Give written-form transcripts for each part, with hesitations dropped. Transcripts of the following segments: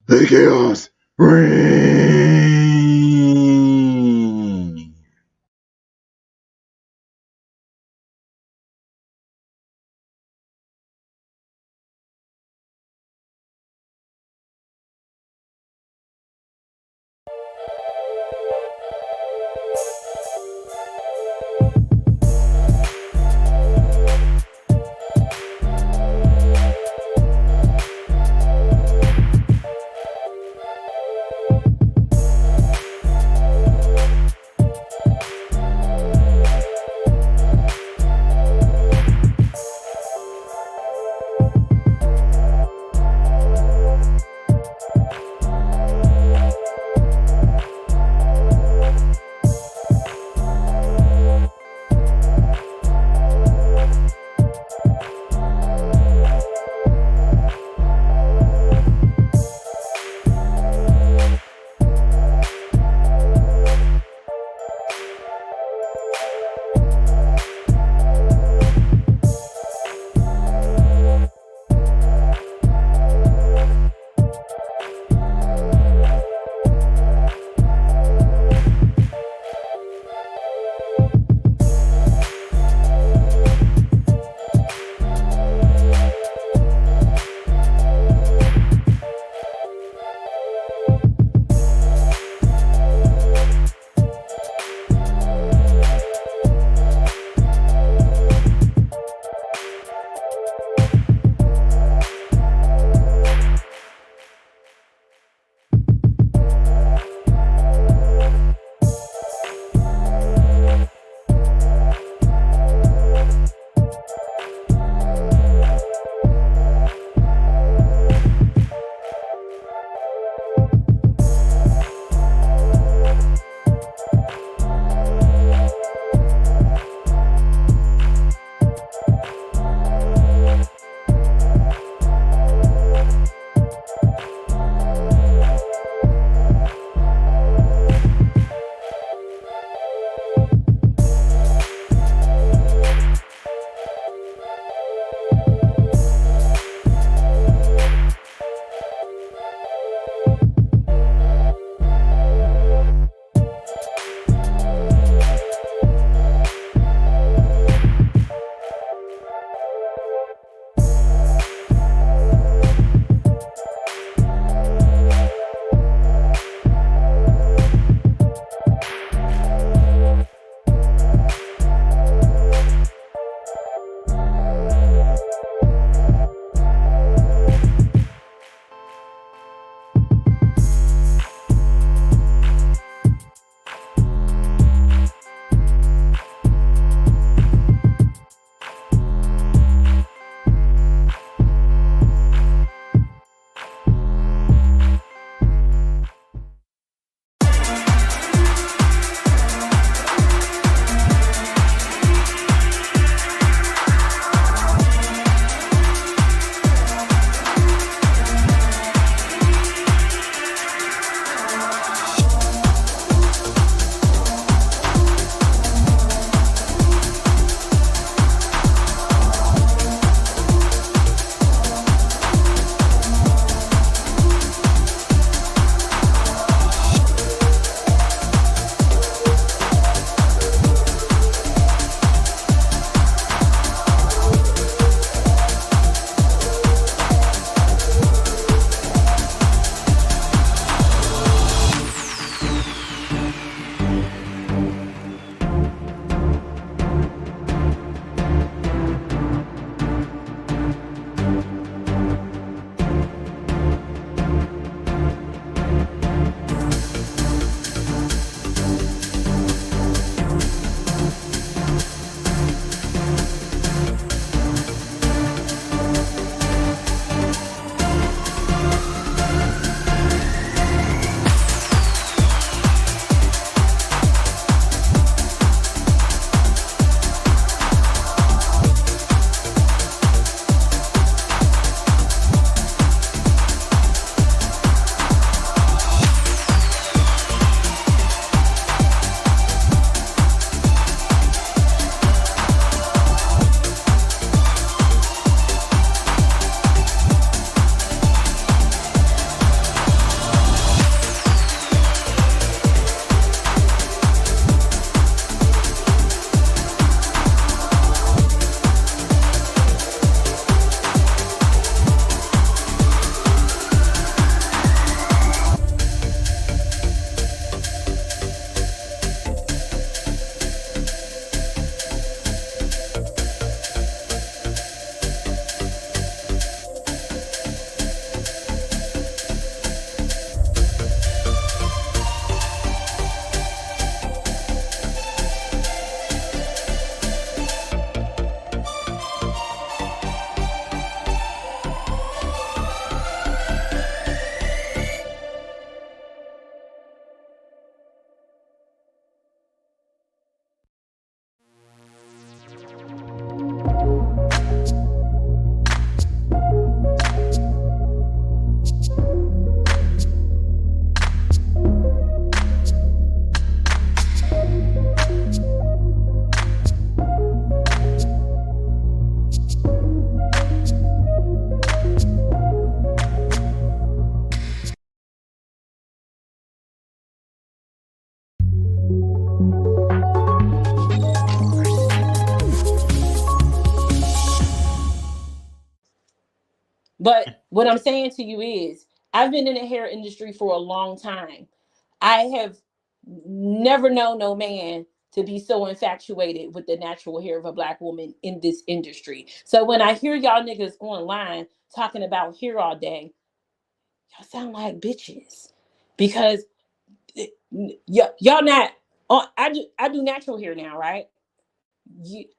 The chaos reigns. But what I'm saying to you is, I've been in the hair industry for a long time. I have never known no man to be so infatuated with the natural hair of a black woman in this industry. So when I hear y'all niggas online talking about hair all day, y'all sound like bitches because y'all not. I do natural hair now, right?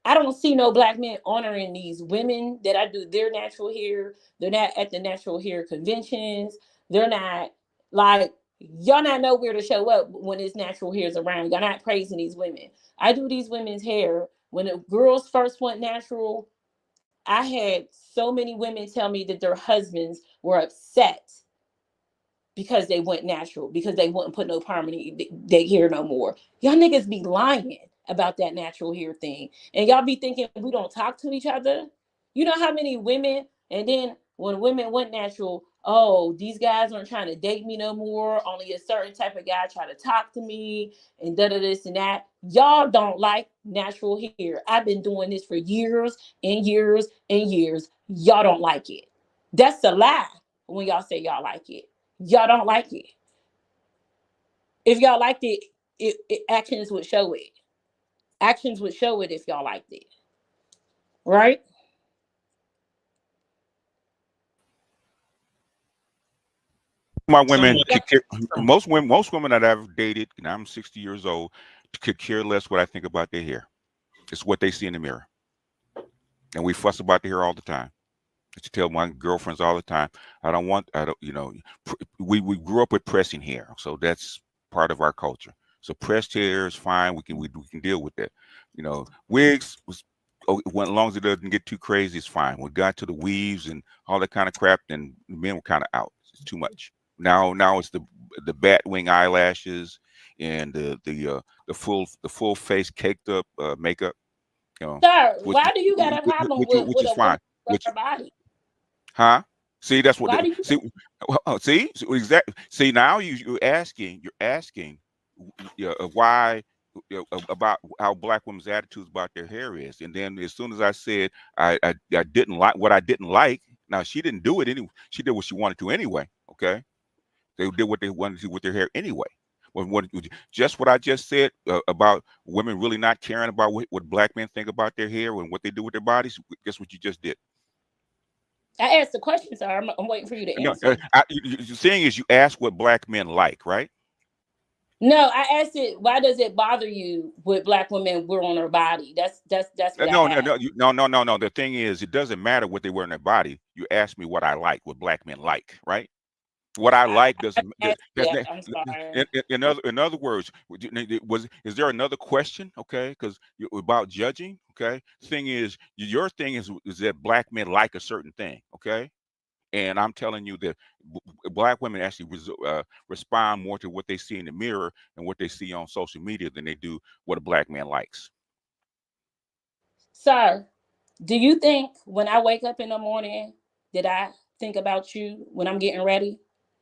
I don't see no black men honoring these women that I do their natural hair. They're not at the natural hair conventions. They're not like y'all not know where to show up when it's natural hairs around. Y'all not praising these women. I do these women's hair. When the girls first went natural, I had so many women tell me that their husbands were upset because they went natural, because they wouldn't put no permanent they hair no more. Y'all niggas be lying about that natural hair thing. And y'all be thinking we don't talk to each other. You know how many women, and then when women went natural, oh, these guys aren't trying to date me no more. Only a certain type of guy try to talk to me and da da this and that. Y'all don't like natural hair. I've been doing this for years and years and years. Y'all don't like it. That's a lie when y'all say y'all like it. Y'all don't like it. If y'all liked it, actions would show it. Actions would show it if y'all liked it, right? My So women could care, most women that I've dated, and I'm 60 years old, could care less what I think about their hair. It's what they see in the mirror, and we fuss about the hair all the time. I used to tell my girlfriends all the time, I don't, we grew up with pressing hair, so that's part of our culture. So pressed hair is fine. We can deal with that. Wigs was, as long as it doesn't get too crazy, it's fine. When it got to the weaves and all that kind of crap, then the men were kind of out. It's too much. Now it's the bat wing eyelashes and the full face caked up makeup. You know, sir, which why do you got a problem which with is a woman fine. with Which her body? Huh? See, that's what Why the do you see. See, exactly. See, now you're asking, why, about how black women's attitudes about their hair is, and then as soon as I said I didn't like what I didn't like, now she didn't do it anyway. She did what she wanted to anyway. Okay, they did what they wanted to with their hair anyway. Just what I just said, about women really not caring about what black men think about their hair and what they do with their bodies. Guess what you just did? I asked the question, sir. I'm waiting for you to No, answer. the thing is, you ask what black men like, right? No, I asked it. Why does it bother you with black women wear on her body? That's what I No, no, asked. no, no. The thing is, it doesn't matter what they wear in their body. You ask me what I like, what black men like, right? What I like I doesn't. asked That's that. I'm sorry. in other words, is there another question? Okay, because about judging. Okay, thing is, your thing is that black men like a certain thing. Okay, and I'm telling you that black women actually respond more to what they see in the mirror and what they see on social media than they do what a black man likes. Sir, do you think when I wake up in the morning that I think about you when I'm getting ready?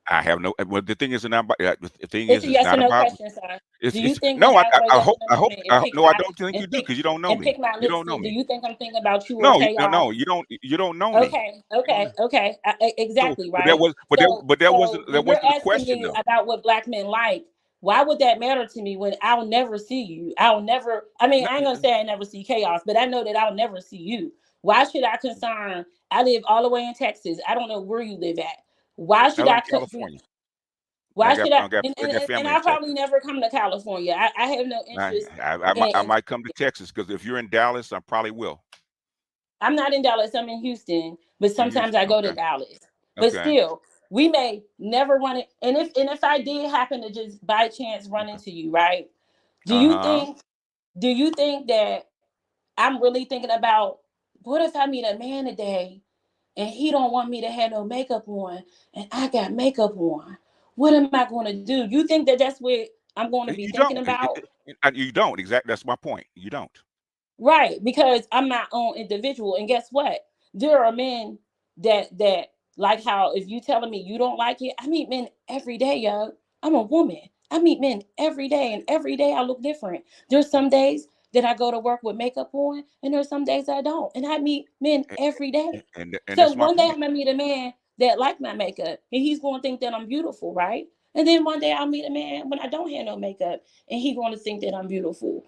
I have no. Well, the thing is not about. The thing It's is, a it's yes or not no about. question, sir. Do you It's think when no. I wake I up hope. in the I hope. morning and pick No, I my don't think you and do pick because you don't know and me. pick my You don't know lipstick, do me. you think I'm thinking about you or No, chaos? no. You don't know me. Okay, You don't okay, know. okay. So, Exactly, but that right? was, So but that so wasn't when you're the asking question me though. about what black men like, why would that matter to me when I'll never see you? I'll never, I mean, No, I ain't gonna say I never see chaos, but I know that I'll never see you. Why should I concern? I live all the way in Texas. I don't know where you live at. Why I should live I in California. why should I I got and family in I'll probably Texas. never come to California. I have no I, interest I in might come to Texas because if you're in Dallas, I probably will. I'm not in Dallas. I'm in Houston, but In sometimes I Houston, go to okay, Dallas. But okay, still, we may never run it. And if I did happen to just by chance run okay. into you, right? Do Uh you huh. think do you think that I'm really thinking about what if I meet a man today and he don't want me to have no makeup on and I got makeup on? What am I going to do? You think that that's what I'm going to be You thinking don't. about? You don't. Exactly. That's my point. You don't. Right, because I'm my own individual. And guess what? There are men that like how if you telling me you don't like it, I meet men every day, yo. I'm a woman. I meet men every day, and every day I look different. There's some days that I go to work with makeup on, and there's some days I don't. And I meet men And, every day. and So that's my one day point. I'm gonna meet a man that like my makeup, and he's gonna think that I'm beautiful, right? And then one day I'll meet a man when I don't have no makeup, and he's gonna think that I'm beautiful.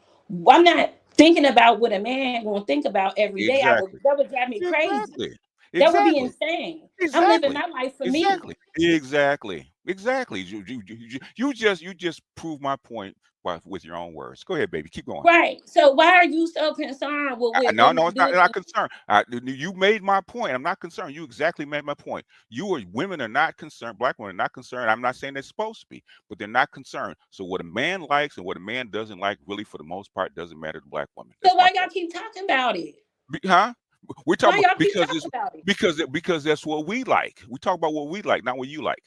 I'm not thinking about what a man gonna think about every day. Exactly. That would drive me crazy. Exactly. That would be Exactly. insane. I'm living Exactly. my life for me. Exactly. Exactly. Exactly. You just proved my point with your own words. Go ahead, baby. Keep going. Right. So why are you so concerned with what No, women no, it's do? not concerned. You made my point. I'm not concerned. You exactly made my point. Women are not concerned. Black women are not concerned. I'm not saying they're supposed to be, but they're not concerned. So what a man likes and what a man doesn't like, really, for the most part, doesn't matter to black women. So That's my why y'all point. keep talking about it? Huh? We're Why talking about y'all keep talking about it? because that's what we like. We talk about what we like, not what you like.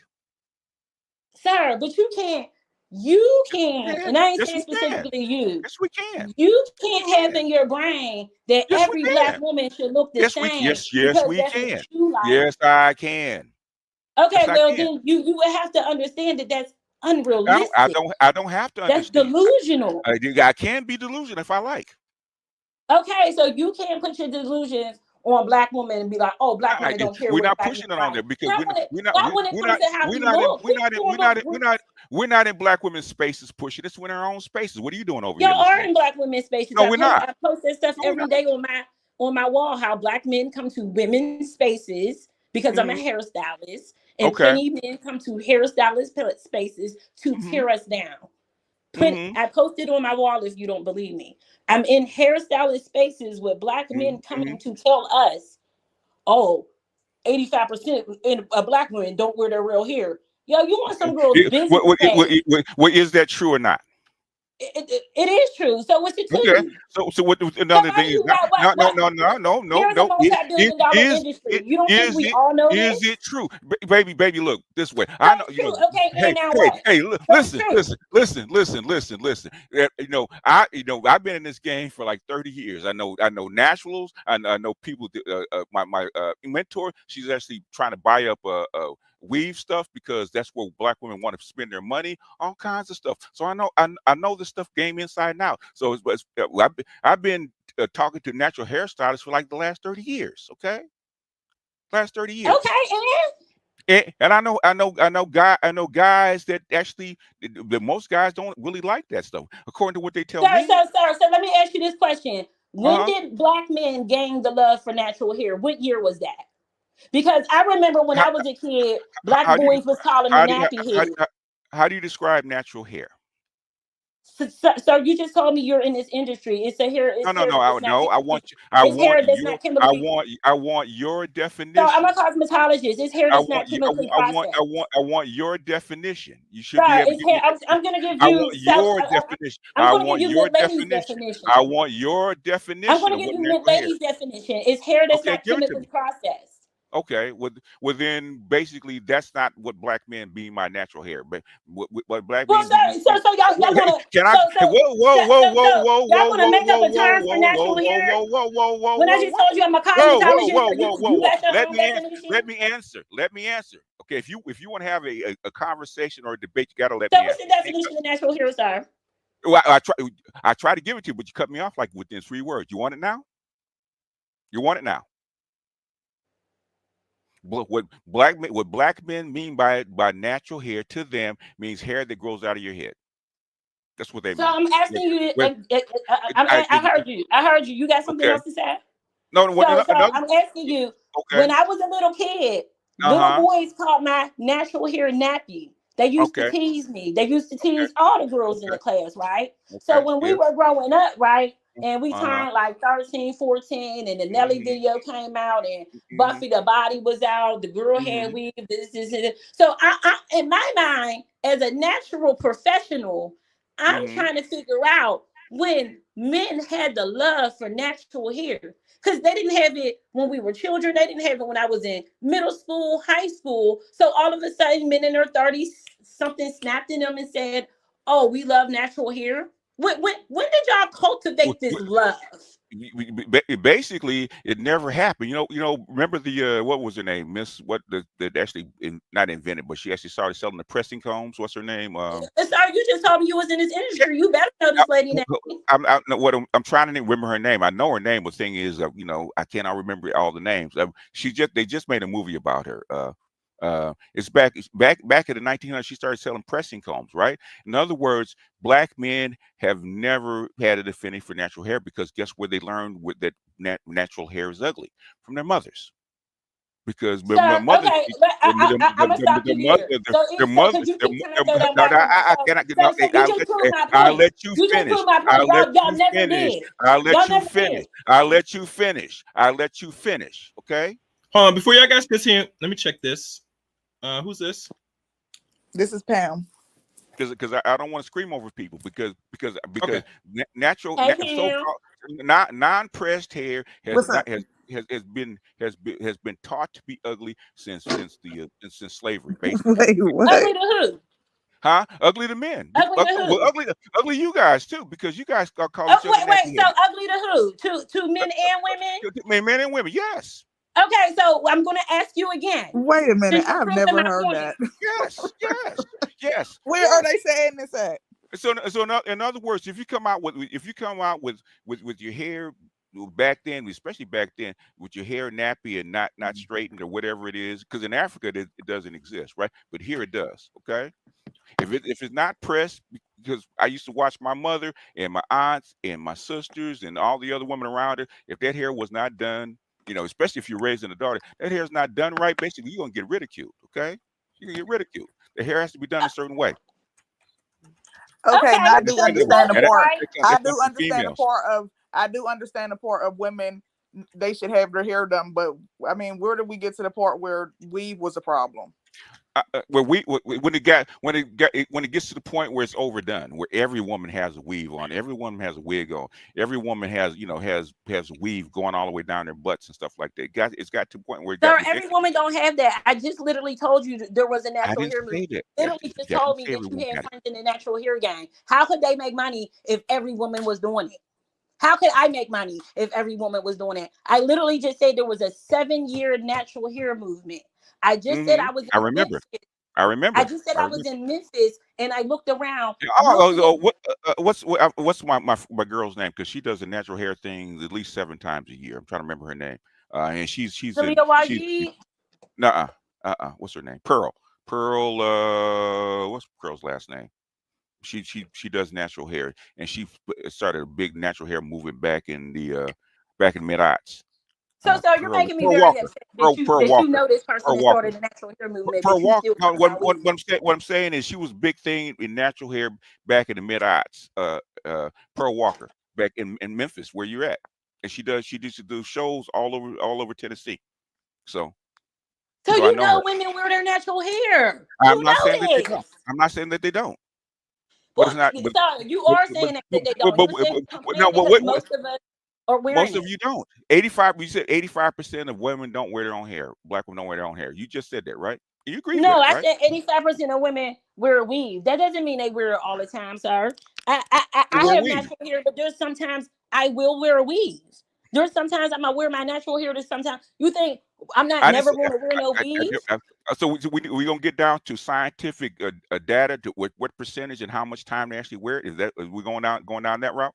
Sir, but you can't, you Yes, we can, can. and I ain't Yes, saying we can. specifically you. Yes, we can. You Yes, can't we have can. in your brain that Yes, we every black can. woman should look the Yes, we same yes because we that's what can. you like. Yes, I can. Okay, Yes, I well can. then you would have to understand that that's I don't I unrealistic. don't I don't have to That's understand. delusional. I can be delusional if I like. Okay, so you can't put your delusions on black women and be like, oh, black women don't care We're what not black men pushing it on like. there because Not when it we're comes not to how we're we not in look. What you doing? we're not in black women's spaces pushing. It's in our own spaces. What are you doing over here, Y'all Miss are Mo? in black women's spaces. No, we're not. I post that stuff No, we're every not. day on my wall. How black men come to women's spaces because I'm a Hmm. hairstylist, and Okay. plenty men come to hairstylist spaces to Hmm. tear us down. Hmm. I posted on my wall if you don't believe me. I'm in hairstylist spaces with black men Hmm. coming to tell us, oh, 85% in a black women don't wear their real hair. Yo, you want some girl's business page. Is that true or not? It is true. So what's it to Okay. you? So what? So Another why thing do is you not. what No. what No. No. what? No. No. Here's a No. multi-billion-dollar industry. It You don't think is we it all know is this? it true, baby? Look this way. So I know. it's You true. know. Okay, and Hey, now what? So it's listen, true. listen. I've been in this game for like 30 years. I know naturals. I know people. My mentor. She's actually trying to buy up weave stuff because that's where black women want to spend their money, all kinds of stuff. So I know this stuff game inside and out. So I've been talking to natural hairstylists for like the last 30 years. Okay, last 30 years. Okay, and And I know guys that actually the most guys don't really like that stuff according to what they tell me. so let me ask you this question. When Uh-huh. did black men gain the love for natural hair? What year was that? Because I remember when How, I was a kid, black how do you boys was calling me how do you nappy head. how do you describe natural hair? So you just told me you're in this industry. No, It's no, hair no. that's not No, chemically, I it's want hair that's your not chemically. I want your So I'm definition. a cosmetologist. It's hair I that's want not you. chemically processed. I want your definition. You should be Sir, able to it's give me hair. a definition. I'm gonna give I you want your I, definition. I'm I gonna give want you your good ladies definition. I definition. want your I'm definition gonna of give what you good natural hair. ladies definition. It's hair that's Okay, not give it to chemically me. processed. Okay, well then basically that's not what black men being my natural hair, but what black Well, men be. so y'all Hey, wanna can I? Hey, y'all wanna make up a term for natural hair? When I just told you I'm a cosmetologist, so you got your Let own me answer. definition. Let me answer. Okay, if you want to have a conversation or a debate, you got to let So me what's answer. the You can't cut. definition of natural hair, sir? Well, I try to give it to you, but you cut me off like within 3 words. You want it now? You want it now? What black men mean by natural hair to them means hair that grows out of your head. That's what they So mean. I'm Well, asking you. well, I heard you. I heard you. You got something okay. else to say? No, So another. I'm asking you. Okay. When I was a little kid, little Uh-huh. boys called my natural hair nappy. They used to Okay. tease me. They used to Okay. tease all the girls in Okay. the class, right? So Okay. when we Yes. were growing up, right, and we Uh-huh. turned like 13, 14, and the Nelly Mhm. video came out, and Mhm. Buffy the Body was out, the girl had Mhm. weave, this, and this. So in my mind, as a natural professional, I'm Mhm. trying to figure out when men had the love for natural hair because they didn't have it when we were children. They didn't have it when I was in middle school, high school. So all of a sudden, men in their 30s, something snapped in them and said, "Oh, we love natural hair." When did y'all Wh- cultivate this wh- love? Basically, it never happened. Remember the what was her name? Miss what that actually not invented, but she actually started selling the pressing combs. What's her name? Sorry, you just told me you was in this Yeah, industry. You better know I, this lady name. no, what I'm trying to remember her name. I know her name. But the thing is, I cannot remember all the names. They just made a movie about her. It's back in the 1900s. She started selling pressing combs, right? In other words, black men have never had an affinity for natural hair because guess where they learned that natural hair is ugly from their mothers. Because So my mother, okay, I'm gonna stop the you mother, there. So their so mother, because you their, keep trying to their, throw that no, back on me. I cannot get no. So you just proved my I'll point. let you You just finish. proved my I'll point. let Y'all you never finish. did. I'll let Y'all you never finish. did. I'll let you finish. I'll let you finish. Okay? Hold on, before y'all guys continue, let me check this. Who's this? This is Pam. Because I don't want to scream over people because Okay. natural Hey so Pam. called not non-pressed hair has What's up? not has been taught to be ugly since slavery basically. Wait, what? Ugly to who? Huh? Ugly to men. Ugly to Well, who? ugly you guys too, because you guys call Oh each other wait. nappy So headed. ugly to who? To men and women? Men and women, yes. Okay, so I'm gonna ask you again. Wait a minute. Since you're I've proving never my heard point. that. Yes, yes, yes, Where are yes. they saying this at? So in other words, if you come out with your hair back then, especially back then, with your hair nappy and not straightened or whatever it is, because in Africa it doesn't exist, right? But here it does. Okay, if it's not pressed, because I used to watch my mother and my aunts and my sisters and all the other women around her, if that hair was not done, especially if you're raising a daughter, that hair is not done right. Basically, you're gonna get ridiculed. Okay, you're gonna get ridiculed. The hair has to be done a certain way. Okay, now Okay, I And do so you know understand the and this, part. right? that comes from females. I do understand the part of women. They should have their hair done, but I mean, where did we get to the part where weave was a problem? When it gets to the point where it's overdone, where every woman has a weave on, every woman has a wig on, every woman has a weave going all the way down their butts and stuff like that. It's got to the point where it got Sir, every ridiculous. woman don't have that. I just literally told you that there was a I natural didn't hair movement. say that. Literally just I didn't told me say that you everyone had got it. friends in the natural hair game. How could they make money if every woman was doing it? How could I make money if every woman was doing it? I literally just said there was a 7-year natural hair movement. I just said I was I in remember. Memphis. I I remember. just said I I was remember. in Memphis and I looked around. Yeah, Most of the what's my girl's name? Because she does a natural hair thing at least 7 times a year. I'm trying to remember her name. And Jalea she's YG. nuh what's her name? Pearl. What's Pearl's last name? She does natural hair, and she started a big natural hair movement back in mid aughts. So you're Pearl making me Pearl very Walker. upset that you Pearl Walker. know this person Pearl that Walker. started the natural hair movement, Pearl but you Walker. still No, talking about weed. what I'm saying is she was a big thing in natural hair back in the mid aughts. Pearl Walker back in Memphis, where you're at, and she used to do shows all over Tennessee. So So I you know her. know women wear their natural hair. I'm You not saying know that they don't. this. I'm not saying that they don't. But Well, it's not. so you are saying that they don't. You're saying No. because most of us are wearing Most of it. you don't. 85. You said 85% of women don't wear their own hair. Black women don't wear their own hair. You just said that, right? You agree with No, it, I right? said 85% of women wear a weave. That doesn't mean they wear it all the time, sir. They I wear have weave. natural hair, but there's sometimes I will wear a weave. There's sometimes I'm gonna wear my natural hair. There's sometimes you think I'm not I didn't never say. going to wear no weave. So we gonna get down to scientific data to what percentage and how much time they actually wear it. Is we going down that route?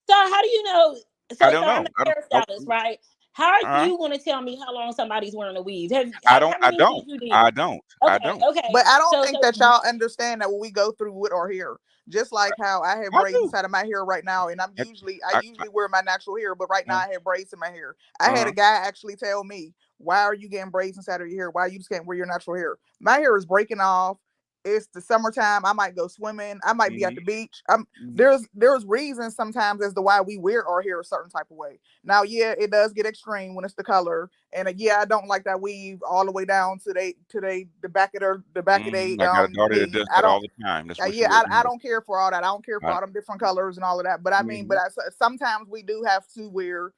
So how do you know? I So don't sir, I'm know. a hairstylist, right? How are Uh, you going to tell me how long somebody's wearing a weave? I don't. How I many don't. weaves you did? I don't. I Okay, don't. okay. But I don't think So that y'all understand that what we go through with our hair. Just like how I have I braids do. inside of my hair right now, and I, I I, usually wear my natural hair, but right now uh, I have braids in my hair. I had a uh, guy actually tell me, "Why are you getting braids inside of your hair? Why you just can't wear your natural hair?" My hair is breaking off. It's the summertime. I might go swimming. I might be at mhm, the beach. mhm. There's reasons sometimes as to why we wear our hair a certain type of way. Now, yeah, it does get extreme when it's the color, and yeah, I don't like that weave all the way down to the back of their I got a daughter that knee. does I that don't. all the time. That's what she Yeah, wears her I hair. don't care for all that. I don't care for I, all them different colors and all of that. But I mean, mhm. sometimes we do have to wear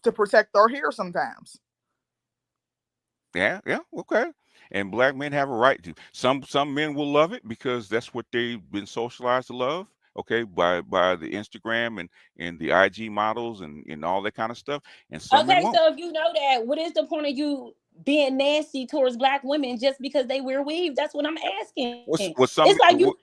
to protect our hair. Sometimes. Yeah, yeah, okay. And black men have a right to. Some men will love it because that's what they've been socialized to love, okay, by the Instagram and the IG models and all that kind of stuff. And some men Okay, won't. so if you know that, what is the point of you being nasty towards black women just because they wear weave? That's what I'm asking. What's It's some? like you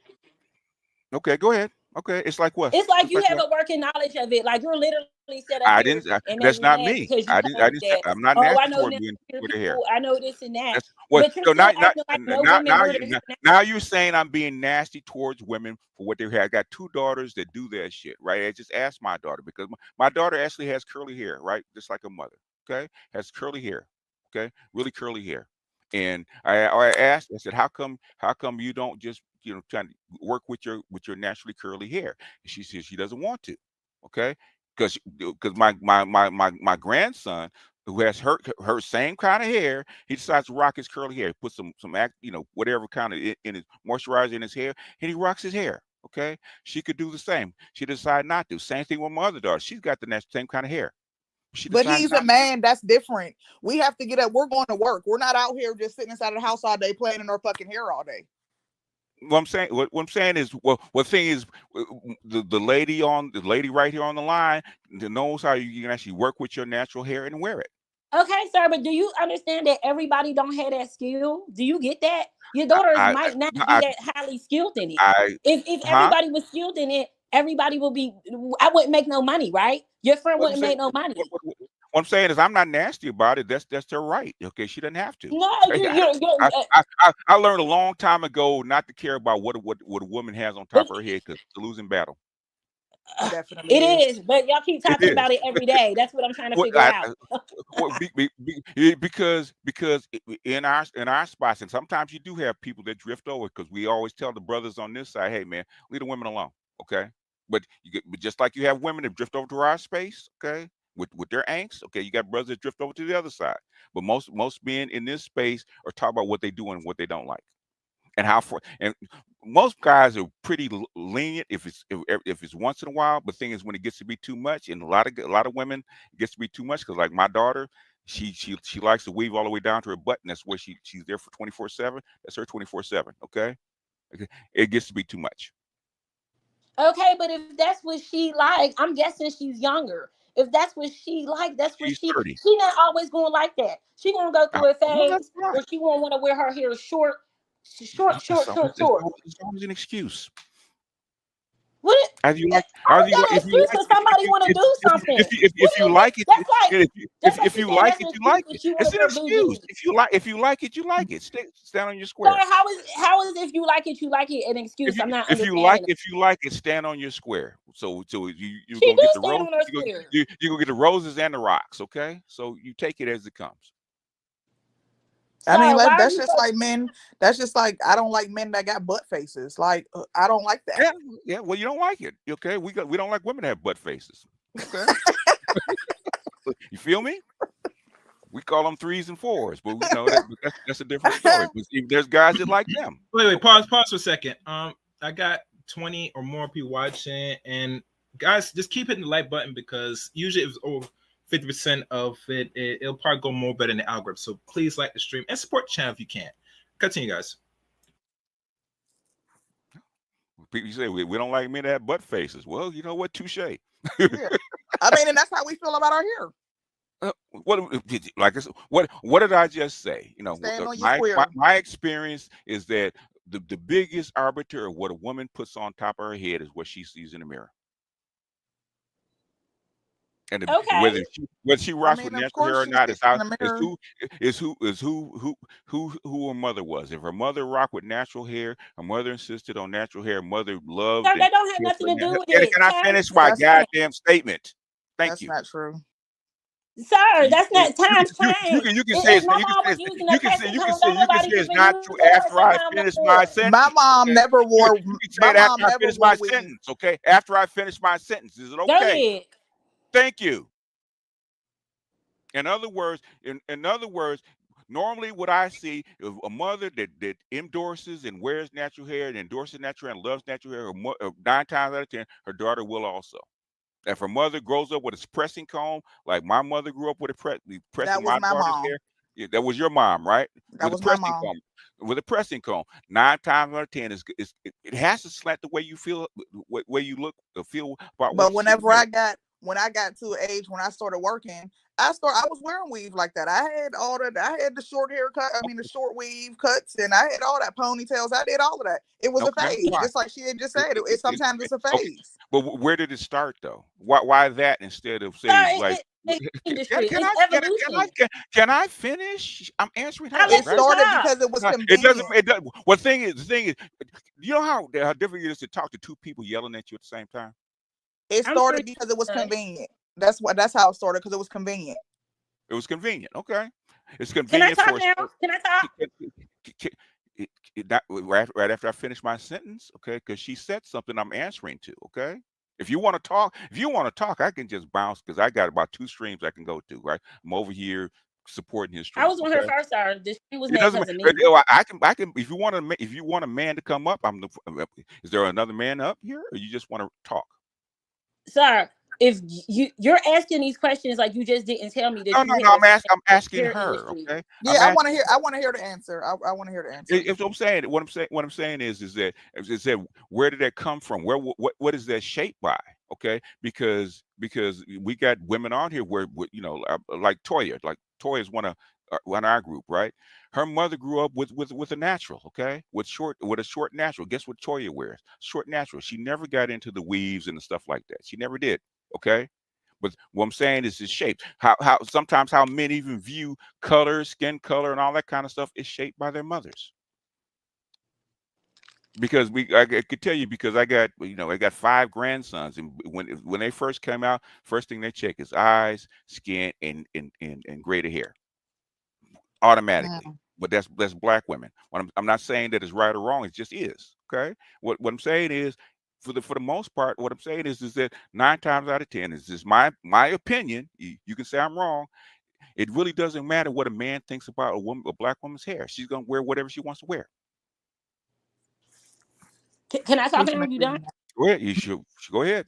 Okay, go ahead. Okay, it's like what? It's like It's you like have what? a working knowledge of it. Like you're literally set up I here didn't. and That's they not mad me. because you I told didn't. I me didn't say that, I'm not oh, I nasty know toward nasty men with their hair. people, I know this and that. That's what. But you're So still acting like no women wear their hair now you're saying I'm being nasty towards women for what they have. I got two daughters that do that shit, right? I just asked my daughter because my daughter actually has curly hair, right, just like her mother. Okay, has curly hair. Okay, really curly hair. And I asked, I said, how come you don't just try to work with your naturally curly hair? And she says she doesn't want to. Okay, because my grandson who has her same kind of hair, he decides to rock his curly hair, put some whatever kind of in his moisturizer in his hair, and he rocks his hair. Okay, she could do the same. She decided not to. Same thing with my other daughter. She's got the same kind of hair. She But decided he's not a man. That's different. We have to get up. We're going to work. We're not out here just sitting inside of the house all day playing in our fucking hair all day. what I'm saying is, well, what thing is, the lady right here on the line that knows how you can actually work with your natural hair and wear it. Okay, sir, but do you understand that everybody don't have that skill? Do you get that? Your daughters I might not be I that highly skilled in it. I If huh? everybody was skilled in it, everybody would be. I wouldn't make no money, right? Your friend What I'm wouldn't saying, make no money. what I'm saying is, I'm not nasty about it. That's their right. Okay, she doesn't have to. No, Okay, I learned a long time ago not to care about what a woman has on top but of her head because it's a losing battle. Definitely it is. is. But y'all keep It talking is. about it every day. That's what I'm trying to What figure out. well, because in our spots, and sometimes you do have people that drift over because we always tell the brothers on this side, hey man, leave the women alone, okay? But but just like you have women that drift over to our space, okay, with their angst, okay, you got brothers that drift over to the other side. But most men in this space are talking about what they do and what they don't like and how for and most guys are pretty lenient if it's once in a while. But thing is, when it gets to be too much, and a lot of women, it gets to be too much because like my daughter, she likes to weave all the way down to her butt, and that's where she's there for 24/7. That's her 24/7. Okay, it gets to be too much. Okay, but if that's what she like, I'm guessing she's younger. If that's what she like, that's what She's 30. she not always going like that. She gonna go through a Well, that's phase fine. where she won't want to wear her hair short, It's always, it's short. always, it's always an excuse. What? As you like, How as is you that like, an excuse for somebody want to do something? if you like it, That's like if you saying like that's it, an you excuse like it. that you want It's to an wear blue excuse. jeans. If you like it, you like it. Stand on your Sir, square. how is if you like it, you like it an excuse? I'm not If you like understanding. if you like it, stand on your square. So you're She gonna do get the stand rose. on her You gonna square. you gonna get the roses and the rocks. Okay, so you take it as it comes. I mean, Sir, why are that's you just so like men. That's just like I don't like men that got butt faces. Like I don't like that. Yeah, yeah. Well, you don't like it. Okay, we don't like women that have butt faces. Okay, you feel me? We call them threes and fours, but that's a different story. But there's guys that like them. Wait, pause for a second. I got 20 or more people watching, and guys, just keep hitting the like button because usually if it's over 50% of it, it'll probably go more better in the algorithm. So please like the stream and support the channel if you can. Continue, guys. People say we don't like men that have butt faces. Well, you know what? Touche. Yeah. I mean, and that's how we feel about our hair. What like I said, what did I just say? You know, Stand on your square. my experience is that the biggest arbiter of what a woman puts on top of her head is what she sees in the mirror. And okay? whether she I rocks mean, with of natural hair course or she not sees is how in the mirror. who her mother was. If her mother rocked with natural hair, her mother insisted on natural hair. Mother Sir, loved and that don't have cared nothing for to do with Can it. I Time, finish my That's goddamn statement? Thank that's you. not true. sir, You that's not times change. you can say If it's my you can mom say was using a pressing you can comb, say don't nobody it's even not use true a after pressing I comb no finish my more. My sentence. mom Okay? never wore. You can say My it after mom I never finish my wore weave. sentence. Okay, after I finish my sentence, is it Go okay? ahead. Thank you. In other words, normally what I see is a mother that endorses and wears natural hair and endorses natural hair and loves natural hair. 9 times out of 10, her daughter will also. If her mother grows up with a pressing comb, like my mother grew up with pressing That was my my daughter's hair, mom. That was your mom, right? That was my mom. With a pressing comb. 9 times out of 10, it has to slant the way you feel, way you look, feel about what But you see in the mirror. when I got to an age when I started working, I was wearing weave like that. I had the short haircut, the short weave cuts, and I had all that ponytails. I did all of that. It was a Okay, phase, why? just like she had just said. Sometimes it's a Okay, phase. but where did it start though? Why that instead of say Sorry, like? industry, it's evolution. Can I finish? I'm answering I her, It let right? you started talk. because it was It doesn't. convenient. It doesn't. Well, the thing is, you know how different it is to talk to two people yelling at you at the same time. It I'm sure started because it was you know. convenient. That's how it started, because it was convenient. It was convenient. Okay, it's Can I convenient talk for. now? Can I talk? Right after I finish my sentence, okay? Because she said something I'm answering to, okay? If you want to talk, I can just bounce because I got about 2 streams I can go to, right? I'm over here supporting his I stream, was on her okay? first hour. The stream was It made doesn't. because of me. I can. If you want a man to come up, is there another man up here, or you just want to talk? Sir, if you're asking these questions like you just didn't tell me that No, you no, no. had a friend I'm in the asking hair her, industry. okay? Yeah, I'm I want to asking. hear. I want to hear the answer. I want to hear the answer. It's what I'm saying. What I'm saying is that where did that come from? What is that shaped by? Okay, because we got women on here where like Toya. Like Toya is one of our group, right? Her mother grew up with a natural, okay, with a short natural. Guess what Toya wears? Short natural. She never got into the weaves and the stuff like that. She never did. Okay. But what I'm saying is the shape. How sometimes how men even view color, skin color, and all that kind of stuff is shaped by their mothers. Because I could tell you because I got 5 grandsons, and when they first came out, first thing they check is eyes, skin, and braided hair automatically. Mm. But that's black women. I'm not saying that it's right or wrong. It just is. Okay. What I'm saying is, for the most part, what I'm saying is that 9 times out of 10 is just my opinion. You can say I'm wrong. It really doesn't matter what a man thinks about a black woman's hair. She's gonna wear whatever she wants to wear. Can I talk Listen now? to You you. done? Go ahead. You should go ahead.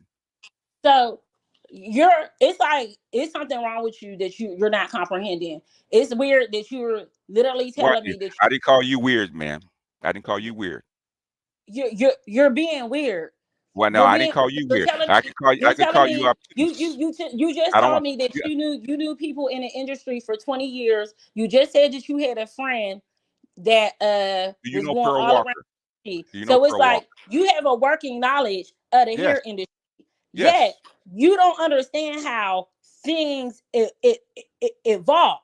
So it's like it's something wrong with you that you're not comprehending. It's weird that you're literally What? telling me that I didn't call you weird, man. I didn't call you weird. you're being weird. Well, no, You're I didn't being call you you're weird. telling I me could call you. I you're could telling call you me obtuse. you just I don't told want. me that Yeah. you knew people in the industry for 20 years. You just said that you had a friend that Do you was know going Pearl all around. Walker? The Do you know So it's Pearl like Walker? you have a working knowledge of the Yes. hair industry. Yet Yes. you don't understand how things evolve.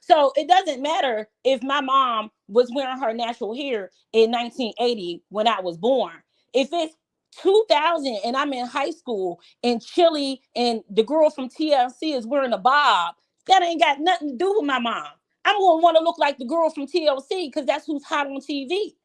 So it doesn't matter if my mom was wearing her natural hair in 1980 when I was born. If it's 2000 and I'm in high school and Chili and the girl from TLC is wearing a bob, that ain't got nothing to do with my mom. I'm gonna want to look like the girl from TLC because that's who's hot on TV.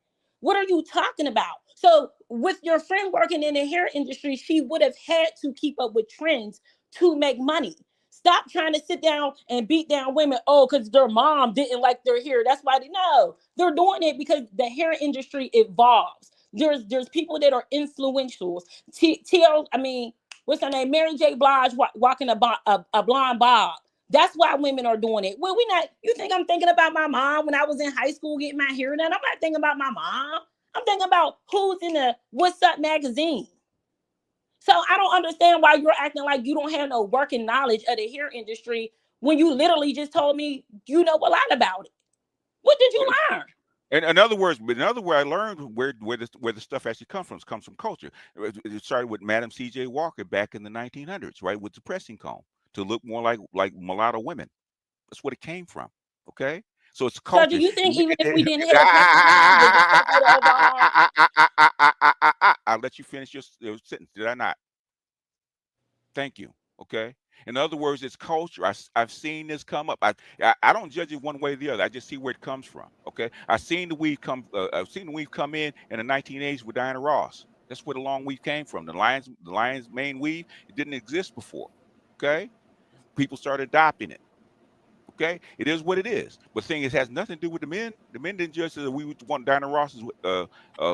What are you talking about? So, with your friend working in the hair industry, she would have had to keep up with trends to make money. Stop trying to sit down and beat down women. Oh, because their mom didn't like their hair. That's why they're doing it because the hair industry evolves. There's people that are influentials. What's her name? Mary J. Blige walking a blonde bob. That's why women are doing it. Well, we not. You think I'm thinking about my mom when I was in high school getting my hair done? I'm not thinking about my mom. I'm thinking about who's in the What's Up magazine. So I don't understand why you're acting like you don't have no working knowledge of the hair industry when you literally just told me you know a lot about it. What did you learn? And in other words, I learned where the stuff actually comes from culture. It started with Madam C.J. Walker back in the 1900s, right, with the pressing comb to look more like mulatto women. That's what it came from. Okay, so it's So do culture. you think even if we didn't have pressing combs, that the stuff would have evolved? I'll let you finish your sentence. Did I not? Thank you. Okay. In other words, it's culture. I've seen this come up. I don't judge it one way or the other. I just see where it comes from. Okay. I've seen the weave come. I've seen the weave come in the 1980s with Diana Ross. That's where the long weave came from. The lion's mane weave. It didn't exist before. Okay. People started adopting it. Okay. It is what it is. But the thing is, it has nothing to do with the men. The men didn't just say that we would want Diana Ross's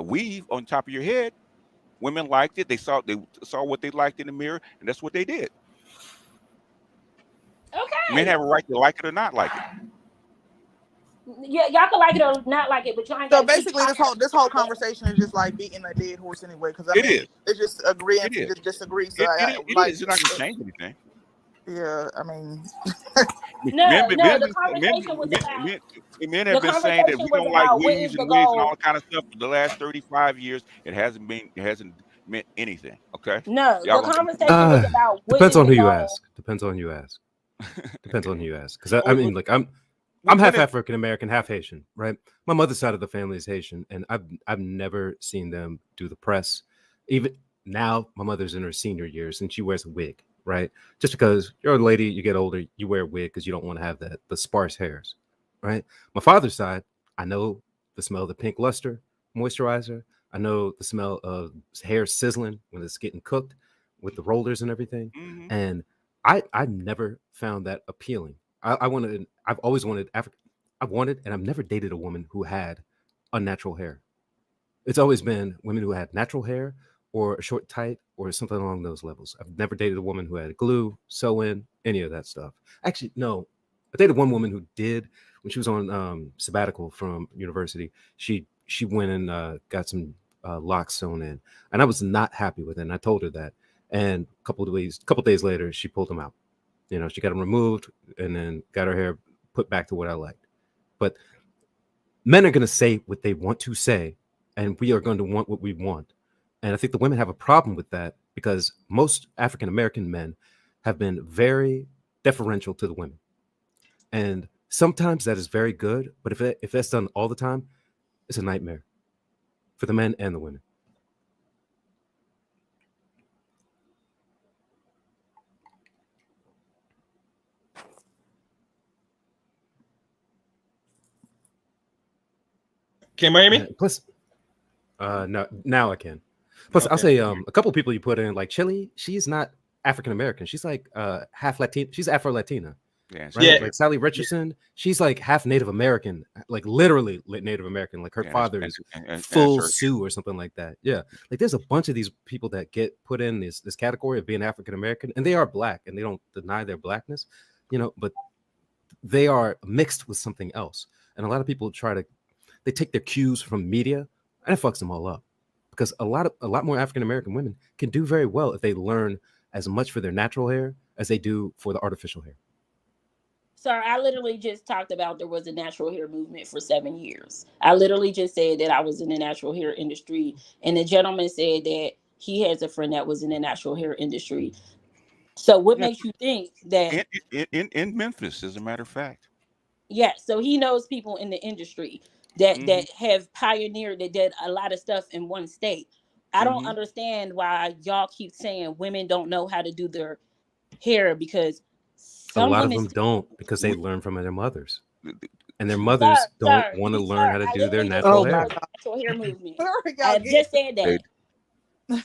weave on top of your head. Women liked it. They saw what they liked in the mirror, and that's what they did. Men Okay. have a right to like it or not like it. Yeah, y'all can like it or not like it, but y'all ain't So got to keep basically, talking. this whole conversation is just like beating a dead horse anyway. Because I It mean, is. it's just agreeing It to is. just disagree. So It like, is. It's not going to change anything. yeah, I mean, No, no, the conversation was about Men the have been saying that conversation we was don't like about what is weaves the and wigs and all goal. that kind of stuff for the last 35 years. It hasn't meant anything. Okay, No, y'all the gonna continue. conversation was about what Depends is on the who you goal. ask. Depends on who you ask. Depends on who you ask. Because I What- mean, like I'm what- half what is- African American, half Haitian, right? My mother's side of the family is Haitian, and I've never seen them do the press. Even now, my mother's in her senior years, and she wears a wig, right? Just because you're a lady, you get older, you wear a wig because you don't want to have the sparse hairs, right? My father's side, I know the smell of the pink luster moisturizer. I know the smell of hair sizzling when it's getting cooked with the rollers and everything, Mhm. and I never found that appealing. I wanted, I've always wanted Africa. I've wanted, and I've never dated a woman who had unnatural hair. It's always been women who had natural hair or a short tight or something along those levels. I've never dated a woman who had glue, sew in, any of that stuff. Actually, no. I dated one woman who did when she was on sabbatical from university. She went and got some locks sewn in, and I was not happy with it. And I told her that. And a couple days later, she pulled them out. You know, she got them removed and then got her hair put back to what I liked. But men are going to say what they want to say, and we are going to want what we want. And I think the women have a problem with that because most African American men have been very deferential to the women. And sometimes that is very good, but if that's done all the time, it's a nightmare for the men and the women. Can you hear me? Plus, no, now I can. Plus, I'll Okay. say a couple people you put in, like Chili, she's not African American. She's like half Latin. She's Afro Latina, Yeah, right? Yeah. Like Sally Richardson, she's like half Native American, like literally Native American. Like her yeah, father and- is and full search. Sioux or something like that. Yeah, like there's a bunch of these people that get put in this category of being African American, and they are black, and they don't deny their blackness, you know, but they are mixed with something else. And a lot of people they take their cues from media, and it fucks them all up because a lot more African American women can do very well if they learn as much for their natural hair as they do for the artificial hair. So I literally just talked about there was a natural hair movement for 7 years. I literally just said that I was in the natural hair industry, and the gentleman said that he has a friend that was in the natural hair industry. So what Yeah, makes you think that? in Memphis, as a matter of fact. Yeah, so he knows people in the industry that Hmm. have pioneered, that did a lot of stuff in one state. I don't Hmm. understand why y'all keep saying women don't know how to do their hair, because A some lot of women them still, don't because they We, learn from their mothers, and their sir, mothers don't sir, want to learn sir, how to I do their literally just natural said oh there my hair. was a god, natural hair movement. where are y'all I getting? just said they, that.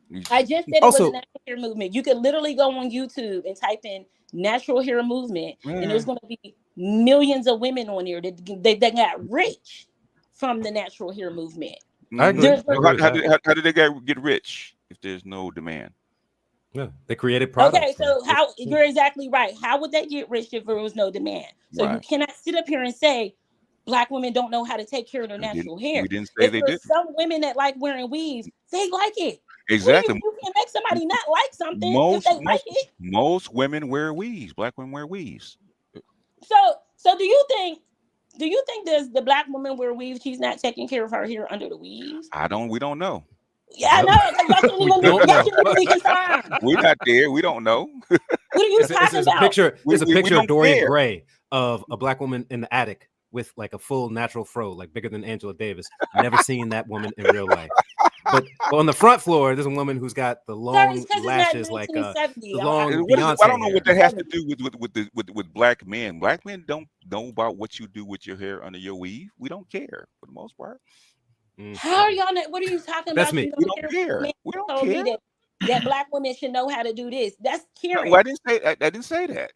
you- I just said it was a Also, natural hair movement. You could literally go on YouTube and type in natural hair movement, and yeah. there's going to be millions of women on there that got rich from the natural hair movement. I Mhm. agree. There's I So agree with that. how did they get rich if there's no demand? Yeah, they created Okay, products. so how you're exactly right. How would they get rich if there was no demand? So you Right. cannot sit up here and say black women don't know how to take care of their natural hair. We didn't say If they there's didn't. some women that like wearing weaves, they like it. What do Exactly. you can't make somebody not like something if Most they like most it. most women wear weaves. Black women wear weaves. So so do you think the black woman wear weaves, she's not taking care of her hair under the weaves? We don't know. Yeah, I know, because We don't y'all know. shouldn't even be concerned. We're not there. We don't know. What are you talking There's a about? picture. There's a We picture of don't Dorian care. Gray of a black woman in the attic with like a full natural fro, like bigger than Angela Davis. Never seen that woman in real life. But on the front floor, there's a woman who's got the Sir, it's long because it's not lashes, like the 1970. long What is it? I Beyonce don't know what hair. that has to do with black men. Black men don't know about what you do with your hair under your weave. We don't care for the most part. How are y'all not? What are you talking That's about? me. You We don't don't care. care. Man We don't told me care. that black women should know how to do this. That's No, caring. I didn't say. I didn't say that.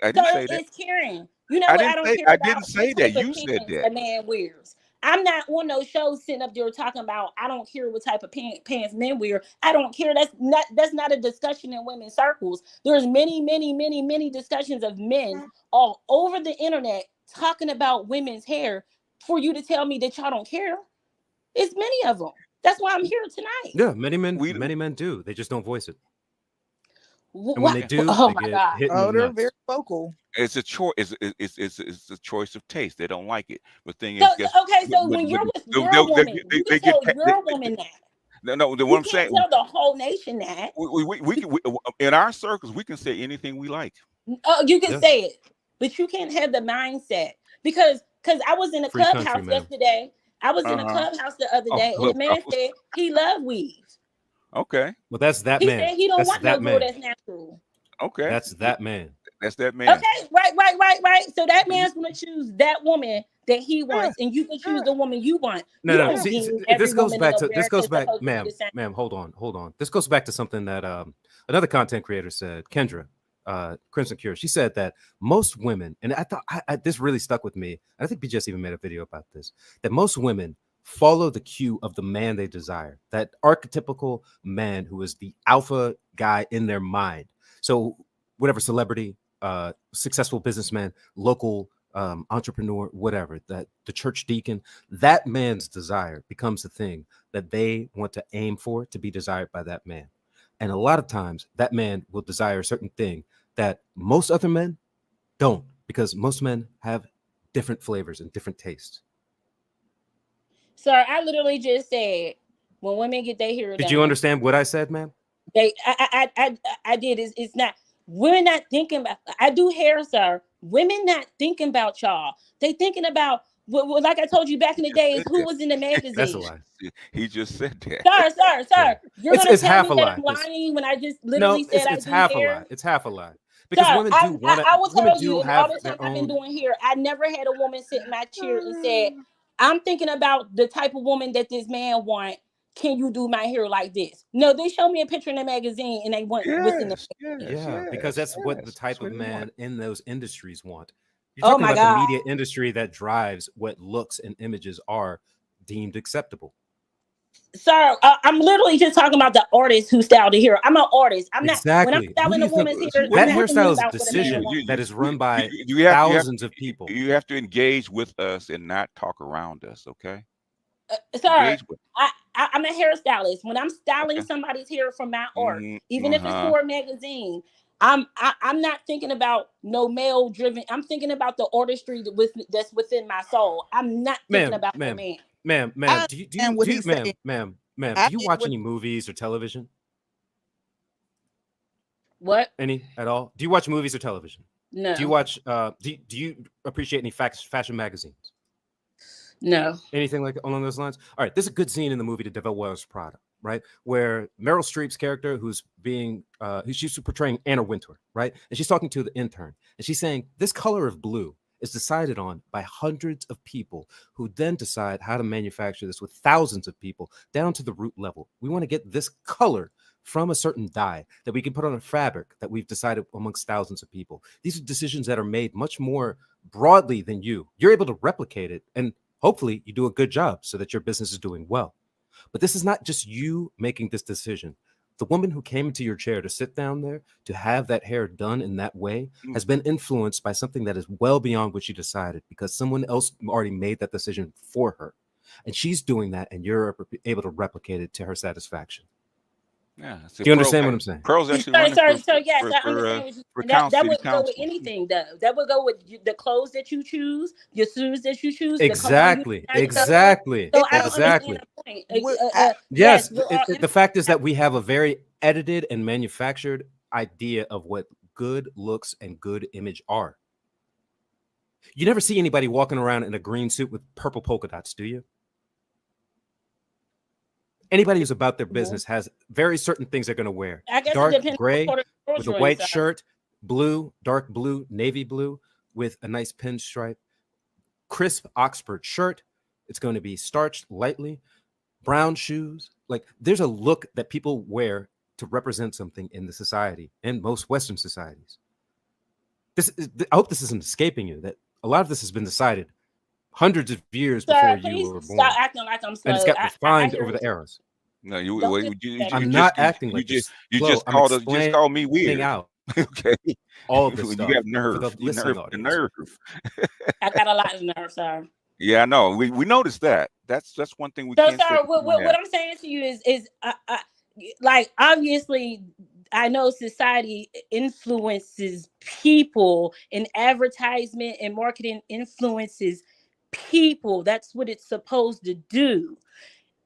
I didn't Sir, say that. it's caring. You know what? I don't care I didn't about what say that. type of You said pants that. a man wears. I'm not on those shows sitting up there talking about I don't care what type of pants men wear. I don't care. That's not a discussion in women's circles. There's many discussions of men all over the internet talking about women's hair for you to tell me that y'all don't care. It's many of them. That's why I'm here tonight. Yeah, many men do. They just don't voice it. And when What? they do, Oh they my get God. hit in Oh, the they're nuts. very vocal. It's a choice. It's a choice of taste. They don't like it. But thing So, is, guess okay, so when you're with your woman, you can tell your woman that. no. What You I'm can't saying, tell the whole nation that. we in our circles we can say anything we like. Oh, you can Yeah. say it, but you can't have the mindset because I was in a Free country, clubhouse man. yesterday. I was in a clubhouse the other day, and the man said he loved weave. Okay. Well, that's that He man. said he don't That's want no that girl man. that's natural. Okay. That's that man. That's that man. Okay, right. So that man's gonna choose that woman that he wants, and you can choose the woman you want. You No. don't See, deem every this goes woman back in to America supposed to be ma'am, the same. ma'am. Hold on. This goes back to something that another content creator said, Kendra, Crimson Cure. She said that most women, and I thought this really stuck with me. I think BJS even made a video about this. That most women follow the cue of the man they desire, that archetypical man who is the alpha guy in their mind. So whatever celebrity, successful businessman, local entrepreneur, whatever, that the church deacon, that man's desire becomes the thing that they want to aim for, to be desired by that man. And a lot of times that man will desire a certain thing that most other men don't, because most men have different flavors and different tastes. Sir, I literally just said when women get their hair done. Did you understand what I said, ma'am? I did. It's not. We're not thinking about. I do hair, sir. Women not thinking about y'all. They thinking about. Well, like I told you back in the days, who was in the magazine. That's a lie. He just said that. Sir. Yeah. You're gonna It's tell half me a that lie. I'm lying when I just literally said it's I do half hair? a lie. It's half a lie. Because Sir, women do want to. I will Women tell do you, in have all the time their I've been own. doing hair, I never had a woman sit in my chair and said, "I'm thinking about the type of woman that this man want. Can you do my hair like this?" No, they show me a picture in the magazine and they want what's in the Yeah, because that's what the type of man in those industries want. You're Oh talking my about God. the media industry that drives what looks and images are deemed acceptable. Sir, I'm literally just talking about the artist who styled the hair. I'm an artist. I'm not. When I'm Exactly. Who styling do a you think woman's hair, that I'm not hairstyle thinking is a about what a man decision wants. that is run by you have thousands of people. You have to engage with us and not talk around us, okay? Sir, Engage with. I'm a hairstylist. When I'm styling Okay. somebody's hair for my art, even if it's for a magazine, I'm not thinking about no male driven. I'm thinking about the artistry that's within my soul. I'm not thinking about no man. Ma'am, I do you understand what he's saying. ma'am, I do you get watch what- any movies or television? What? Any at all? Do you watch movies or television? No. Do you watch do you appreciate any fashion magazines? No. Anything like along those lines? All right, there's a good scene in the movie The Devil Wears Prada, right? Where Meryl Streep's character, who's being she's portraying Anna Wintour, right? And she's talking to the intern, and she's saying this color of blue is decided on by hundreds of people who then decide how to manufacture this with thousands of people down to the root level. We want to get this color from a certain dye that we can put on a fabric that we've decided amongst thousands of people. These are decisions that are made much more broadly than you. You're able to replicate it, and hopefully you do a good job so that your business is doing well. But this is not just you making this decision. The woman who came into your chair to sit down there, to have that hair done in that way, has been influenced by something that is well beyond what she decided, because someone else already made that decision for her. And she's doing that, and you're able to replicate it to her satisfaction. Yeah. Do you understand what I'm saying? Pearl's actually So yes, I understand what for that would go council. with anything, though. That would go with the clothes that you choose, your shoes that you choose. Exactly. So I don't understand the point. Yes, the fact is that we have a very edited and manufactured idea of what good looks and good image are. You never see anybody walking around in a green suit with purple polka dots, do you? Anybody who's about their business has very certain things they're going to wear. I guess dark it gray with a white inside. shirt, blue, dark blue, navy blue with a nice pinstripe, crisp Oxford shirt. It's going to be starched lightly, brown shoes. Like, there's a look that people wear to represent something in the society, in most Western societies. I hope this isn't escaping you, that a lot of this has been decided hundreds of years before you were born. Stop acting like I'm slow. And it's got refined over the eras. No, I'm not acting like you just called me weird. Okay. all of this stuff. You have For nerve. the You listening nerve. The audience. nerve. I got a lot of nerve, sir. Yeah, I know. We noticed that. That's one thing we So, can't say sir, that you don't what have. I'm saying to you is like, obviously, I know society influences people, and advertisement and marketing influences people. That's what it's supposed to do.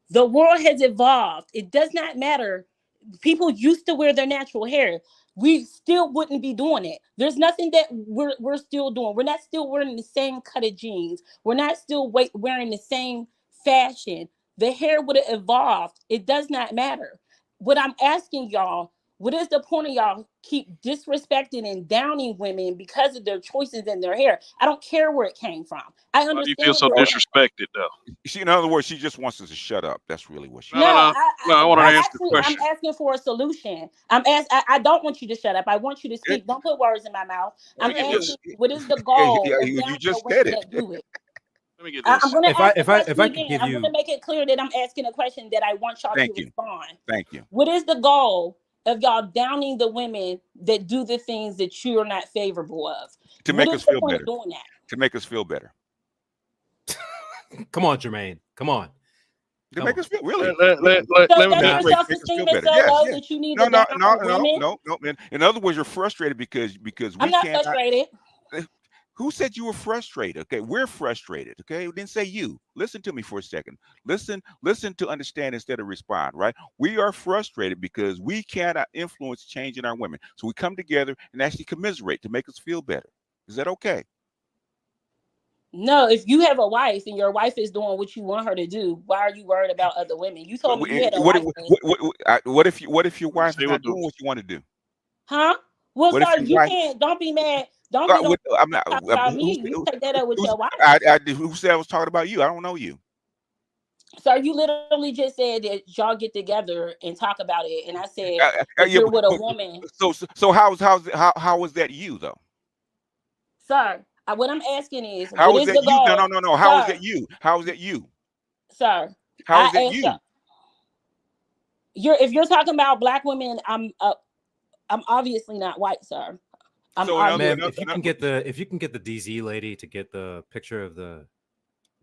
The world has evolved. It does not matter. People used to wear their natural hair. We still wouldn't be doing it. There's nothing that we're still doing. We're not still wearing the same cut of jeans. We're not still wearing the same fashion. The hair would have evolved. It does not matter. What I'm asking y'all, what is the point of y'all keep disrespecting and downing women because of their choices in their hair? I don't care where it came from. I Why do you feel understand so where it disrespected, though? She, in other words, she just wants us to shut up. That's really what she No, no, no, wants. no. I want to answer the actually, I'm question. asking for a solution. I don't want you to shut up. I want you to It, speak. Don't put words in my mouth. Let I'm me get asking, this. what is the yeah, goal of you downing the just women said it. that do it? Let me get I'm this. going to ask the If question I could again. give I'm going to you, make it clear that I'm asking a question that I want y'all to Thank you. respond. Thank you. What is the goal of y'all downing the women that do the things that you are not favorable of? To What make is us the feel point of better. doing that? To make us feel better. come on, Jermaine, come on, To come make on. us feel really. So Let me that get Now, your this. Make us feel self-esteem is better. so Yes, low yes. that you need No, to no, down no, no, women? no, man. In other words, you're frustrated because I'm we not cannot. frustrated. Who said you were frustrated? Okay, we're frustrated. Okay, we didn't say you. Listen to me for a second. Listen to understand instead of respond. Right? We are frustrated because we cannot influence change in our women. So we come together and actually commiserate to make us feel better. Is that okay? No, if you have a wife and your wife is doing what you want her to do, why are you worried about other women? You told me you had a wife. What if your wife is See not what the doing what you want to do? Huh? Well, What if sir, your you wife? can't. Don't be mad. Don't get on I'm not. talk about me. You take that up with your wife. Who said I was talking about you? I don't know you. Sir, you literally just said that y'all get together and talk about it, and I said if Yeah, you're with a woman, so how was that you though? sir. What I'm asking is, How what was is that the you? No, no, goal, no, no. How is that sir? you? How is that you? Sir, How is I that asked you? you. If you're talking about black women, I'm obviously not white, sir. I'm So obviously. ma'am, if you can get the DZ lady to get the picture of the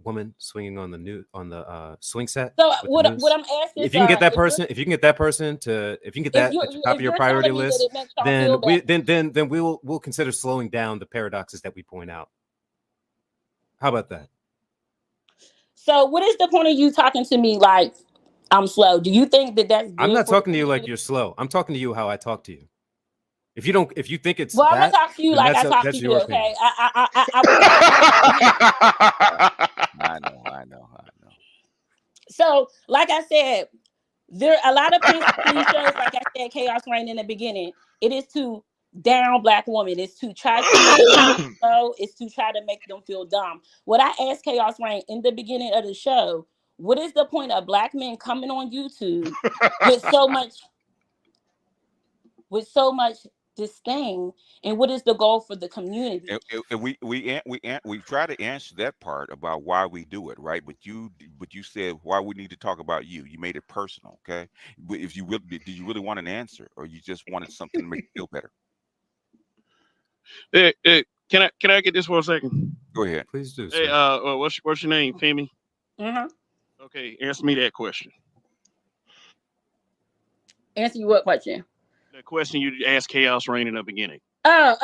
woman swinging on the swing set So with the what noose. I'm asking, If you can sir, get that person, if you can get that person to, if you can get if that you at the top if of your you're priority telling me that list, it makes y'all then feel better, then we'll consider slowing down the paradoxes that we point out. How about that? so what is the point of you talking to me like I'm slow? Do you think that that's I'm good not for the talking to you like community? you're slow. I'm talking to you how I talk to you. If you think it's Well, I'm gonna that, talk to you then like I talk to that's you. your Okay, opinion. I will talk to you like a man. I know. So, like I said, there are a lot of points of these shows. Like I said, Chaos Reign in the beginning. It is to down black women. It's to try to make them feel low. It's to try to make them feel dumb. What I asked Chaos Reign in the beginning of the show: what is the point of black men coming on YouTube with so much disdain, and what is the goal for the community? And we try to answer that part about why we do it, right? But you said why we need to talk about you. You made it personal, okay? But if you really did, you really want an answer, or you just wanted something to make you feel better? Can I get this for a second? Go ahead. Please do, Hey, sir. what's your name, Femi? Mm-hmm. Okay, answer me that question. Answer you what question? The question you asked Chaos Rain in the beginning. Oh.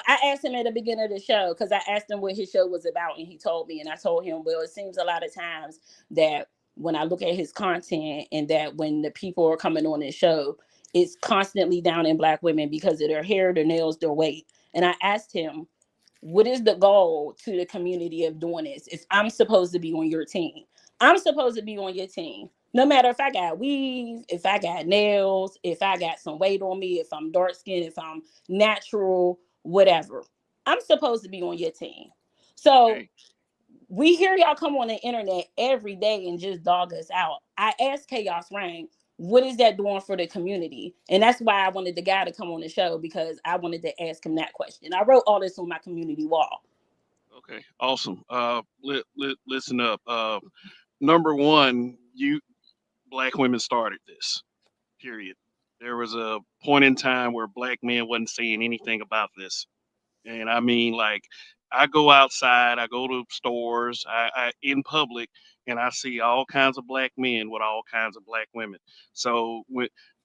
I asked him at the beginning of the show because I asked him what his show was about, and he told me, and I told him, well, it seems a lot of times that when I look at his content and that when the people are coming on his show, it's constantly down in black women because of their hair, their nails, their weight. And I asked him, what is the goal to the community of doing this? If I'm supposed to be on your team, I'm supposed to be on your team. No matter if I got weave, if I got nails, if I got some weight on me, if I'm dark skinned, if I'm natural, whatever. I'm supposed to be on your team. So Okay. we hear y'all come on the internet every day and just dog us out. I asked Chaos Rain, what is that doing for the community? And that's why I wanted the guy to come on the show, because I wanted to ask him that question. I wrote all this on my community wall. Okay. Awesome. Listen up. Number one, you black women started this. Period. there was a point in time where black men wasn't saying anything about this. And I mean, like, I go outside, I go to stores, I in public, and I see all kinds of black men with all kinds of black women. So,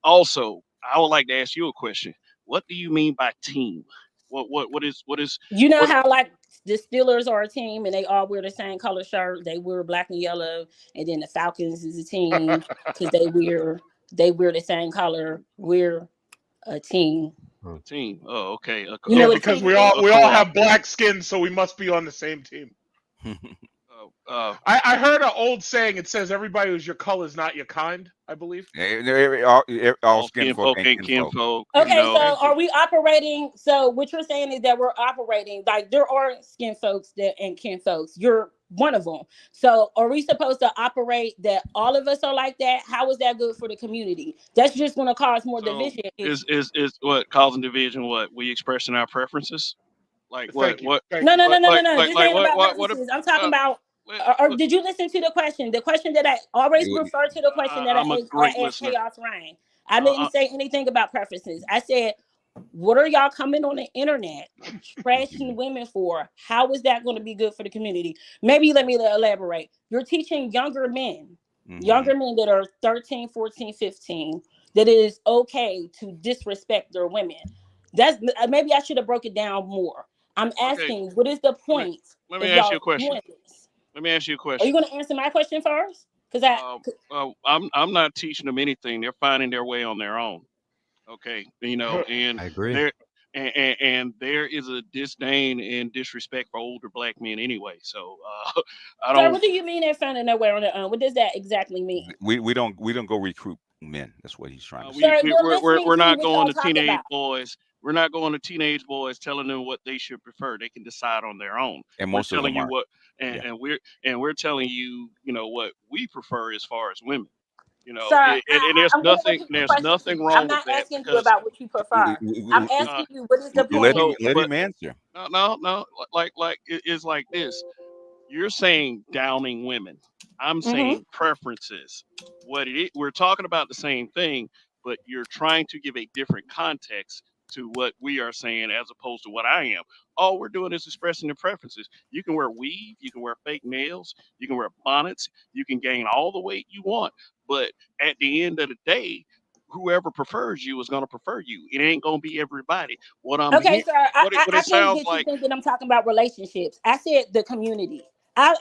also, I would like to ask you a question. What do you mean by team? What is You know what? how like the Steelers are a team and they all wear the same color shirt. They wear black and yellow, and then the Falcons is a team because they wear the same color. We're a team. Team. Oh, okay. You know Yeah, what because team we is? all co-op. have black skin, so we must be on the same team. Uh, I heard an old saying. It says everybody who's your color is not your kind, I believe. All skin skin folk folk ain't ain't kinfolk. kinfolk. Okay, so Thank are you. we operating? So what you're saying is that we're operating like there are skin folks that and kin folks. You're one of them. So are we supposed to operate that all of us are like that? How is that good for the community? That's just going to cause more So division. is what causing division? What we expressing our preferences? Like Thank you. Thank No, you. no, no, what no, no, no. This like ain't about what preferences. I'm talking about. what, Or did you listen to the question? The question that I always refer to the question that I'm a great I asked listener. Chaos Rain. I Uh, didn't say anything about preferences. I said, what are y'all coming on the internet trashing women for? How is that going to be good for the community? Maybe let me elaborate. You're teaching younger men that are 13, 14, 15, that it is okay to disrespect their women. That's maybe I should have broke it down more. I'm okay, asking, what is the let me point let me of ask you y'all a question. doing this? Let me ask you a Are you question. going to answer my question first? Because I'm not teaching them anything. They're finding their way on their own. Okay, and I agree. there and there is a disdain and disrespect for older black men anyway. So I sir, don't. what do you mean they're finding their way on their own? What does that exactly mean? We don't go recruit men. That's what he's trying to say. Sir, you're listening We're to not what going y'all to talk teenage about. boys. We're not going to teenage boys telling them what they should prefer. They can decide on their own. And We're most of telling them you are. what, Yeah. and we're telling you, what we prefer as far as women. Sir, And I'm going to repeat the there's question to nothing you. I'm wrong with not that asking you because about what you prefer. I'm uh, asking you, what is the Let point? him so let but him answer. no, like it's like this. You're saying downing women. I'm Hmm. saying preferences. What it is, we're talking about the same thing, but you're trying to give a different context to what we are saying as opposed to what I am. All we're doing is expressing the preferences. You can wear weave, you can wear fake nails, you can wear bonnets, you can gain all the weight you want, but at the end of the day, whoever prefers you is going to prefer you. It ain't going to be everybody. What I'm Okay, hearing, sir, I, I, what I it can't sounds get you like. thinking I'm talking about relationships. I said the community.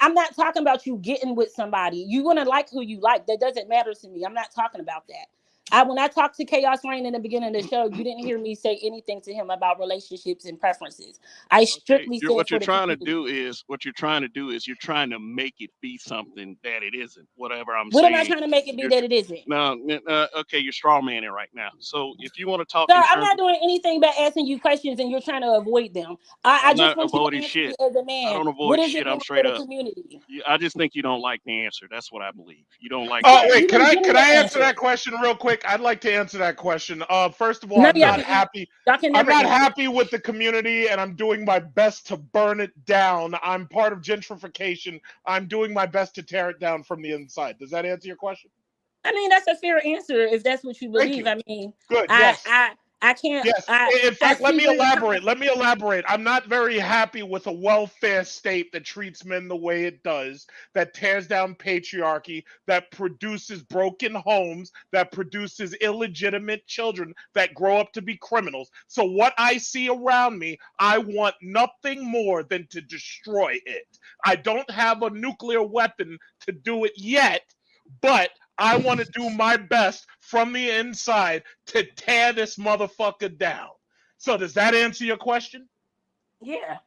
I'm not talking about you getting with somebody. You're going to like who you like. That doesn't matter to me. I'm not talking about that. When I talked to Chaos Rain in the beginning of the show, you didn't hear me say anything to him about relationships and preferences. I Okay, strictly said for the community. what you're trying to do is you're trying to make it be something that it isn't. Whatever I'm What am I saying, trying to make it be you're that it isn't? no, okay, you're straw manning right now. So if you want to talk Sir, in I'm terms not of, doing anything but asking you questions and you're trying to avoid them. I I'm just not want you to avoiding answer me shit. as a I man. don't What avoid is it shit. I'm doing for straight the up. community? I just think you don't like the answer. That's what I believe. You don't like the Oh Sir, answer. you wait, can didn't I give me can the I answer answer. that question real quick? I'd like to answer that question. First of all, None I'm of y'all not can Sure. answer. happy. Y'all can I'm never not answer. happy with the community, and I'm doing my best to burn it down. I'm part of gentrification. I'm doing my best to tear it down from the inside. Does that answer your question? I mean, that's a fair answer if that's what you Thank believe. you. I mean, Good. I Yes. I I can't. Yes. In fact, That's let you me really elaborate. Let me elaborate. I'm not very happy with a welfare state that treats men the way it does, that tears down patriarchy, that produces broken homes, that produces illegitimate children that grow up to be criminals. So, what I see around me, I want nothing more than to destroy it. I don't have a nuclear weapon to do it yet, but I want to do my best from the inside to tear this motherfucker down. So does that answer your question? Yeah.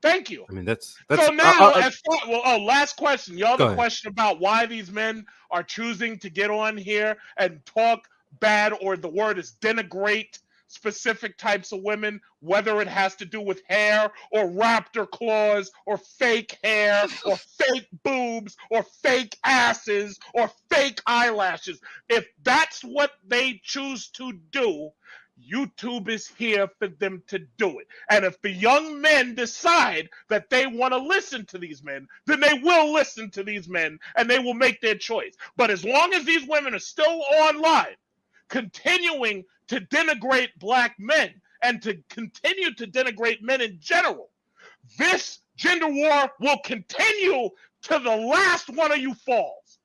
Thank you. I mean, that's So that's. now, as far, last question. Your Go other ahead. question about why these men are choosing to get on here and talk bad, or the word is denigrate specific types of women, whether it has to do with hair or raptor claws or fake hair or fake boobs or fake asses or fake eyelashes. If that's what they choose to do, YouTube is here for them to do it. And if the young men decide that they want to listen to these men, then they will listen to these men and they will make their choice. But as long as these women are still on live, continuing to denigrate black men and to continue to denigrate men in general. This gender war will continue to the last one of you falls.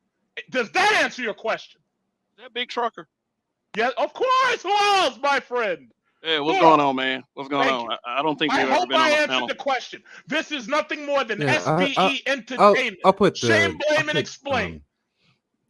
Does that answer your question? That big trucker. Yeah, of course. Who else, my friend? Hey, what's Who going else? on, man? What's going Thank on? I don't think I you've ever hope been on I a answered panel. the question. This is nothing more than Yeah, SBE entertainment. I'll put Shame, blame, and put, explain. a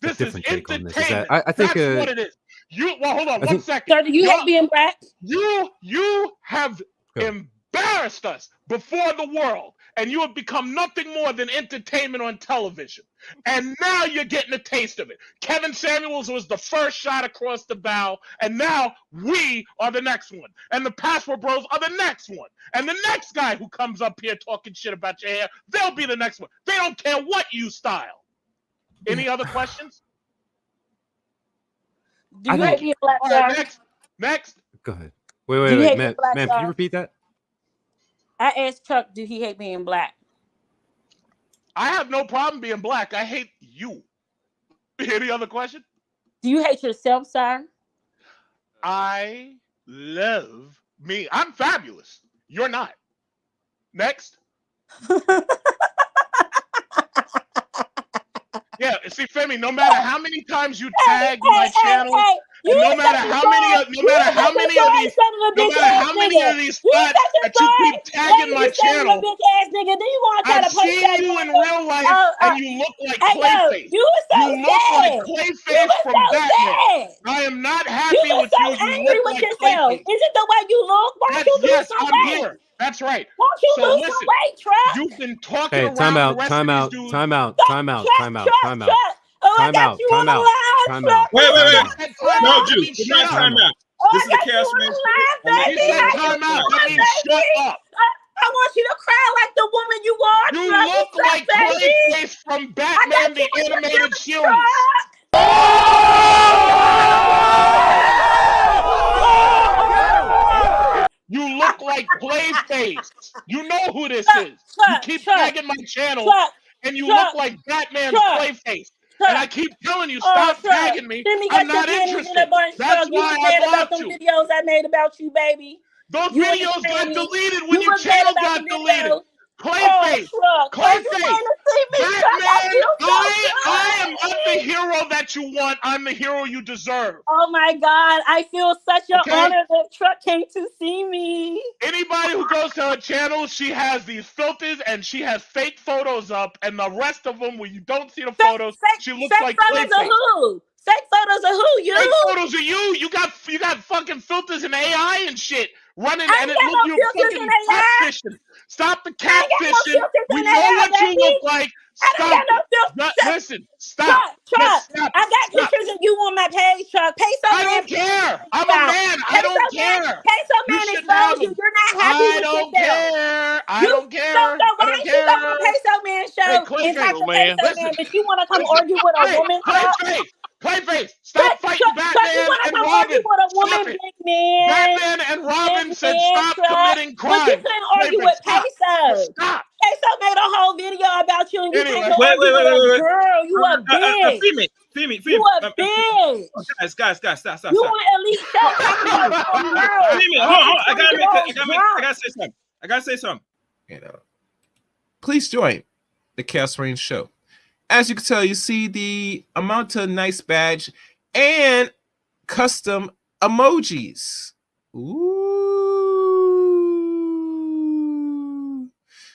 This is different take on this. Is entertainment. that I think That's what it is. Hold on I think- 1 second. Sir, do you hate being black? You have Go. embarrassed us before the world, and you have become nothing more than entertainment on television. And now you're getting a taste of it. Kevin Samuels was the first shot across the bow, and now we are the next one. And the Password Bros are the next one. And the next guy who comes up here talking shit about your hair, they'll be the next one. They don't care what you style. Any other questions? Do you hate being black, All sir? right, next. Go ahead. Do you Wait, hate ma'am. the black Ma'am, can you star? repeat that? I asked Chuck, do he hate being black? I have no problem being black. I hate you. Any other question? Do you hate yourself, sir? I love me. I'm fabulous. You're not. Next. Yeah, see, Femi, no matter how many times you tag my channel, and no matter how many of these spots that you keep tagging my channel, I've seen you in real life, and you look like Clayface. You look like Clayface from Batman. I am not happy with you. You look like Clayface. Is it the way you look? Why don't you lose some weight? Here. That's right. Won't you So lose listen, some weight, Truck? You've been talking Hey, around time the out. rest Time of out. these dudes. Time out. Time out. Time out. Time out. Oh, I Time got out. you on Time the out. line, Time Truck. out. Wait. No, That Juice. means It's shut not up. time out. Oh, This I is the got you Chaos on Man. the line, He baby. said How time you out. doing, That means shut baby? up. I want you to cry like the woman you are, You Truck. look What's up, like baby? Clayface from I got Batman the you on the Animated line, Series. You look like Clayface. You know who this is. You keep tagging my channel, and you look like Batman's Clayface. And I keep telling you, stop tagging me. I'm not interested. That's why I blocked you. Videos I made about you, baby. Those You videos understand got me? deleted when You your was mad channel about got the deleted. video. Clayface, Oh, you Clayface, came to see me, Chuck. I Batman, feel so I am good. not the hero that you want. I'm the hero you deserve. Oh my God, I feel such an Okay? honor that Truck came to see me. Anybody who goes to her channel, she has these filters and she has fake photos up, and the rest of them, when you don't see the photos, she looks fake like photos Clayface. of who? Fake photos of who? You? Fake photos of you. You got fucking filters and AI and shit running, I and it ain't got look no you're filters fucking and AI. catfishing. Stop the I ain't got no catfishing. filters We and know AI, what you baby. look like. I don't Stop got no it. filters. Listen, stop. Chuck, Just stop. I got Stop. pictures of you on my page, Chuck. Peso I don't care. I'm a man. I don't care. Peso You man shouldn't have exposed you. them. You're not happy I with don't yourself. care. I You don't care. So I why don't don't you go on care. Peso Man show Hey, and Clayface, talk to man. Peso Listen. Man, but you want to come Listen. argue with a Hey, woman, Chuck? Clayface, stop fighting Chuck, you Batman want to and come argue Robin. with a woman, Stop it. big man? Batman and Robin said stop Chuck. committing But you crime. couldn't argue Clayface, with stop. Peso. Stop. Peso made a whole video about you, and you Anyway. can't go Wait. argue with a girl. You a bitch. Femi. You a bitch. Guys, stop. You want elite show packages for the world. Femi, hold on. I gotta say something. Please join the Chaos Range show. As you can tell, you see the amount of nice badge and custom emojis. Ooh.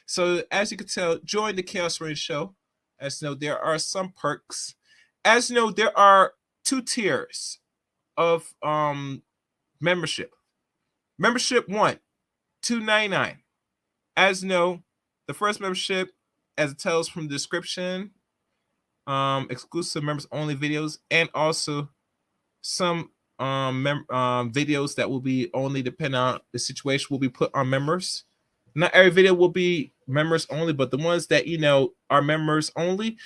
So as you can tell, join the Chaos Range show. As you know, there are some perks. As you know, there are 2 tiers of membership. Membership 1, $2.99. As you know, the first membership, as it tells from the description, exclusive members only videos, and also some videos that will be only depending on the situation will be put on members. Not every video will be members only, but the ones that are members only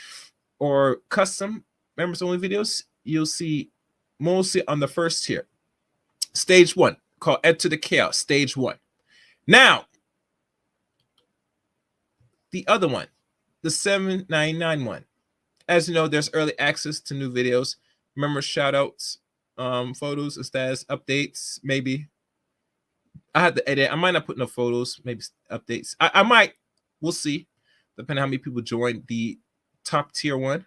or custom members only videos, you'll see mostly on the first tier. Stage 1, called Enter the Chaos, Stage 1. Now, the other one, the $7.99 one. As you know, there's early access to new videos, member shoutouts, photos and status updates. Maybe I have to edit. I might not put no photos. Maybe updates. I might. We'll see, depending on how many people join the top tier one.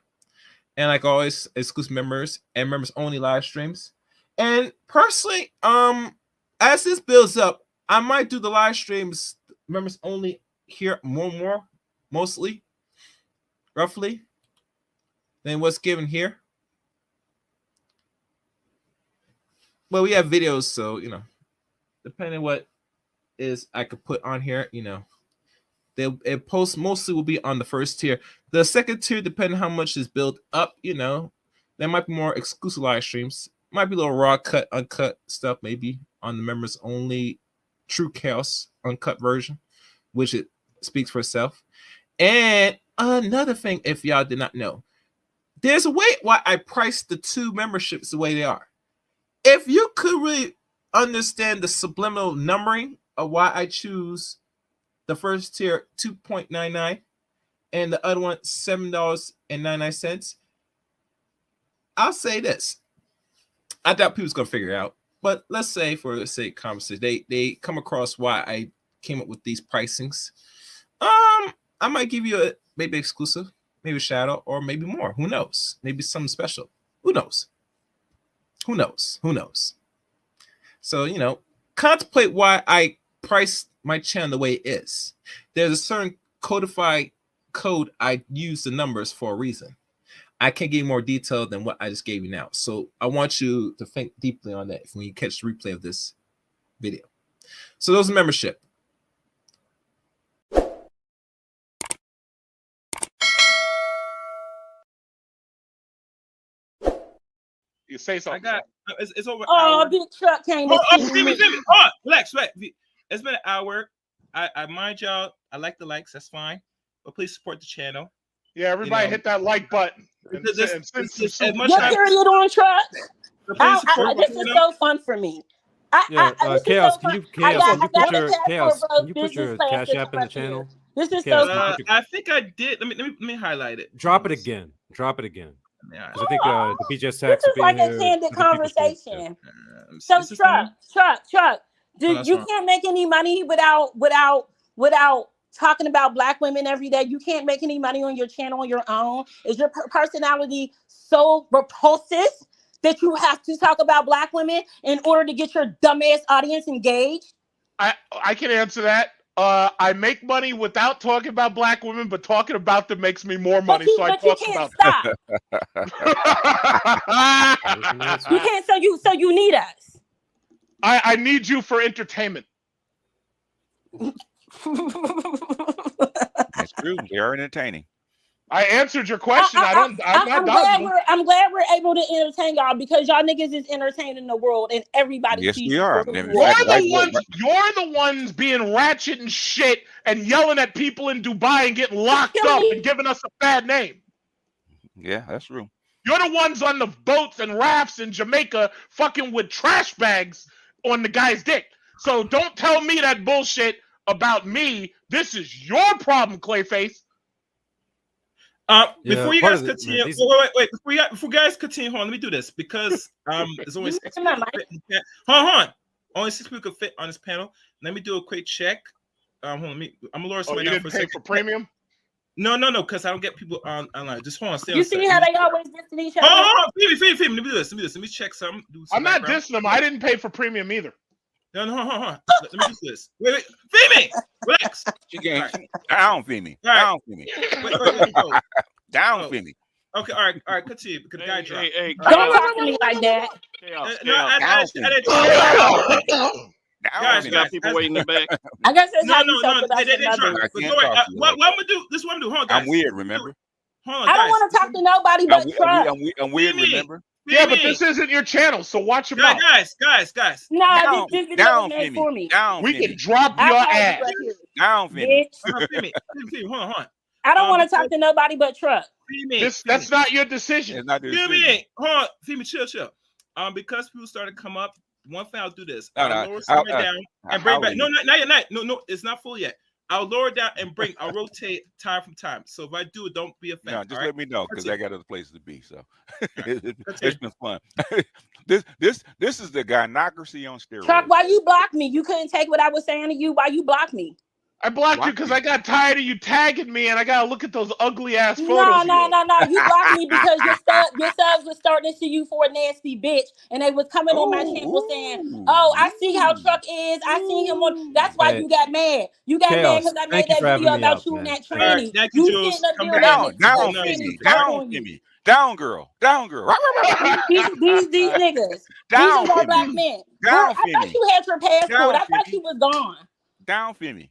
And like always, exclusive members and members only live streams. And personally, as this builds up, I might do the live streams members only here more, mostly, roughly, than what's given here. Well, we have videos, so you know, depending on what is I could put on here, you know, it post mostly will be on the first tier. The second tier, depending on how much is built up, you know, there might be more exclusive live streams. Might be a little raw cut, uncut stuff, maybe on the members only True Chaos uncut version, which it speaks for itself. And another thing, if y'all did not know, there's a way why I priced the two memberships the way they are. If you could really understand the subliminal numbering of why I choose the first tier $2.99 and the other one $7.99, I'll say this. I doubt people's gonna figure it out, but let's say for the sake of conversation, they come across why I came up with these pricings. I might give you a maybe exclusive, maybe a shadow, or maybe more. Who knows? Maybe something special. Who knows? Who knows? Who knows? So, you know, contemplate why I priced my channel the way it is. There's a certain codified code I use the numbers for a reason. I can't give you more detail than what I just gave you now. So I want you to think deeply on that when you catch the replay of this video. So those are membership. You say I something. got it's over. Oh, big truck came to see me. Oh, relax, right. It's been an hour. I mind y'all. I like the likes. That's fine, but please support the channel. Yeah, everybody hit that like button. And send some as super much Your as- period on truck. So please support This the is channel. so fun for me. Yeah, Chaos, can you I got put the your passport Chaos? bro, Can you put business your class Cash to App in come the up here. channel? This is Chaos, so can you fun. put your- I think I did. Let me highlight it. Drop it again. Drop it again. Yeah. 'Cause I think the BJS This tax is will be like a here. candid Other people should, yeah. conversation. So Is this on? truck. that's You wrong. can't make any money without talking about Black women every day. You can't make any money on your channel on your own. Is your personality so repulsive that you have to talk about Black women in order to get your dumbass audience engaged? I can answer that. I make money without talking about Black women, but talking about them makes me more money, so I But you talk can't about stop. You can't. So you need us. I need you for entertainment. That's true. They are entertaining. I answered your question. I'm not dodging them. I'm glad we're able to entertain y'all because y'all niggas is entertaining the world and everybody Yes, sees we you are. for who In you are. fact, You're the ones being ratchet and shit and yelling at people in Dubai and getting locked up and giving us a bad name. Yeah, that's true. You're the ones on the boats and rafts in Jamaica fucking with trash bags on the guy's dick. So don't tell me that bullshit about me. This is your problem, Clayface. Before you part guys of the- continue, these- wait. Before you guys continue, hold on. Let me do this because there's only 6 Come on, people. Mike. Hold on. Only 6 people could fit on this panel. Let me do a quick check. Hold on. I'm gonna lower Oh, somebody you down didn't for a pay second. for premium? No, because I don't get people online. Just hold on. Stay You on see set. how they always dissing each other? Oh, Phoebe. Let me do this. Let me check some. Do some I'm not background. dissing them. I didn't pay for premium either. No, hold on. Let me do this. Wait. Phoebe, relax. She can't. All right. Down, Femi. All right. Down, Femi. Wait, go. Down, Oh. Femi. Okay, all right, continue because the guy dropped. Hey, Don't talk to me like that. Chaos, No, Chaos. I didn't. Down, Guys, You Femi. got people waiting in the back. I guess that's how you No, talk about they your mother. dropped. I But can't go ahead. talk to you What like I'm gonna do? This is what I'm gonna do. Hold on, guys. I'm weird, remember? Hold on, I don't guys. want to talk to nobody but Trump. I'm weird, Femi. remember? Yeah, but Femi. this isn't your channel, so watch your mouth. Guys. Nah, Down, this video down, was made Femi. for me. Down, We can Femi. drop I'll your call you ass. right here, Down, Femi. bitch. Femi, hold on. I don't want to because- talk to nobody but Trump. Femi, That's not your decision. It's not the Femi, decision. hold on. Femi, chill. Because people started to come up, one thing I'll do this. No, I'll no, lower somebody down and bring how back. are No, you? not yet. No, it's not full yet. I'll lower down and bring. I'll rotate time from time. So if I do it, don't be offended. No, just let me know because I got other places to be. So That's it's it. been fun. This is the gynocracy on steroids. Chuck, why you blocked me? You couldn't take what I was saying to you. Why you blocked me? I blocked you because I got tired of you tagging me, and I gotta look at those ugly ass photos. No. You blocked me because your subs was starting to see you for a nasty bitch, and they was coming on my channel saying, "Oh, I see how Truck is. I seen him on." That's why you got mad. You got mad because I made that video about you and that tranny. Thank you, You Jules. sitting up Come there down, letting down, these Femi, trannies talk down, on you. Femi, down, girl, down, girl. These niggas. Down, These are all Femi. black men. Down, Girl, I thought Femi. you had your passport. Down, I thought Femi. you was gone. Down, Femi.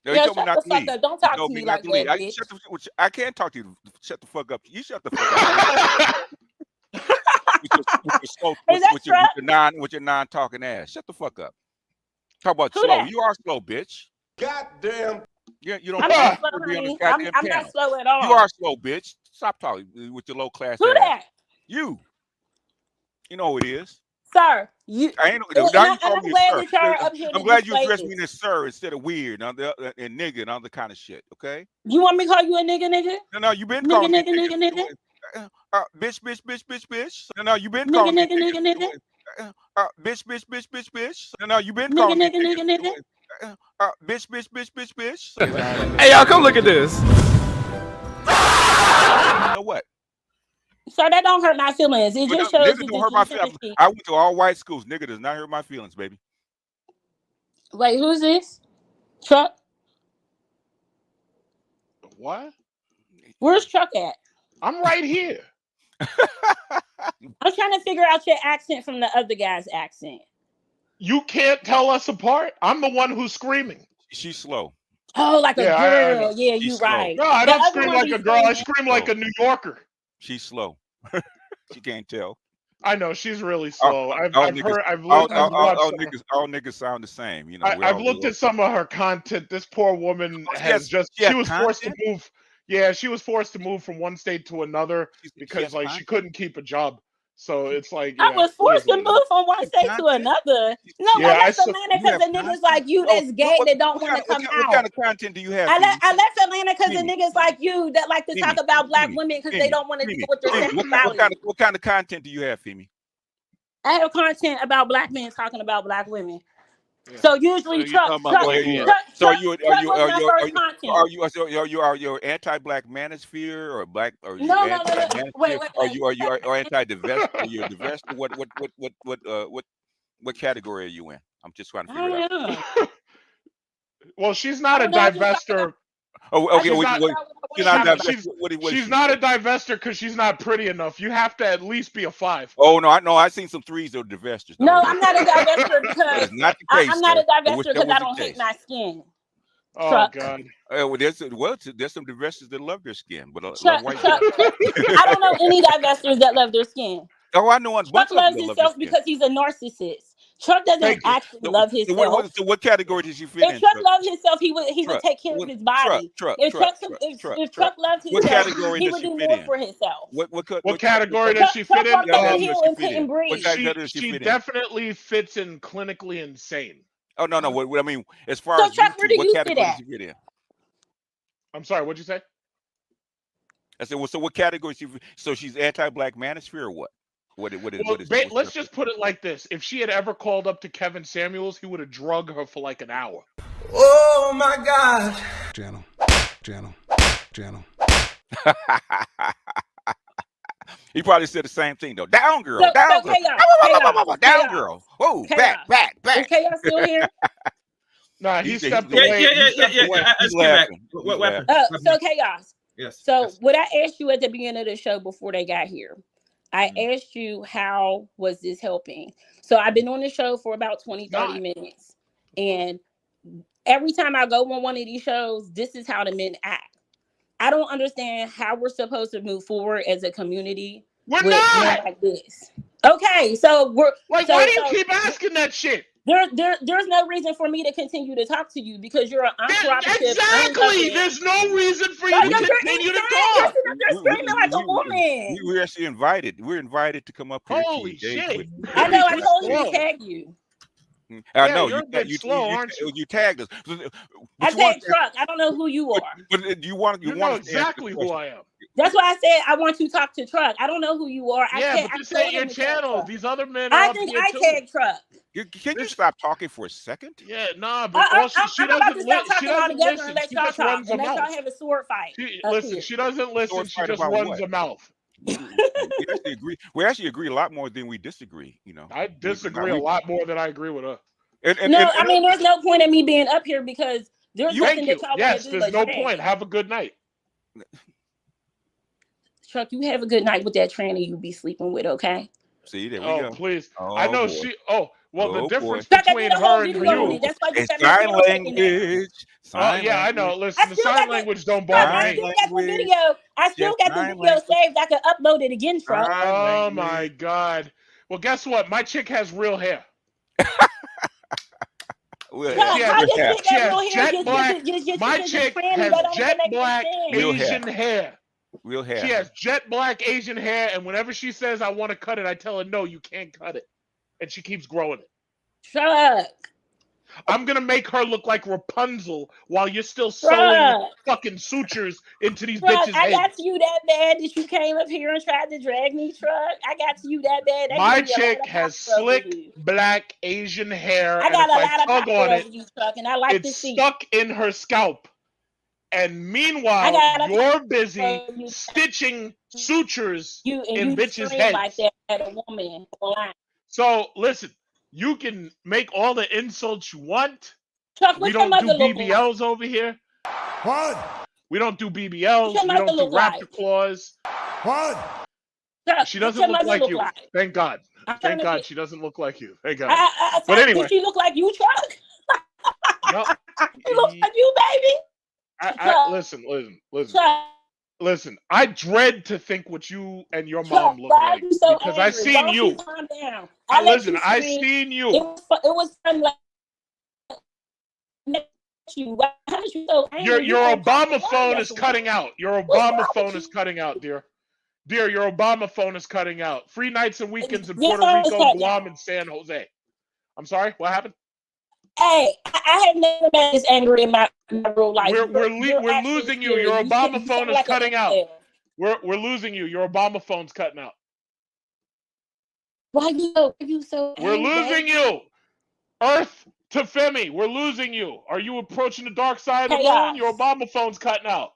You Yeah, told me shut not the to fuck leave. up. Don't You talk told to me me not like to leave. that, bitch. I can't talk to you. Shut the fuck up. You shut the fuck up. with your non-talking ass. Shut the fuck up. Talk about Who slow. that? You are slow, bitch. Goddamn. Yeah, you don't I'm not slow, be on this honey. goddamn I'm not panel. slow at all. You are slow, bitch. Stop talking with your low class Who ass. that? You. You know who it is. Sir, you. I ain't. And Now you I'm call me glad sir. that y'all are up here I'm to glad you display addressed me this. as sir instead of weird and nigga and other kind of shit. Okay. You want me to call you a nigga? No, you've been Nigga, calling me nigga. bitch. No, you've been Nigga, calling me nigga. bitch. No, you've been calling me Nigga. bitch. Hey, y'all, come look at this. So what? So that don't hurt my feelings. It just shows Nigga that don't hurt my feelings. I went to all white schools. Nigga does not hurt my feelings, baby. Wait, who's this? Truck? What? Where's Truck at? I'm right here. I'm trying to figure out your accent from the other guy's accent. You can't tell us apart. I'm the one who's screaming. She's slow. Oh, like a girl. Yeah, She's you slow. right. No, I The don't other scream one like be a girl. I screaming. scream like a New Yorker. She's slow. She can't tell. I know she's really slow. I've heard. All niggas sound the same. You know. I've looked at some of her content. This poor woman she was forced to move. Yeah, she was forced to move from one state to another because she couldn't keep a job. So it's like I was forced to move from one state to another. No, Yeah, I left Atlanta because the niggas like you that's gay that don't want to come out. What kind of content do you have? I left Atlanta because the niggas like you that like to talk about black women because they don't want to deal with their sexuality. What kind of content do you have, Femi? I have content about black men talking about black women. Yeah. So usually, are you anti-black manosphere or black? Or no. Wait. Are you anti-divest? Are you a divest? What category are you in? I'm just trying to figure it out. Well, she's not a divester. Oh, okay. She's not a divester because she's not pretty enough. You have to at least be a 5. Oh no, I've seen some 3s that are divestors. No, I'm not a divester because I'm not a divester because I don't hate my skin. Oh Truck. God. There's some divestors that love their skin, but Truck. I don't know any divestors that love their skin. Oh, I know one. Truck loves himself because he's a narcissist. Truck doesn't actually love himself. So what category does he fit in? If Truck loved himself, he would take care of his body. If Truck loved himself, he would do more for himself. What category does she fit in? She definitely fits in clinically insane. Oh no! What I mean, as far as Chuck, where do you category does she fit in? I'm sorry. What'd you say? I said, well, so what category? So she's anti-black manosphere or what? Let's just put it like this: if she had ever called up to Kevin Samuels, he would have drugged her for like an hour. Oh my God! Channel. He probably said the same thing though. Down girl, girl. Down girl. Oh, back. Is Chaos still here? Nah, he stepped away. Yeah. So Chaos. Yes. So what I asked you at the beginning of the show before they got here, I asked you how was this helping? So I've been on the show for about 20-30 minutes. And every time I go on one of these shows, this is how the men act. I don't understand how we're supposed to move forward as a community with men like this. Okay, so we're like, why do you keep asking that shit? There's no reason for me to continue to talk to you because you're an uncooperative. Exactly. There's no reason for you to continue to talk. You're screaming like a woman. We're actually invited. We're invited to come up here. Holy shit! I know. I told you to tag you. I Yeah, know you're a bit slow, aren't you? you tagged us. But I you want said truck. I don't know who you are. but you You want know us to answer this exactly who question. I am. That's why I said I want you to talk to truck. I don't know who you are. Yeah, but I this told ain't your him to tag channel. truck. These other men are I up think here I too. tagged truck. Can you This, stop talking for a second? yeah, nah, but she I'm about to doesn't stop she talking doesn't altogether and listen. let She y'all just talk runs and her let y'all mouth. have a sword fight up here. She doesn't listen. Sword She fight just about runs what? her mouth. We actually agree. We actually agree a lot more than we disagree. You know, I disagree a lot more than I agree with her. No, I mean there's no point in me being up here because there's Thank nothing you. that y'all want Yes, to do there's but no drag. point. Have a good night. Truck, you have a good night with that tranny you be sleeping with, okay? See, there we Oh, go. please. Oh, I know boy. she. Oh, well, the Oh, difference Chuck, I between did a whole her and video on you. it. That's why you It's got my sign channel taken down. language. Sign Yeah, I know. language. Listen, the still sign got language don't Truck, bother I me. still got the language. video. I still Just got the sign video language. saved. I could upload it again, Truck. Sign Oh my language. God. Well, guess what? My chick has real hair. We'll Truck, have. She has how We'll your have. chick she got has real hair? jet black. My Is a chick tranny. has That don't even jet make no black sense. Real hair. Asian hair. Real hair. She has jet black Asian hair, and whenever she says I want to cut it, I tell her no, you can't cut it, and she keeps growing it. Truck. I'm gonna make her look like Rapunzel while you're still sewing Truck. fucking sutures into these Truck, bitches' I got heads. to you that bad that you came up here and tried to drag me, Truck. I got to you that bad. That My gives me a lot chick of has power over slick you. black Asian hair, I and got if a I lot of tug power on it, over you, Truck, and I like it's to see. stuck in her scalp. And I meanwhile, got a you're busy power over you, stitching sutures and in you bitches' scream like heads. that at a woman online. So listen, you can make all the insults you want. Truck, We what's your don't do mother look like? BBLs over here. What? We don't do What's BBLs. your We mother don't do look like? raptor claws. What? Truck, She what's doesn't your look mother like look you. like? Thank God. I'm trying Thank to God get. she doesn't look like you. Thank God. But Does anyway, she look like you, Truck? no. She looks like you, baby. Truck, Listen. I dread to think what you and your Truck, mom look why are like you so because I angry? seen Don't you you. calm down? I let Listen, you I scream. seen It you. was fun. Like you. Why are you so angry? You Your gonna pop Obama a phone word is at me? cutting out. Your What's Obama wrong with phone is you? cutting out, dear. Dear, your Obama phone is cutting out. Free nights and weekends in Your Puerto phone is Rico, cutting Guam, out. and San Jose. I'm sorry, what happened? Hey, I have never been this angry in my real life. We're Actually losing you. scary. Your Obama You phone sound is like an cutting out. infidel. We're losing you. Your Obama phone's cutting out. Why you so We're angry, losing baby? you. Earth to Femi, we're losing you. Are you approaching the dark side of the moon? Chaos. Your Obama phone's cutting out.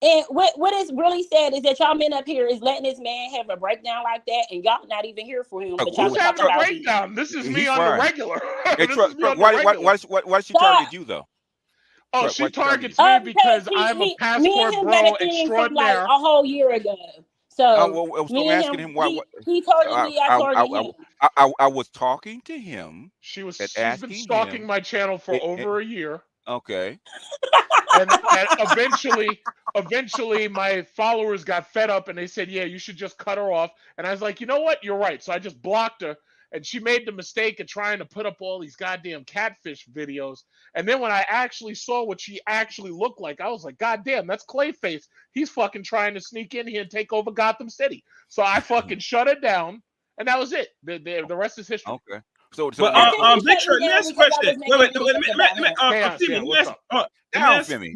And what is really sad is that y'all men up here is letting this man have a breakdown like that, and y'all not even here for him. But y'all Who's can talk having a about me. breakdown? This is me He's on the fine. regular. Hey, This Truck, is me on the why regular. does she target you though? Oh, Truck, she why she target targets you? me Because because I'm a me and passport him got a bro thing from like extraordinaire. a whole year ago. So So I'm me and asking him, him why. he targeted I, me, I I, I, targeted him. I was talking to him and She's been asking stalking him. my channel for over a year. Okay. And eventually my followers got fed up and they said, yeah, you should just cut her off. And I was like, you know what? You're right. So I just blocked her. And she made the mistake of trying to put up all these goddamn catfish videos. And then when I actually saw what she actually looked like, I was like, God damn, that's Clayface. He's fucking trying to sneak in here and take over Gotham City. So I fucking shut it down. And that was it. The rest is history. Okay. So But I think he Big shut Truck, me let me down ask you a because I question. was making videos about him. Chaos, yeah, what's up?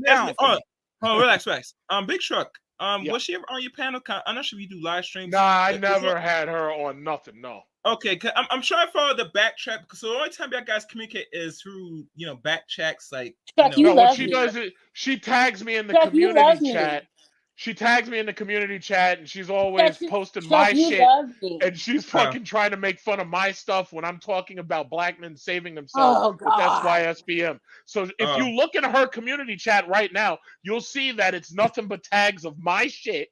down for me. Relax. Big Truck. Yeah. Was she ever on your panel? I'm not sure if you do live streams. Nah, I never had her on nothing. No. Okay, I'm trying to follow the backtrack because the only time you guys communicate is through back checks like Chuck, No, what love she me. does is she tags me in the Chuck, you community love me. chat. She tags me in the community chat and she's always posting Chuck, my you shit love me. and she's fucking trying to make fun of my stuff when I'm talking about black men saving themselves Oh with God. SYSBM. So if you look in her community chat right now, you'll see that it's nothing but tags of my shit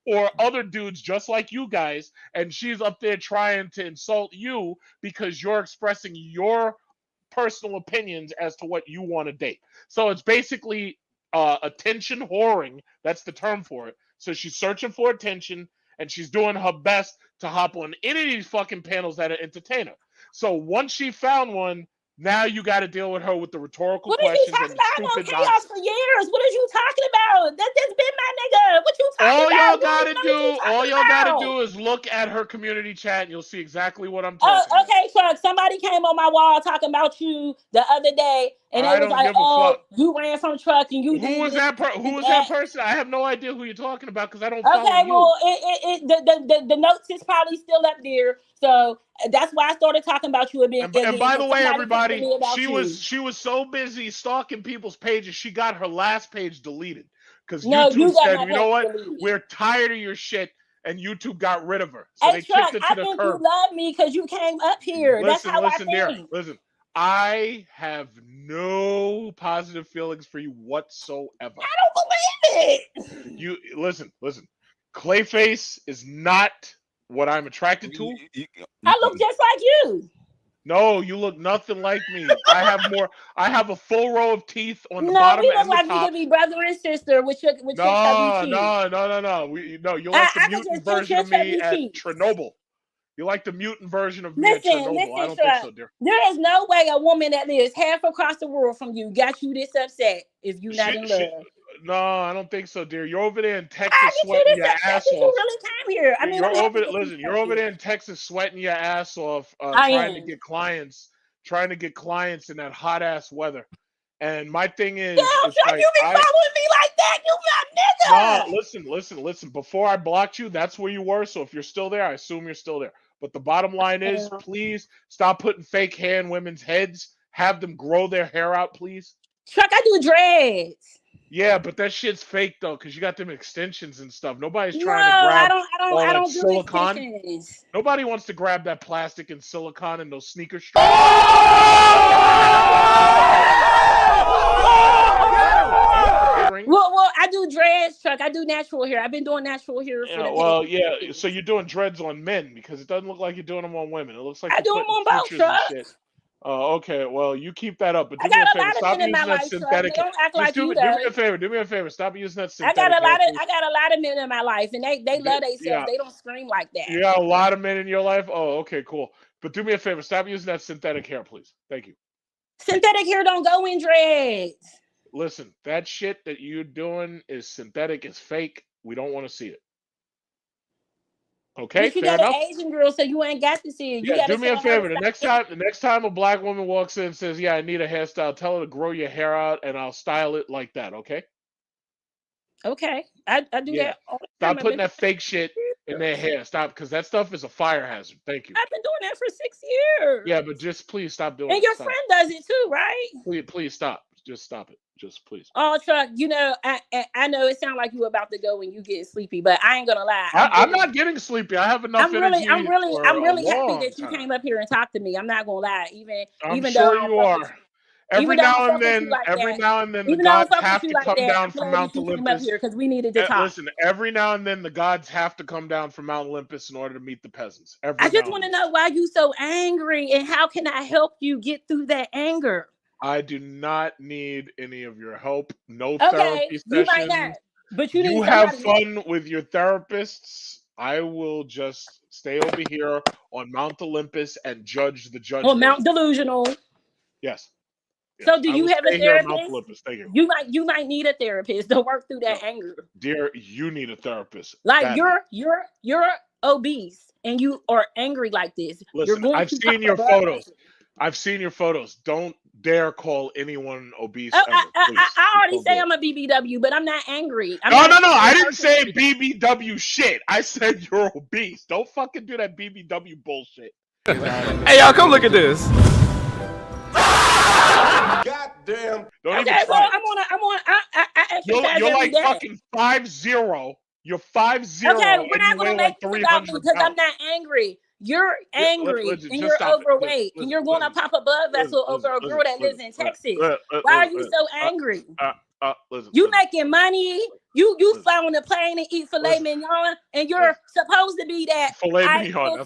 or other dudes just like you guys, and she's up there trying to insult you because you're expressing your personal opinions as to what you want to date. So it's basically attention whoring. That's the term for it. So she's searching for attention and she's doing her best to hop on any of these fucking panels that are entertain her. So once she found one, Now you got to deal with her with the rhetorical What are you questions talking and about? I'm on stupid chaos nonsense. for years. What are you talking about? That's been my nigga. What you talking All about? y'all You don't gotta know what do, you all talking y'all gotta about. do is look at her community chat, and you'll see exactly what I'm Oh, talking about. okay, Chuck. Somebody came on my wall talking about you the other day, and I they was don't like, give a "Oh, fuck. you ran from Truck, and you Who did was this, that? Who and was that." that person? I have no idea who you're talking about because I don't follow Okay, you. well, the notes is probably still up there, so that's why I started talking about you a bit. And by the way, Somebody everybody, told me about she was so busy stalking people's pages, she got her last page deleted because No, you YouTube got said, my you know page what, deleted. we're tired of your shit, and YouTube got rid of her. So Hey, they Chuck, kicked her I to the think curb. you love me because you came up here. That's Listen, how listen, I dear, think. listen. I have no positive feelings for you whatsoever. I don't believe it. You listen. Clayface is not what I'm attracted to. I look just like you. No, you look nothing like me. I have a full row of teeth on the No, bottom we look and the like we top. could be brother and sister with your chubby cheeks. No. You're like the I could mutant just kiss version your of me chubby at cheeks. Chernobyl. You're like the mutant version of me at Listen, Chernobyl. I don't think Chuck. so, dear. There is no way a woman that lives half across the world from you got you this upset if you're not in love. No, I don't think so, dear. You're over there in Why Texas get you sweating this your upset ass that you off. really came here? I mean, I'm happy that Listen, you you're over came. there in Texas sweating your ass off, I trying to am. get clients in that hot ass weather. And my thing is, Damn, it's Chuck, like you be following me like that? You my nigga. no, listen. Before I blocked you, that's where you were. So if you're still there, I assume you're still there. But the bottom line is, please stop putting fake hair in women's heads. Have them grow their hair out, please. Chuck, I do dreads. Yeah, but that shit's fake though, because you got them extensions and stuff. Nobody's No, trying to grab all I that don't do silicone. extensions. Nobody wants to grab that plastic and silicone and those sneaker straps. Well, I do dreads, Chuck. I do natural hair. I've been doing natural hair for the past. So you're doing dreads on men because it doesn't look like you're doing them on women. It looks like I do them on both, features and Chuck. shit. Oh, okay. Well, you keep that up, but I do me a got a favor. lot of Stop men in my using that life, Chuck. synthetic. They don't act Just like do you me though. a favor. Do me a favor. Stop using that I synthetic. got a lot of men in my life, and they love themselves. Yeah. They don't scream like that. You got a lot of men in your life. Oh, okay, cool. But do me a favor. Stop using that synthetic hair, please. Thank you. Synthetic hair don't go in dreads. Listen, that shit that you're doing is synthetic. It's fake. We don't want to see it. Okay, But you fair got enough. an Asian girl, so you ain't got to see it. Yeah, do me a favor. The next time a black woman walks in and says, "Yeah, I need a hairstyle," tell her to grow your hair out, and I'll style it like that. Okay. Okay, I do that all the time. Stop putting that fake shit in their hair. Stop, because that stuff is a fire hazard. Thank you. I've been doing that for 6 years. Yeah, but just please stop doing it. And your Stop. friend does it too, right? Please stop. Just stop it. Just please. Oh, Chuck, you know, I know it sounds like you about to go when you get sleepy, but I ain't gonna lie. I'm not getting sleepy. I have enough energy. I'm really happy that you time. came up here and talked to me. I'm not gonna lie. I'm even sure though you are. Every now and then, the gods have to come down from Mount Olympus. Because we needed to talk. Listen, every now and then the gods have to come down from Mount Olympus in order to meet the peasants. I just want to know why you so angry and how can I help you get through that anger? I do not need any of your help. No therapy sessions. You might not, but you have fun with your therapists. I will just stay over here on Mount Olympus and judge the judge. On Mount Delusional. Yes. So do you have a therapist? Thank you. You might need a therapist to work through that anger. Dear, you need a therapist. Like you're obese and you are angry like this. Listen, I've seen your photos. I've seen your photos. Don't dare call anyone obese. I already say I'm a BBW, but I'm not angry. No. I didn't say BBW shit. I said you're obese. Don't fucking do that BBW bullshit. Hey, y'all, come look at this. Goddamn. Don't even try. I exercise You're every like day. fucking 5'0". You're 5'0". Okay, we're not going to make this about me because I'm not angry. You're angry and you're overweight and you're going to pop a blood vessel over a girl that lives in Texas. Why are you so angry? You making money. You fly on the plane and eat filet mignon, and you're supposed to be that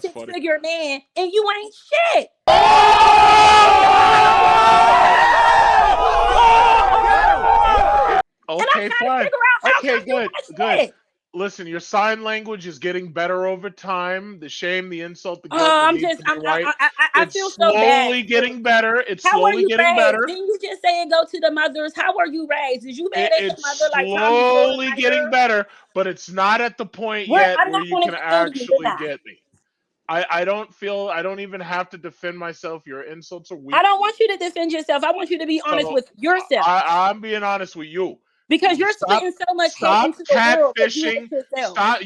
six-figure man, and you ain't shit. Okay, fine. Okay, good. listen, your sign language is getting better over time. The shame, the insult, the guilt, the need to be right. I It's feel so bad. slowly getting better. It's How were slowly you getting raised? better. Didn't you just say it go to the mothers? How were you raised? Did you mad at your mother It's like Tommy Boy slowly getting better, but it's not at the point yet I'm where not you going to can defend you. You're actually not. get me. I don't even have to defend myself. Your insults are weak. I don't want you to defend yourself. I want you to be honest So, with yourself. I'm being honest with you. Because you're Stop, spitting so much hate stop into the world, but you catfishing. hate yourself. Stop.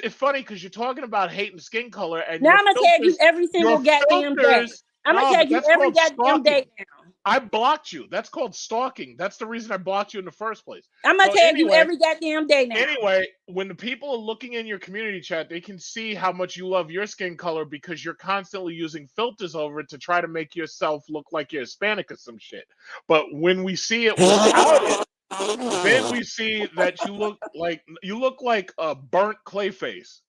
It's funny because you're talking about hate and skin color, and Now your I'm gonna tag you filters. every single Your goddamn day. filters. I'm gonna No, tag but you that's every called goddamn day stalking. now. I blocked you. That's called stalking. That's the reason I blocked you in the first place. I'm gonna So tag you anyway, every goddamn day now. Anyway, when the people are looking in your community chat, they can see how much you love your skin color because you're constantly using filters over it to try to make yourself look like you're Hispanic or some shit. But when we see it without it, then we see that you look like a burnt clay face.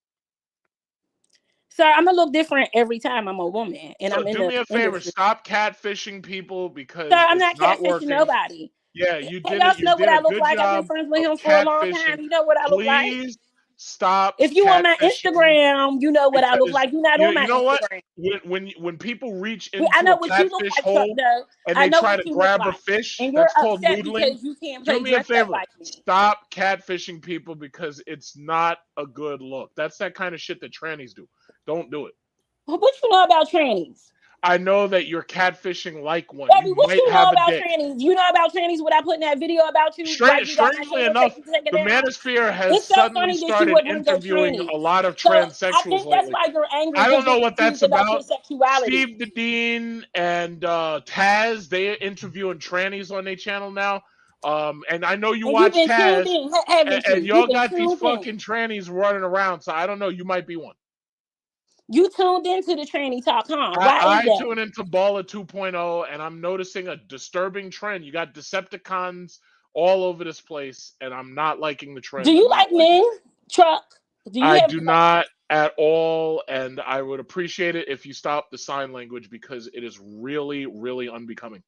Sir, I'm gonna look different every time I'm a woman and So I'm in do the me a favor, industry. stop catfishing people because Sir, I'm it's not not catfishing working. nobody. Yeah, you Hey, did y'all it. You know what did I a look good like. I've been job friends with of him for a long catfishing. time. You know what I look like. Please stop. If you on my catfishing. Instagram, you know what I look Because like. You're not on my you know what? Instagram. When people reach Yeah, I into know a what you look catfish like, Chuck, hole though. and I they know try what to you look grab a like. fish, And you're that's called upset noodling. because you can't Do play me a dress up favor. like me. Stop catfishing people because it's not a good look. That's that kind of shit that trannies do. Don't do it. Well, what you know about trannies? I know that you're catfishing like one. Baby, You what might you know have a about dick. trannies? You know about trannies what I put in that video about you? Why you got my Strangely channel enough, taken the down? manosphere has It's so suddenly funny that you started would bring up interviewing trannies. a lot of So I transsexuals think that's lately. why you're angry I don't because know you're what that's confused about your about. sexuality. Steve the Dean and Taz, they're interviewing trannies on their channel now. And I know you And you've watch been tuned Taz, in, haven't and you? y'all You've been got these tuned in. fucking trannies running around. So I don't know. You might be one. You tuned into the tranny talk, huh? Why is I that? tune into Baller 2.0, and I'm noticing a disturbing trend. You got Decepticons all over this place, and I'm not liking the trend. Do you like men, Truck? Do you I have? do not at all, and I would appreciate it if you stop the sign language because it is really, really unbecoming.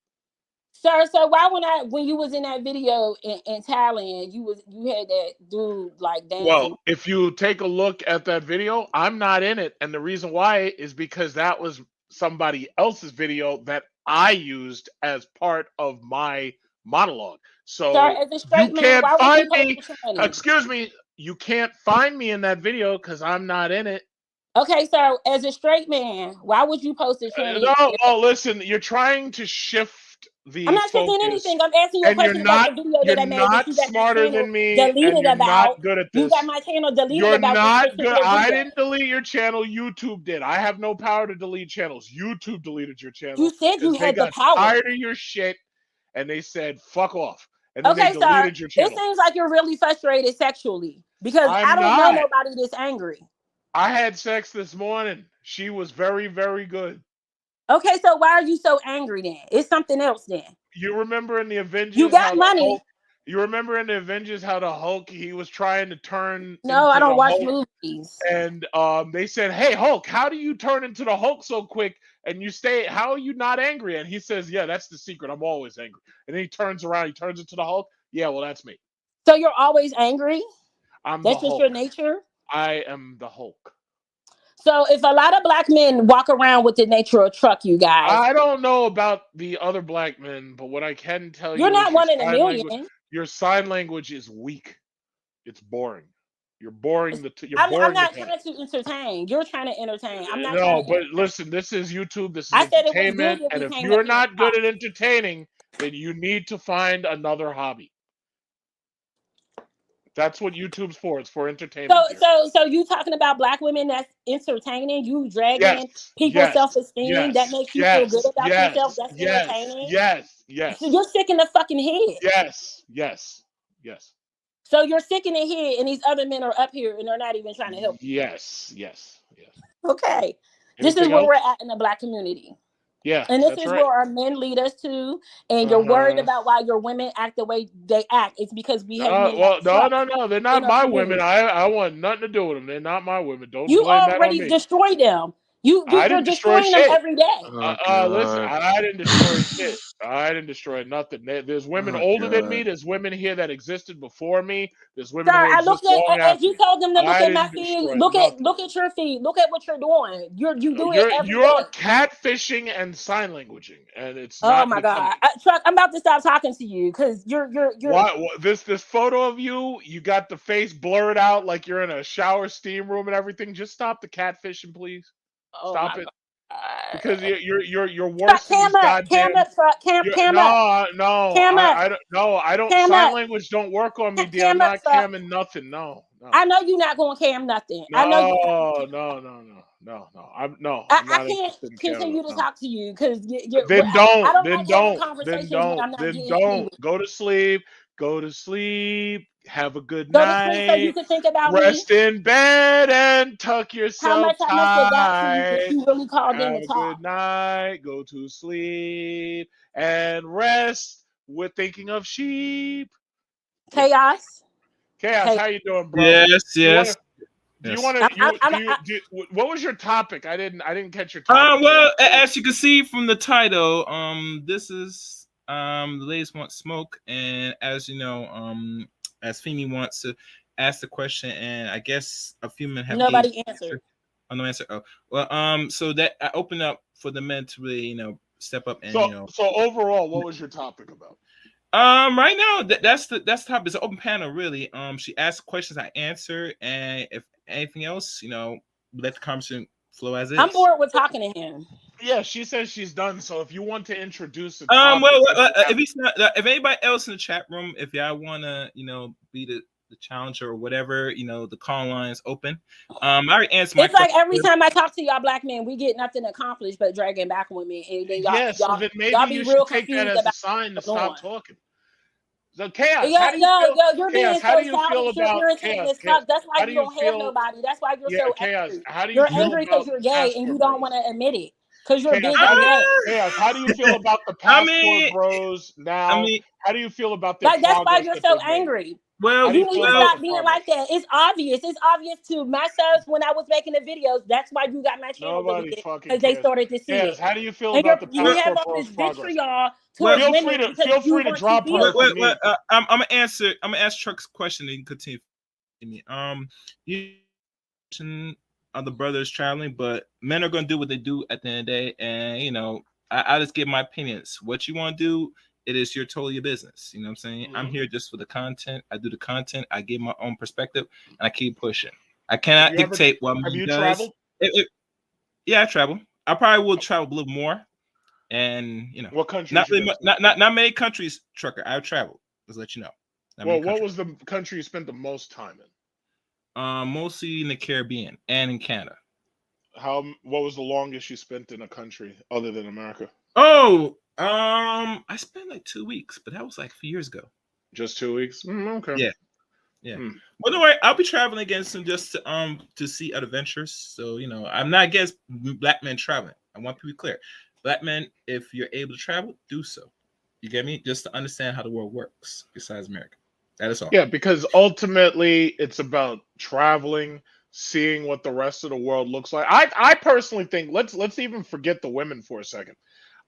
Sir, so why when you was in that video in Thailand, you had that dude like dancing? Well, if you take a look at that video, I'm not in it, and the reason why is because that was somebody else's video that I used as part of my monologue. Sir, So as a you straight man, can't why would find you post me. the tranny? Excuse me, you can't find me in that video because I'm not in it. Okay, sir, as a straight man, why would you post the tranny? No, listen, you're trying to shift the I'm not focus. shifting anything. I'm asking you a And you're question about not the video you're that I made not that you got my smarter channel than me, and deleted you're about. not good at You got this. my channel deleted You're about not this good. particular I video. didn't delete your channel. YouTube did. I have no power to delete channels. YouTube deleted your channel. You said you because they had the got power. tired of your shit, and they said fuck off, and then Okay, they sir. deleted your channel. It seems like you're really frustrated sexually because I'm I don't not. know nobody this angry. I had sex this morning. She was very, very good. Okay, so why are you so angry then? It's something else then. You remember in the Avengers You got how the money. Hulk, you remember in the Avengers how the Hulk, he was trying to turn No, into I don't the watch Hulk, movies. and they said, "Hey Hulk, how do you turn into the Hulk so quick and you stay? How are you not angry?" And he says, "Yeah, that's the secret. I'm always angry." And then he turns around, he turns into the Hulk. Yeah, well, that's me. So you're always angry? I'm That's the just Hulk. your nature? I am the Hulk. So if a lot of black men walk around with the nature of Truck, you guys. I don't know about the other black men, but what I can tell You're you not is one in a million. your sign language is weak. It's boring. You're boring. I'm not trying to entertain. You're trying to entertain. I'm not. No, but listen, this is YouTube. This is I said it was entertainment. good if And we if came you're up here not and good talked. at entertaining, then you need to find another hobby. That's what YouTube's for. It's for entertainment. So you talking about black women that's entertaining? You dragging people's self-esteem that makes you feel good about yourself? That's entertaining. Yes. So you're sick in the fucking head. Yes. So you're sick in the head, and these other men are up here and they're not even trying to help you. Yes. Okay. This is Anything where else? we're at in the black community. Yeah. And this that's is right. where our men lead us to. And you're worried about why your women act the way they act. It's because we have men. Well, no. They're not my women. community. I want nothing to do with them. They're not my women. Don't You blame that on already me. destroyed them. I You're didn't destroy destroying them shit. every day. Listen, I didn't destroy shit. I didn't destroy nothing. There's women Oh older than me. God. There's women here that existed before me. There's Sir, women who I exist looked at long as after you me. told them to look I at my didn't feed. destroy nothing. Look at your feed. Look at what you're doing. You do it every You're day. catfishing and sign languaging, and it's Oh not my God, becoming. Truck! I'm about to stop talking to you because you're. This photo of you? You got the face blurred out like you're in a shower steam room and everything. Just stop the catfishing, please. Oh Stop my it, because God. you're Truck, worse than this cam goddamn. up, truck, cam up, cam up, I don't. No, I don't. cam Sign up, language don't work on me, dear. I'm cam up, not truck. camming nothing. No. I know you're not going to cam nothing. I know you're not. I'm I not can't interested in camming. continue to No. talk to you because Then I don't. don't Then like having don't. Then conversations when don't. I'm not Then getting don't. anywhere. Go to sleep. Go to sleep. Have a good Go to sleep so you night. can think about me. Rest in bed and tuck How yourself much I must have got to you that tight. you really called in Have to a talk. good night. Go to sleep and rest with thinking of sheep. Yeah. Chaos. Chaos, Chaos. how you doing, bro? Yes, Do you want yes, to? Do you yes. want to? What was your topic? I didn't catch your topic. Well, Chaos. as you can see from the title, this is the ladies want smoke, and as you know, as Feeney wants to ask the question, and I guess a few men have gave Nobody answered. answer. Oh, no answer. Oh, well, so that I open up for the men to really, step up and So overall, what was your topic about? Right now that's the topic. It's an open panel, really. She asked questions, I answer, and if anything else, let the conversation flow as is. I'm bored with talking to him. Yeah, she says she's done. So if you want to introduce the topic, Well, if he's not, if anybody else in the chat room, if y'all wanna, be the challenger or whatever, the call line is open. I already answered my It's like question. every time I talk to y'all black men, we get nothing accomplished but dragging back women, and then yeah, so then maybe y'all be you real should take that confused as a about sign to what's going on. stop talking. So chaos, Yo, how do you feel? you're Chaos, being how so do you feel childish. You're about irritating chaos? as Chaos, fuck. That's why how do you you don't have feel? nobody. That's why you're Yeah, so chaos, angry. how do you You're feel angry because about you're the gay and you passport don't bros? want to admit it because you're Chaos, big and gay. how do you feel about the I passport mean, bros now? How do you feel about their Like that's why progress you're that so they've made? angry. well, How do You you need feel to about stop the being progress? like that. It's obvious. It's obvious to myself when I was making the videos. That's why you got my channel Nobody deleted fucking because they cares. started to see Yes, it. how do you feel And about the you have passport all bros this progress? vitriol Well, towards women because Feel you free to want to drop feel her for good. me. I'm gonna answer. I'm gonna ask Truck's question and you can continue. You are the brothers traveling, but men are gonna do what they do at the end of the day, and I just give my opinions. What you want to do, it is your totally business. You know what I'm saying? Mm-hmm. I'm here just for the content. I do the content. I give my own perspective, and I keep pushing. I cannot dictate what have man you does. traveled? Yeah, I travel. I probably will travel a little more, and what countries? Not really, not many countries. Trucker, I've traveled. Let's let you know. Well, what was the country you spent the most time in? Mostly in the Caribbean and in Canada. What was the longest you spent in a country other than America? Oh, I spent like 2 weeks, but that was like a few years ago. Just 2 weeks? Okay. Yeah. Well, don't worry, I'll be traveling again soon just to see adventures. So I'm not against black men traveling. I want to be clear. Black men, if you're able to travel, do so. You get me? Just to understand how the world works besides America. That is all. Yeah, because ultimately it's about traveling, seeing what the rest of the world looks like. I personally think let's even forget the women for a second.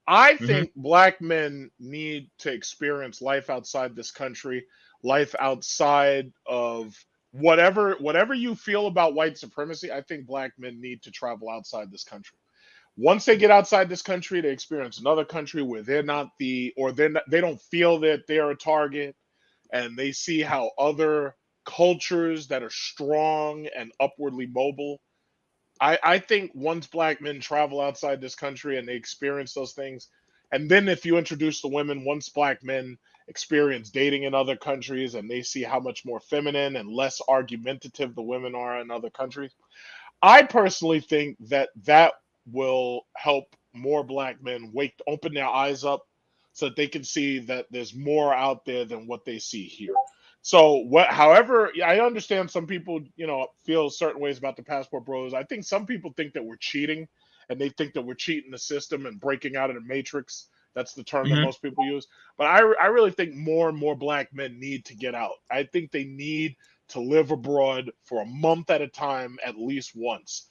I think black men need to experience life outside this country, life outside of whatever you feel about white supremacy. I think black men need to travel outside this country. Once they get outside this country, they experience another country where they don't feel that they're a target, and they see how other cultures that are strong and upwardly mobile. I think once black men travel outside this country and they experience those things, and then if you introduce the women, once black men experience dating in other countries and they see how much more feminine and less argumentative the women are in other countries, I personally think that will help more black men open their eyes up so that they can see that there's more out there than what they see here. So however, I understand some people, feel certain ways about the passport bros. I think some people think that we're cheating and they think that we're cheating the system and breaking out of the matrix. That's the term that most people use. But I really think more and more black men need to get out. I think they need to live abroad for a month at a time, at least once.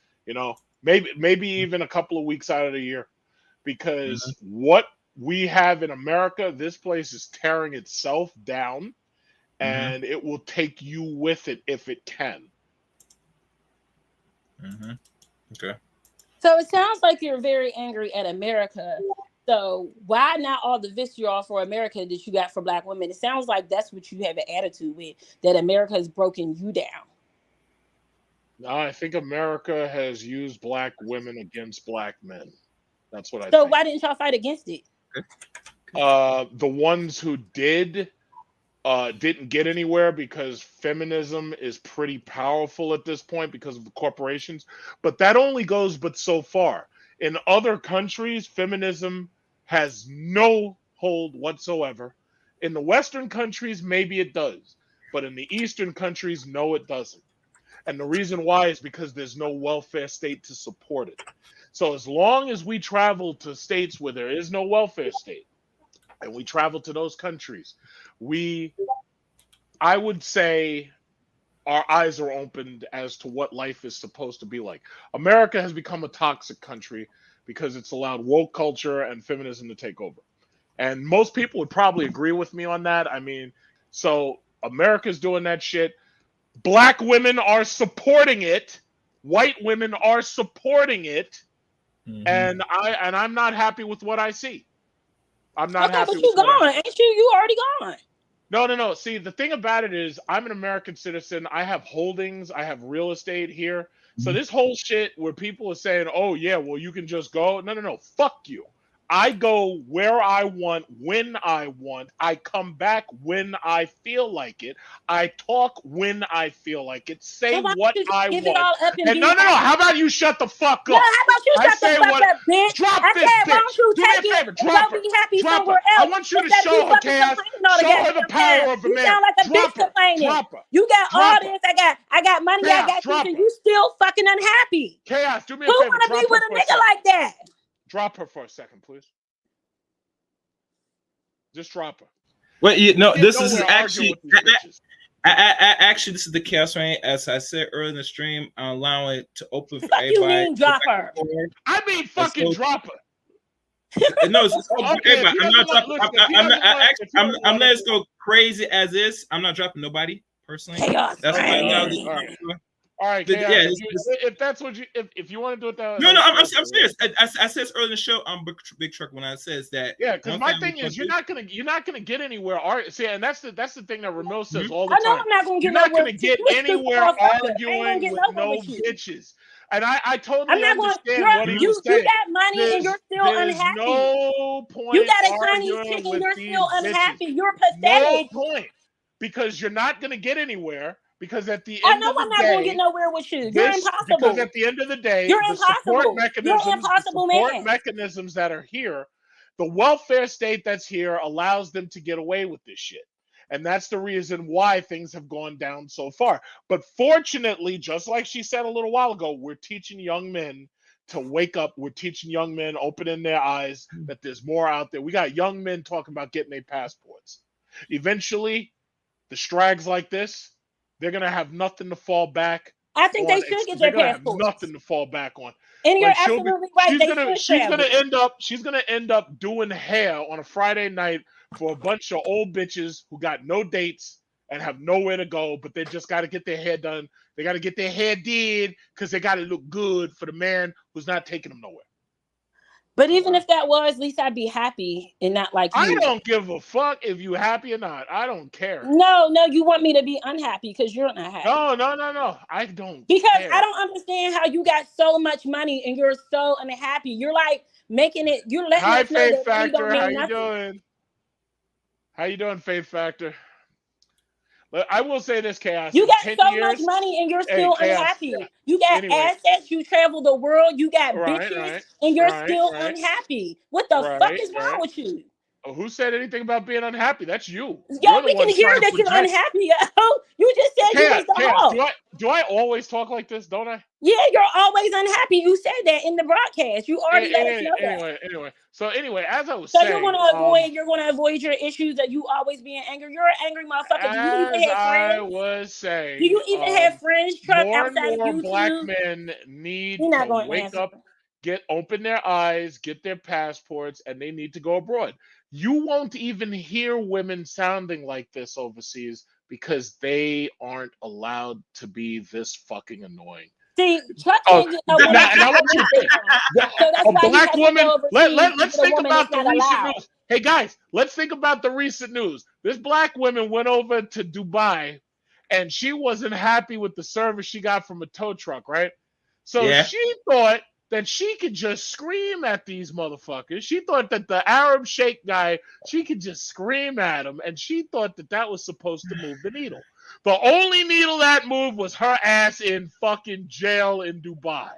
maybe even a couple of weeks out of the year, because what we have in America, this place is tearing itself down, and it will take you with it if it can. Okay. So it sounds like you're very angry at America. So why not all the vitriol for America that you got for Black women? It sounds like that's what you have an attitude with, that America has broken you down. No, I think America has used Black women against Black men. That's what I So think. why didn't y'all fight against it? The ones who didn't get anywhere because feminism is pretty powerful at this point because of the corporations. But that only goes but so far. In other countries, feminism has no hold whatsoever. In the Western countries, maybe it does. But in the Eastern countries, no, it doesn't. And the reason why is because there's no welfare state to support it. So as long as we travel to states where there is no welfare state, and we travel to those countries, I would say our eyes are opened as to what life is supposed to be like. America has become a toxic country because it's allowed woke culture and feminism to take over. And most people would probably agree with me on that. I mean, so America's doing that shit. Black women are supporting it. White women are supporting it. And I'm not happy with what I see. I'm not happy but you with gone, ain't you? You already gone. No. See, the thing about it is I'm an American citizen. I have holdings. I have real estate here. So this whole shit where people are saying, oh, yeah, well, you can just go. No. Fuck you. I go where I want, when I want. I come back when I feel like it. I talk when I feel like it. Say what I give want. It all up and No. How about you shut the fuck up? No, how about you shut the fuck up, bitch? Drop I this said, bitch. why don't you Do me take a favor. it Drop her. and go be happy Drop somewhere her. else? I want you to Instead of show her, fucking Chaos. complaining all Show her the goddamn power time. of a You man. sound like a Drop bitch her. complaining. Drop her. You got Drop all her. this. I got money. Chaos, I got drop this, and her. you still fucking unhappy. Chaos, do me a Who favor. wanna be Drop with her a for a nigga second. like that? Drop her for a second, please. Just drop her. Well, no, Get this is nowhere arguing actually with these bitches. actually this is the chaos rain. As I said earlier in the stream, I'm allowing it to open for Fuck you everybody. mean drop her? I mean fucking drop her. No, it's open for Okay, if everybody. he I'm not doesn't dropping. listen, if he doesn't want- if he I'm doesn't letting want this go crazy as is. I'm not dropping nobody personally. Chaos That's why I allow this. rain. All right, Yeah, Chaos, if that's what if you want to do it that No, I'm serious. I said this earlier in the show. I'm big truck when I says that. Yeah, because my thing is you're not gonna get anywhere. See, and that's the thing that Ramil says all the time. I know I'm not gonna get You're not nowhere gonna with get you. You a stupid anywhere motherfucker. I ain't arguing gonna get with nowhere no with you. bitches. And I I'm totally not going. understand what he was saying. You got money and you're still There's unhappy. no point You got a Chinese arguing chick and with you're these still unhappy. bitches. You're No pathetic. point, because you're not gonna get anywhere. Because at the I end know of the I'm not gonna get day, nowhere with you. You're impossible. because at the end of the day, You're the support impossible. You're an impossible man. mechanisms that are here, the welfare state that's here allows them to get away with this shit. And that's the reason why things have gone down so far. But fortunately, just like she said a little while ago, we're teaching young men to wake up. We're teaching young men, opening their eyes, that there's more out there. We got young men talking about getting their passports. Eventually, the strags like this, they're going to have nothing to fall back. I think they should get their passports. Have nothing to fall back on. And you're absolutely right. She's gonna end up doing hair on a Friday night for a bunch of old bitches who got no dates and have nowhere to go, but they just got to get their hair done. They got to get their hair did because they got to look good for the man who's not taking them nowhere. But even if that was, at least I'd be happy and not like you. I don't give a fuck if you happy or not. I don't care. No, you want me to be unhappy because you're not happy. No. I don't Because care. I don't understand how you got so much money and you're so unhappy. You're like making it, you're letting Hi, us know Faith that money Factor. don't mean How you nothing. doing? How you doing, Faith Factor? I will say this, Chaos. You got so years, much money and you're still unhappy. Yeah. You got assets, you travel the world, you got bitches, and you're still unhappy. What the fuck is wrong with you? Oh, who said anything about being unhappy? That's you. Yo, You're the we can one hear trying to that you're project. unhappy, yo. You just said you was the Chaos, host. do I always talk like this? Don't I? Yeah, you're always unhappy. You said that in the broadcast. You already let us know that. Anyway. So anyway, as I was So saying, you're gonna avoid your issues that you always being angry. You're an angry motherfucker. Do you even as have I friends? was Do saying, you even have friends Trump more and outside of more black YouTube? men need You're to not going to wake answer. up, open their eyes, get their passports, and they need to go abroad. You won't even hear women sounding like this overseas because they aren't allowed to be this fucking annoying. See, Chuck Oh, can't get no woman and I to want you to think, so that's a why he black has to woman. go overseas Let's to get a think woman about that's the not recent allowed. news. Hey guys, let's think about the recent news. This black woman went over to Dubai, and she wasn't happy with the service she got from a tow truck, right? So Yeah. she thought that she could just scream at these motherfuckers. She thought that the Arab Sheikh guy, she could just scream at him, and she thought that that was supposed to move the needle. The only needle that moved was her ass in fucking jail in Dubai.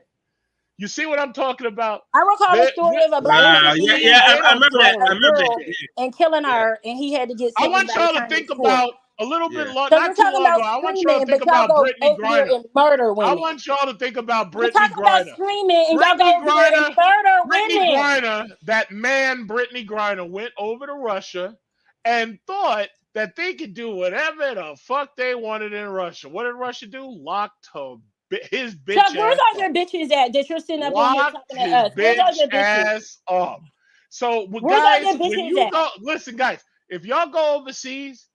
You see what I'm talking about? I recall the story of a black man Wow. seeing I They don't remember that. I a remember tolerate girl shit. that. and killing Yeah. her, and he had to get I sentenced want by the y'all to Chinese think court. about a little bit Yeah. long, So not you're too talking long ago. about I want y'all to screaming, think but y'all about go Brittany over there Griner. and murder I women. want y'all to think about You're Brittany talking about Griner. screaming, and y'all Brittany go over there and Griner, murder Brittany women. Griner, that man, Brittany Griner, went over to Russia and thought that they could do whatever the fuck they wanted in Russia. What did Russia do? Locked his bitch Chuck, where's ass all up. your bitches at that you're sitting up on here Locked talking to his us? Where's all bitch your bitches? ass up. So, Where's all guys, your when bitches you at? go, listen, guys, if y'all go overseas,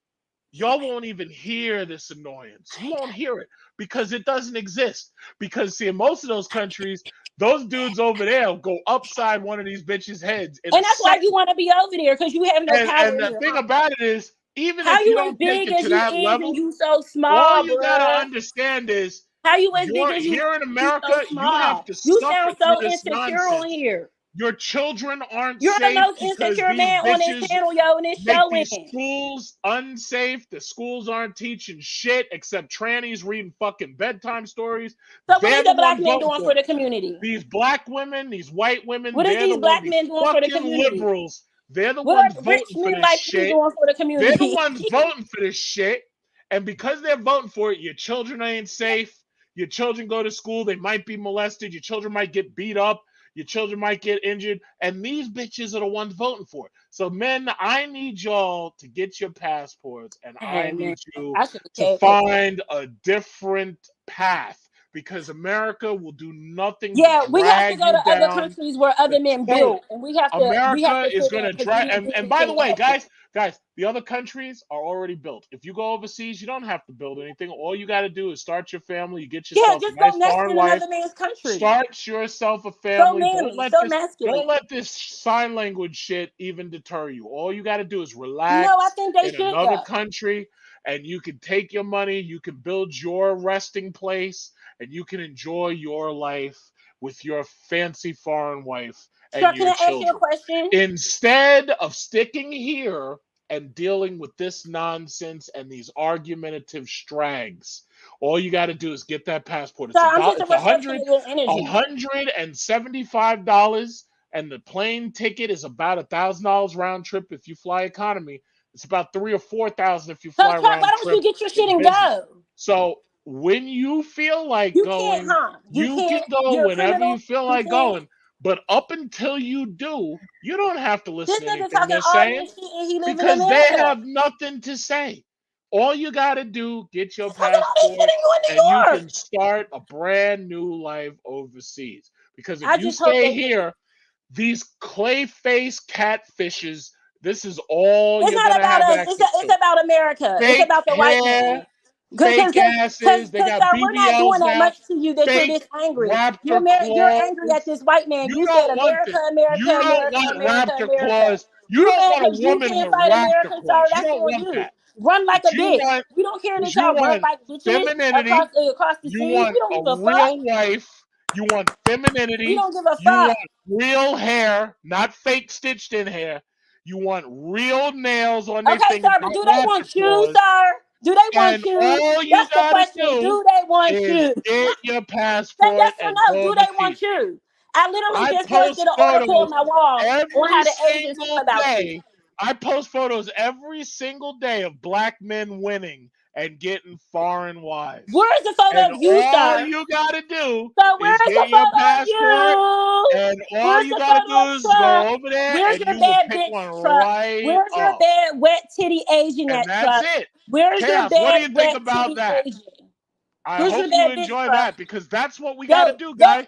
y'all won't even hear this annoyance. You won't hear it because it doesn't exist. Because, see, in most of those countries, those dudes over there will go upside one of these bitches' heads in a And that's why second. you want to be over there, because you have no power And the here. thing about it is, even How if you you as don't take big it as to you that is and level, you so all small, you gotta bruh? understand is How you as big you're as you here in so America, you have small? to You suffer sound through so this insecure on nonsense. here. Your children aren't You're the safe most because insecure these man on this bitches channel, yo, and it's make showing. these schools unsafe. The schools aren't teaching shit except trannies reading fucking bedtime stories. So what They're is the the black ones men voting doing for for it. the community? These black women, these white women, What is they're the these ones, black these men doing for the fucking community? liberals. They're the What ones are rich voting for men this like me shit. doing for the They're the community? ones voting for this shit. And because they're voting for it, your children ain't safe. Your children go to school, they might be molested. Your children might get beat up. Your children might get injured. And these bitches are the ones voting for it. So, men, I need y'all to get your passports, and I Oh man, need you I should to have find a different path because America will do nothing but Yeah, we have to drag go you to other down countries where the other men toilet. build, and we have America to is fit going in to because we drag. didn't do And by the anything to way, help them. guys, the other countries are already built. If you go overseas, you don't have to build anything. All you got to do is start your family. You get Yeah, yourself a just go nice nest foreign in wife. another man's country. Start yourself a So family. manly, so masculine. Don't let this sign language shit even deter you. All you got to do is No, I relax think they in should another go. country, and you can take your money. You can build your resting place, and you can enjoy your life with your fancy foreign wife and Chuck, can your I ask you a children. question? Instead of sticking here and dealing with this nonsense and these argumentative strags, all you got to do is get that passport. So It's I'm just it's a reflection of your energy. $175, and the plane ticket is about $1,000 round trip if you fly economy. It's about 3,000 or 4,000 if you So fly Chuck, why round don't you trip get your shit in and business. go? So when you feel like You can't, going, huh? You you can can't. go You're a whenever you criminal. feel You like can't. going. But up until you do, you don't have to This listen to nigga anything talking they're all saying this shit and he live in because they America. have nothing to say. All you got to do, get your He's talking all this shit passport, and you in and New you York. can start a brand new life overseas. Because if I you just hope stay they get. here, these clay-face catfishes, this is all It's you're not going to about have us. access It's to. about America. It's Fake about the white man. hair, Because fake asses, they got sir, we're not doing BBLs that now, much to you that you're fake this angry. raptor You're angry at claws. this white man. You You said don't want America, this. America, You don't America, want America, raptor America. claws. You You don't mad want a because you woman can't with fight raptor America, sir? claws. You That's don't on want you. that. Run like a But bitch. We don't care that you y'all run want like bitches femininity. across the You seas. want We don't a give a fuck. real wife. You want We femininity. don't give a You fuck. want real hair, not fake stitched in hair. You want real nails on their Okay, sir, fingers, but not do they raptor want you, claws. sir? Do they want And you? all you That's the gotta question. do Do they want is you? get your Say passport yes or and no. go Do they want overseas. you? I literally I just post posted an article on photos my wall on every how the Asians feel single about you. day I post photos every single day of black men winning and getting foreign wives. Where's the photo And of you, all sir? you gotta do So is where's the get your photo of passport, you? and all Where's you the gotta photo of do is Truck? go over there, Where's and your you will bad pick bitch one Truck? right Where's your up. bad wet titty Asian And at that's Truck? it. Where's your Chaos, what do bad you think wet about titty that? Asian? I Where's your hope you bad bitch enjoy Truck? that, because that's what we gotta do, Those guy.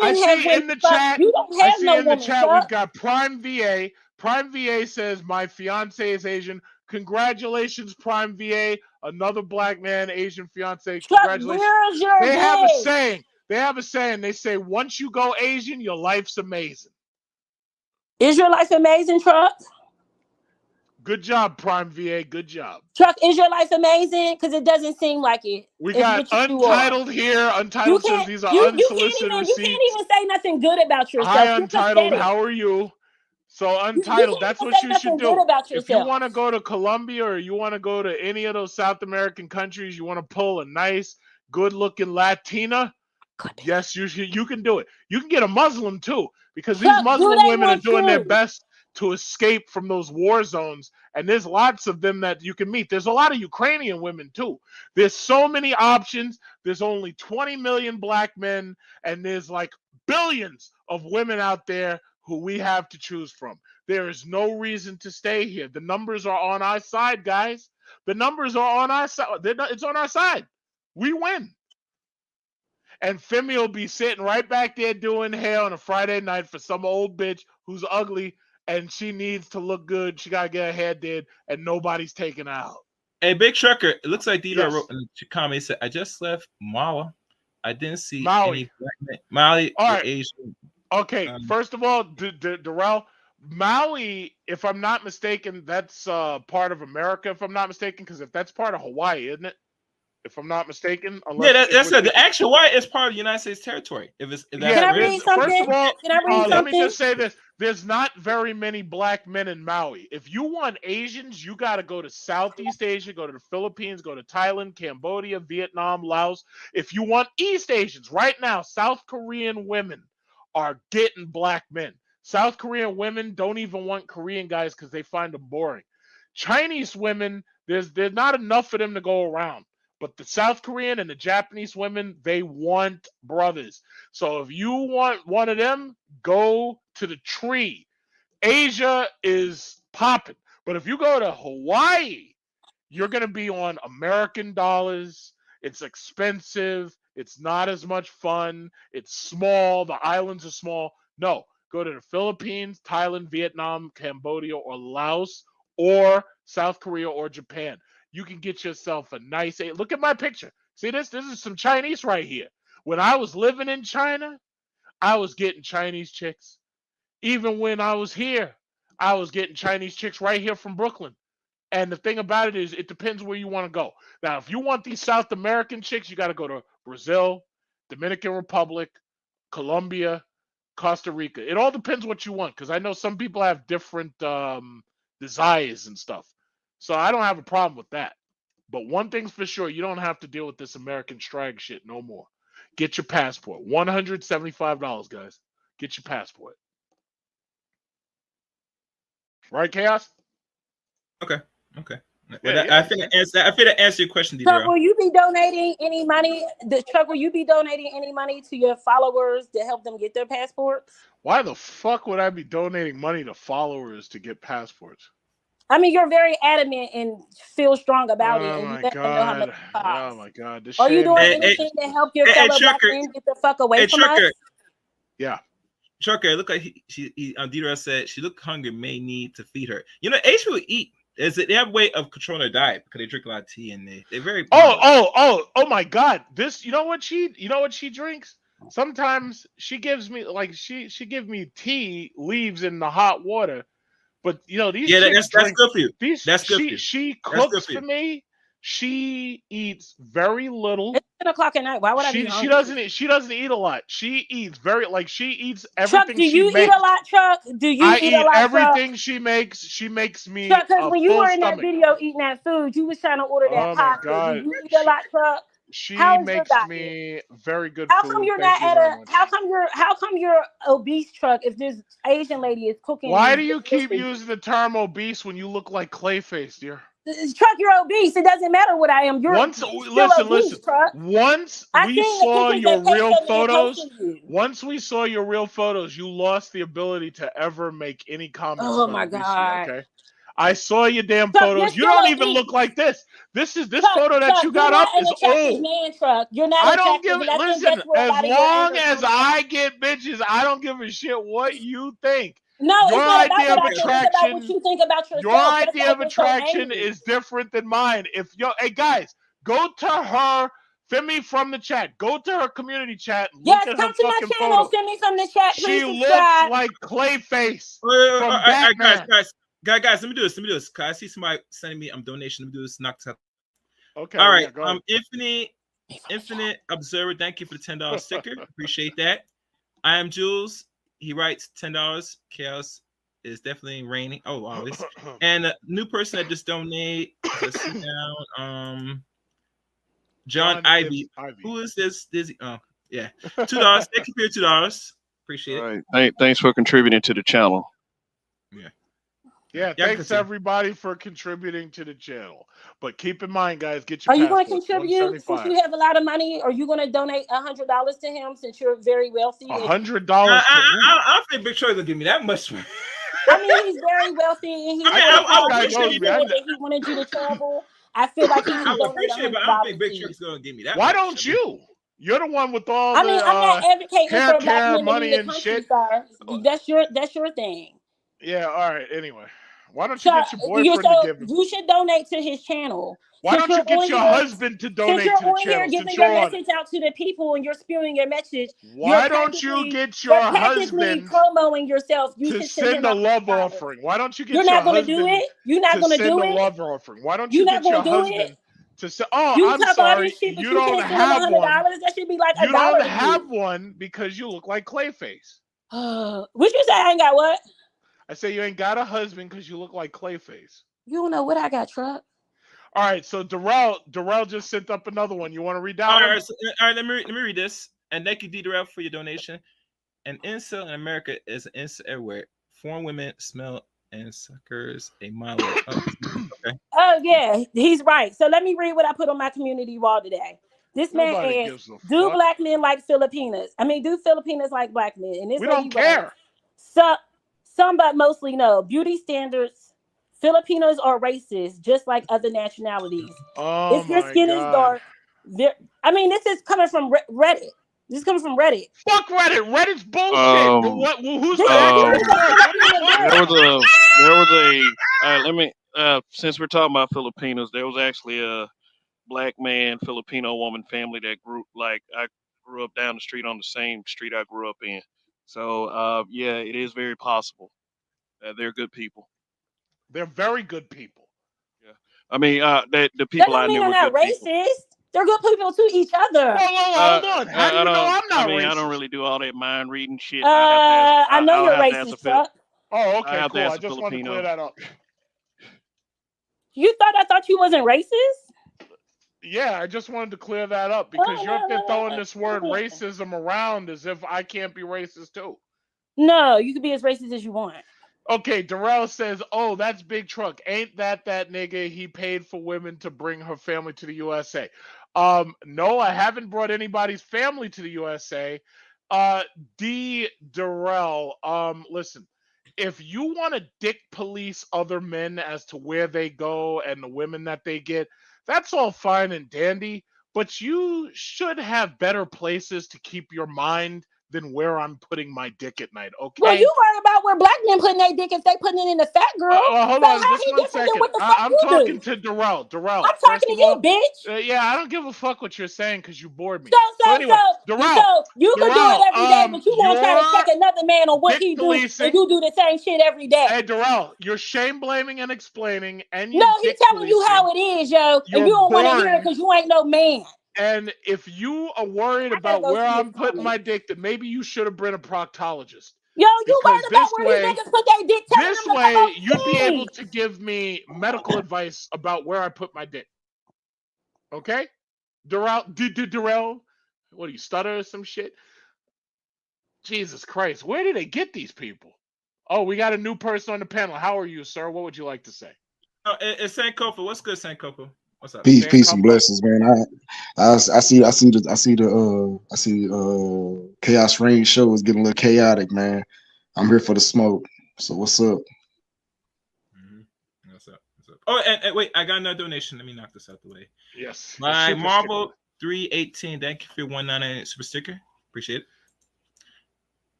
I men have see women in the Truck. chat. You don't I have see no in the woman chat Truck. we've got Prime VA. Prime VA says my fiance is Asian. Congratulations, Prime VA. Another black man, Asian fiance. Truck, Congratulations. where's your They have a bitch? saying. They have a saying. They say once you go Asian, your life's amazing. Is your life amazing, Truck? Good job, Prime VA. Good job. Truck, is your life amazing? Because it doesn't seem like it. We It's got what you are. Untitled here. Untitled says these are you unsolicited can't receipts. even say nothing good about yourself. Hi, You're Untitled. pathetic. How are you? So You Untitled, can't that's even what say you nothing should good do. about If you yourself. want to go to Colombia or you want to go to any of those South American countries, you want to pull a nice, good-looking Latina, yes, you can do it. You can get a Muslim too, because these Truck, do Muslim they women are want doing their you? best to escape from those war zones, and there's lots of them that you can meet. There's a lot of Ukrainian women too. There's so many options. There's only 20 million black men, and there's like billions of women out there who we have to choose from. There is no reason to stay here. The numbers are on our side, guys. The numbers are on our side. It's on our side. We win. And Femi will be sitting right back there doing hair on a Friday night for some old bitch who's ugly and she needs to look good. She got to get her hair did, and nobody's taking her out. Hey, Big Trucker, it looks like Dieter Yes. wrote in the comment, he said, I just left Mala. I didn't see Maui. any black men. Maui, All right. Asian. Okay, first of all, Darrell, Maui, if I'm not mistaken, that's part of America, if I'm not mistaken, because if that's part of Hawaii, isn't it? If I'm not mistaken, unless that's it. The actual Hawaii is part of the United States territory. If that's Can I read something? First of all, Can I read let me something? just say this: there's not very many black men in Maui. If you want Asians, you got to go to Southeast Asia, go to the Philippines, go to Thailand, Cambodia, Vietnam, Laos. If you want East Asians, right now, South Korean women are getting black men. South Korean women don't even want Korean guys because they find them boring. Chinese women, there's not enough of them to go around. But the South Korean and the Japanese women, they want brothers. So if you want one of them, go to the tree. Asia is popping. But if you go to Hawaii, you're going to be on American dollars. It's expensive. It's not as much fun. It's small. The islands are small. No, go to the Philippines, Thailand, Vietnam, Cambodia, or Laos, or South Korea or Japan. You can get yourself a nice. Look at my picture. See this? This is some Chinese right here. When I was living in China, I was getting Chinese chicks. Even when I was here, I was getting Chinese chicks right here from Brooklyn. And the thing about it is, it depends where you want to go. Now, if you want these South American chicks, you got to go to Brazil, Dominican Republic, Colombia, Costa Rica. It all depends what you want, because I know some people have different desires and stuff. So I don't have a problem with that. But one thing's for sure, you don't have to deal with this American strike shit no more. Get your passport. $175, guys. Get your passport. Right, Chaos? Okay. Yeah, I feel to answer your question, Chuck, Dieter. will you be donating any money? Chuck, will you be donating any money to your followers to help them get their passports? Why the fuck would I be donating money to followers to get passports? I mean, you're very adamant and feel strong about it, Oh and you my let them know how much god! it costs. Oh my god! This Are you doing shame. anything to help your fellow black men get the fuck away from us? Yeah. Trucker, look like Dieter said she looked hungry, may need to feed her. You know, Asian people eat. They have a way of controlling their diet because they drink a lot of tea and they're very. Oh my god! This, you know what she drinks? Sometimes she gives me she give me tea leaves in the hot water, but you know these chicks that's good for you. That's good for you. She cooks for me. She eats very little. It's 10 o'clock at night. Why would I be hungry? She doesn't eat a lot. She eats she eats Chuck, everything do you she makes. eat a lot, Chuck? Do you I eat a lot, everything Chuck? she makes. She makes me Chuck, because a when you full were in that stomach. video eating that food, you was trying to order that Oh my pasta. god! Do you eat a lot, Chuck? She How is your makes diet? me very good How food. come you're Thank not you at very a? much. How come you're obese truck if this Asian lady is cooking? Why this do you delicious keep for using the term obese when you look like Clayface, dear? Truck, you're obese. It doesn't matter what I am. You're Once, still obese, listen. truck. Once I we seen the saw pictures your that real Queso Man photos, posted you. once we saw your real photos, you lost the ability to ever make any comments Oh about my obesity. god. Okay. I saw your damn Truck, you're photos. You still don't even obese. look like this. This Truck, photo that Truck, you you're got up not an is attractive old. man, Truck. You're not I don't attractive, give. and I think Listen, that's where a as lot of your long anger as comes from. I get bitches, I don't give a shit what you think. No, Your it's not about idea what of I think. It's about what attraction, you think about your yourself. That's idea why of you're so attraction angry. is different than mine. Hey guys, go to her. Femi from the chat. Go to her community chat and look Yes, at come her to my fucking channel. photo. Send me from the chat. She Please looks subscribe. like Clayface All from right, Batman. guys, let me do this. Cause I see somebody sending me donation. Let me do this. Knock top. Okay. All right. Yeah, go ahead. Infinite Observer. Thank you for the $10 sticker. Appreciate that. I am Jules. He writes $10. Chaos is definitely raining. Oh, always. And a new person that just donate. Let's see down. John Ivy. Who is this? Oh, yeah. $2. Thank you for your $2. Appreciate it. All right. Thanks for contributing to the channel. Yeah, thanks everybody for contributing to the channel. But keep in mind, guys, get your Are you going to passport. contribute since you have a lot of money? Are you going to donate $100 to him since you're very wealthy? $100 to I don't think Big Troy's gonna give me that much. I mean, he's very wealthy, and he wanted you to travel. I feel like he I would appreciate it, but I don't think Big Truck's gonna give me that. Why much. don't you? You're the one with all I mean, I'm not advocating hair for black care, men to money leave the and country, shit. sir. That's your thing. Yeah, all right. Anyway, why don't So, you get your boyfriend to give him? you should donate to his channel. Why don't you get your husband to donate to the channel? Since you're on here giving your message out to the people and you're spewing your message, why don't you get your husband promoting yourself? You to should send a love offering? Why don't you get You're your not husband gonna do it? You're not gonna send do a it? love offering? Why don't You're you not get your gonna do husband it? to say, "Oh, You I'm talk all sorry, this shit, but you you don't can't send him have one. $100. That should be like You $1 don't to have you. one because you look like Clayface." What you say? I ain't got what? I say you ain't got a husband because you look like Clayface. You don't know what I got, truck. All right, so Darrell just sent up another one. You want to read that all one? Right, all right, let me read this. And thank you, D. Darrell, for your donation. An incel in America is an incel everywhere. Foreign women smell and suckers a mile away. Oh, okay. Oh yeah, he's right. So let me read what I put on my community wall today. This man asks, "Do black men like Filipinas? I mean, do Filipinas like black men?" And this we lady don't care. Some, but mostly no. Beauty standards. Filipinos are racist, just like other nationalities. Oh if your skin is dark, I mean, this is coming from Reddit. This is coming from Reddit. Fuck Reddit. Reddit's bullshit. Who's there was a let me since we're talking about Filipinos, there was actually a black man Filipino woman family that I grew up down the street on the same street I grew up in. So yeah, it is very possible. They're good people. They're very good people. Yeah, I mean the people I knew were good racist. People. They're good people to each other. Hold on. How do you know I'm not racist? I don't really do all that mind reading shit. I know you're racist, Chuck. Oh, okay, cool. I just wanted to clear that up. I thought you wasn't racist? Yeah, I just wanted to clear that up because you're throwing this word racism around as if I can't be racist too. No, you can be as racist as you want. Okay, Darrell says, "Oh, that's Big Truck. Ain't that nigga? He paid for women to bring her family to the USA." No, I haven't brought anybody's family to the USA. D. Darrell, listen, if you want to dick police other men as to where they go and the women that they get, that's all fine and dandy, but you should have better places to keep your mind than where I'm putting my dick at night, okay? Well, you worry about where black men putting their dick if they putting it in the fat girl. Hold on, just 1 second. I'm talking to Darrell. I'm talking to you, bitch. Yeah, I don't give a fuck what you're saying because you bored me. So anyway, Darrell, you can do it every day, but you won't try to check another man on what he do, and you do the same shit every day. Hey, Darrell, you're shame blaming and explaining, and no, he's telling you how it is, yo, and you don't want to hear it because you ain't no man. And if you are worried about where I'm putting my dick, then maybe you should have been a proctologist. Yo, you worried about where these niggas put their dick? This way, you'd be able to give me medical advice about where I put my dick. Okay? Darrell, what do you stutter or some shit? Jesus Christ, where did they get these people? Oh, we got a new person on the panel. How are you, sir? What would you like to say? Oh, it's Sankofa. What's good, Sankofa? What's up? Peace, peace, and Sankofa? blessings, man. I see the Chaos Reign show is getting a little chaotic, man. I'm here for the smoke. So what's up? Mm-hmm. What's up? What's up? Oh, and wait, I got another donation. Let me knock this out the way. Yes. My Marvel 318. Thank you for 199 super sticker. Appreciate it.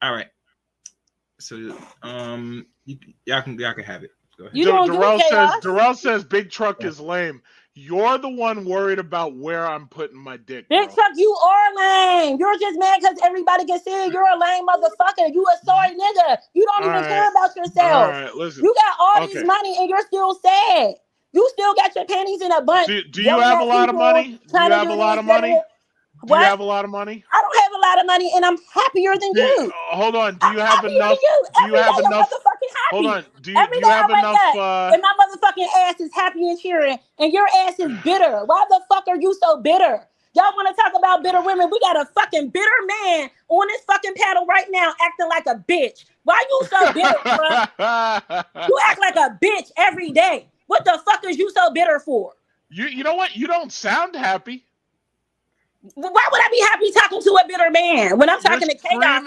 All right. So y'all can have it. Go ahead. You don't do chaos. Darrell says Big Truck is lame. You're the one worried about where I'm putting my dick. Big Bro. Truck, you are lame. You're just mad because everybody can see it. You're a lame motherfucker. You a sorry nigga. You don't even care about yourself. All right, listen. You got all this money and you're still sad. You still got your panties in a bunch. Do you have a lot of money? Do you have a lot of money? Do you have a lot of money? I don't have a lot of money, and I'm happier than you. Hold on. Do you have enough? Do you have enough? Hold on. Do you have enough? And my motherfucking ass is happy and cheering, and your ass is bitter. Why the fuck are you so bitter? Y'all want to talk about bitter women? We got a fucking bitter man on this fucking panel right now acting like a bitch. Why you so bitter, bro? You act like a bitch every day. What the fuck is you so bitter for? You know what? You don't sound happy. Why would I be happy talking to a bitter man when I'm talking to chaos?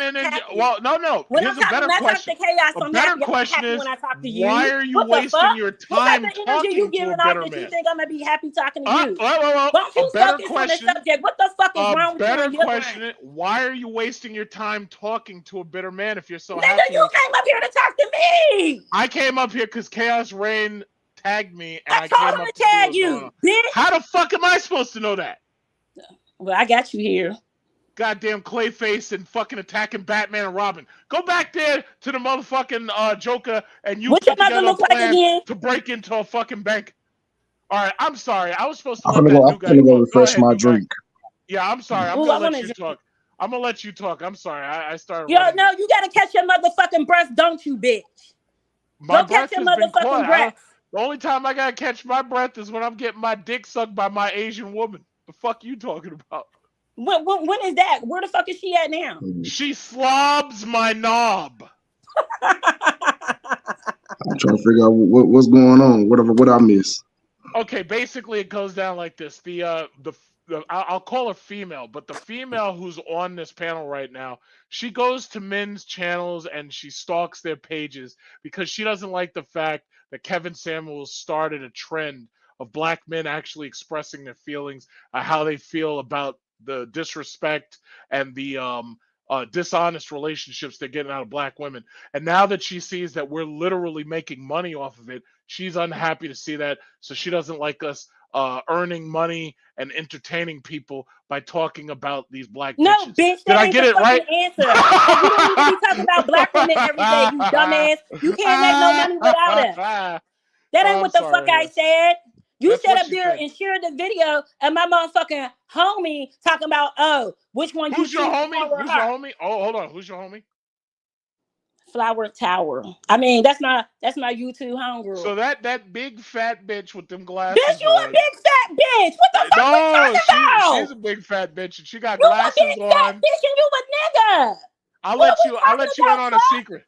Well, no. When Here's I'm talking to chaos, a better question is, when I talk to you. why are you wasting your time talking you to a giving bitter off that man? You think I'm gonna be happy talking to you? Don't you focus on the subject? What the fuck is wrong with you? Better question: why are you wasting your time talking to a bitter man if you're so happy? Nigga, you came up here to talk to me. I came up here because Chaos Reign tagged me, and I told came him up to tag you, bitch. How the fuck am I supposed to know that? Well, I got you here. Goddamn Clayface and fucking attacking Batman and Robin. Go back there to the motherfucking Joker and you put together a plan to break into a fucking bank. All right, I'm sorry. I was supposed to let that new guy go refresh my drink. Yeah, I'm sorry. I'm gonna let you talk. I'm gonna let you talk. I'm sorry. I started. Yo, no, you gotta catch your motherfucking breath, don't you, bitch? My breath has been caught. The only time I gotta catch my breath is when I'm getting my dick sucked by my Asian woman. The fuck you talking about? When is that? Where the fuck is she at now? She slobs my knob. I'm trying to figure out what's going on. What I miss? Okay, basically it goes down like this. I'll call her female, but the female who's on this panel right now, she goes to men's channels and she stalks their pages because she doesn't like the fact that Kevin Samuels started a trend of black men actually expressing their feelings, how they feel about the disrespect and the dishonest relationships they're getting out of black women. And now that she sees that we're literally making money off of it, she's unhappy to see that. So she doesn't like us earning money and entertaining people by talking about these black bitches. No, bitch, did I get it right? Answer. You don't need to be talking about black women every day, you dumbass. You can't make no money without it. That ain't what the fuck I said. You sat up there and shared the video of my motherfucking homie talking about, which one Who's your homie? Who's your homie? Oh, hold on. Who's your homie? Flower Tower. I mean, that's my YouTube homegirl. So that big fat bitch with them glasses. Bitch, you a big fat bitch. What the fuck we talking about? She's a big fat bitch and she got glasses on. You a big fat bitch and you a nigga. I'll let you in on a secret.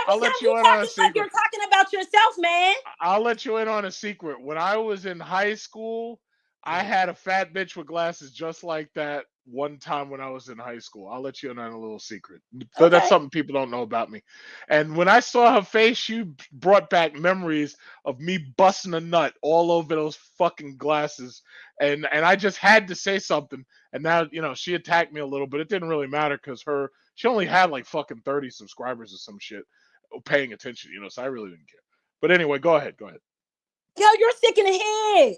I'll let you in on a secret. You're talking about yourself, man. I'll let you in on a secret. When I was in high school, I had a fat bitch with glasses just like that one time when I was in high school. I'll let you in on a little secret. Okay. That's something people don't know about me. And when I saw her face, she brought back memories of me busting a nut all over those fucking glasses. And I just had to say something. And now, she attacked me a little, but it didn't really matter because she only had like fucking 30 subscribers or some shit paying attention, so I really didn't care. But anyway, go ahead. Yo, you're sick in the head.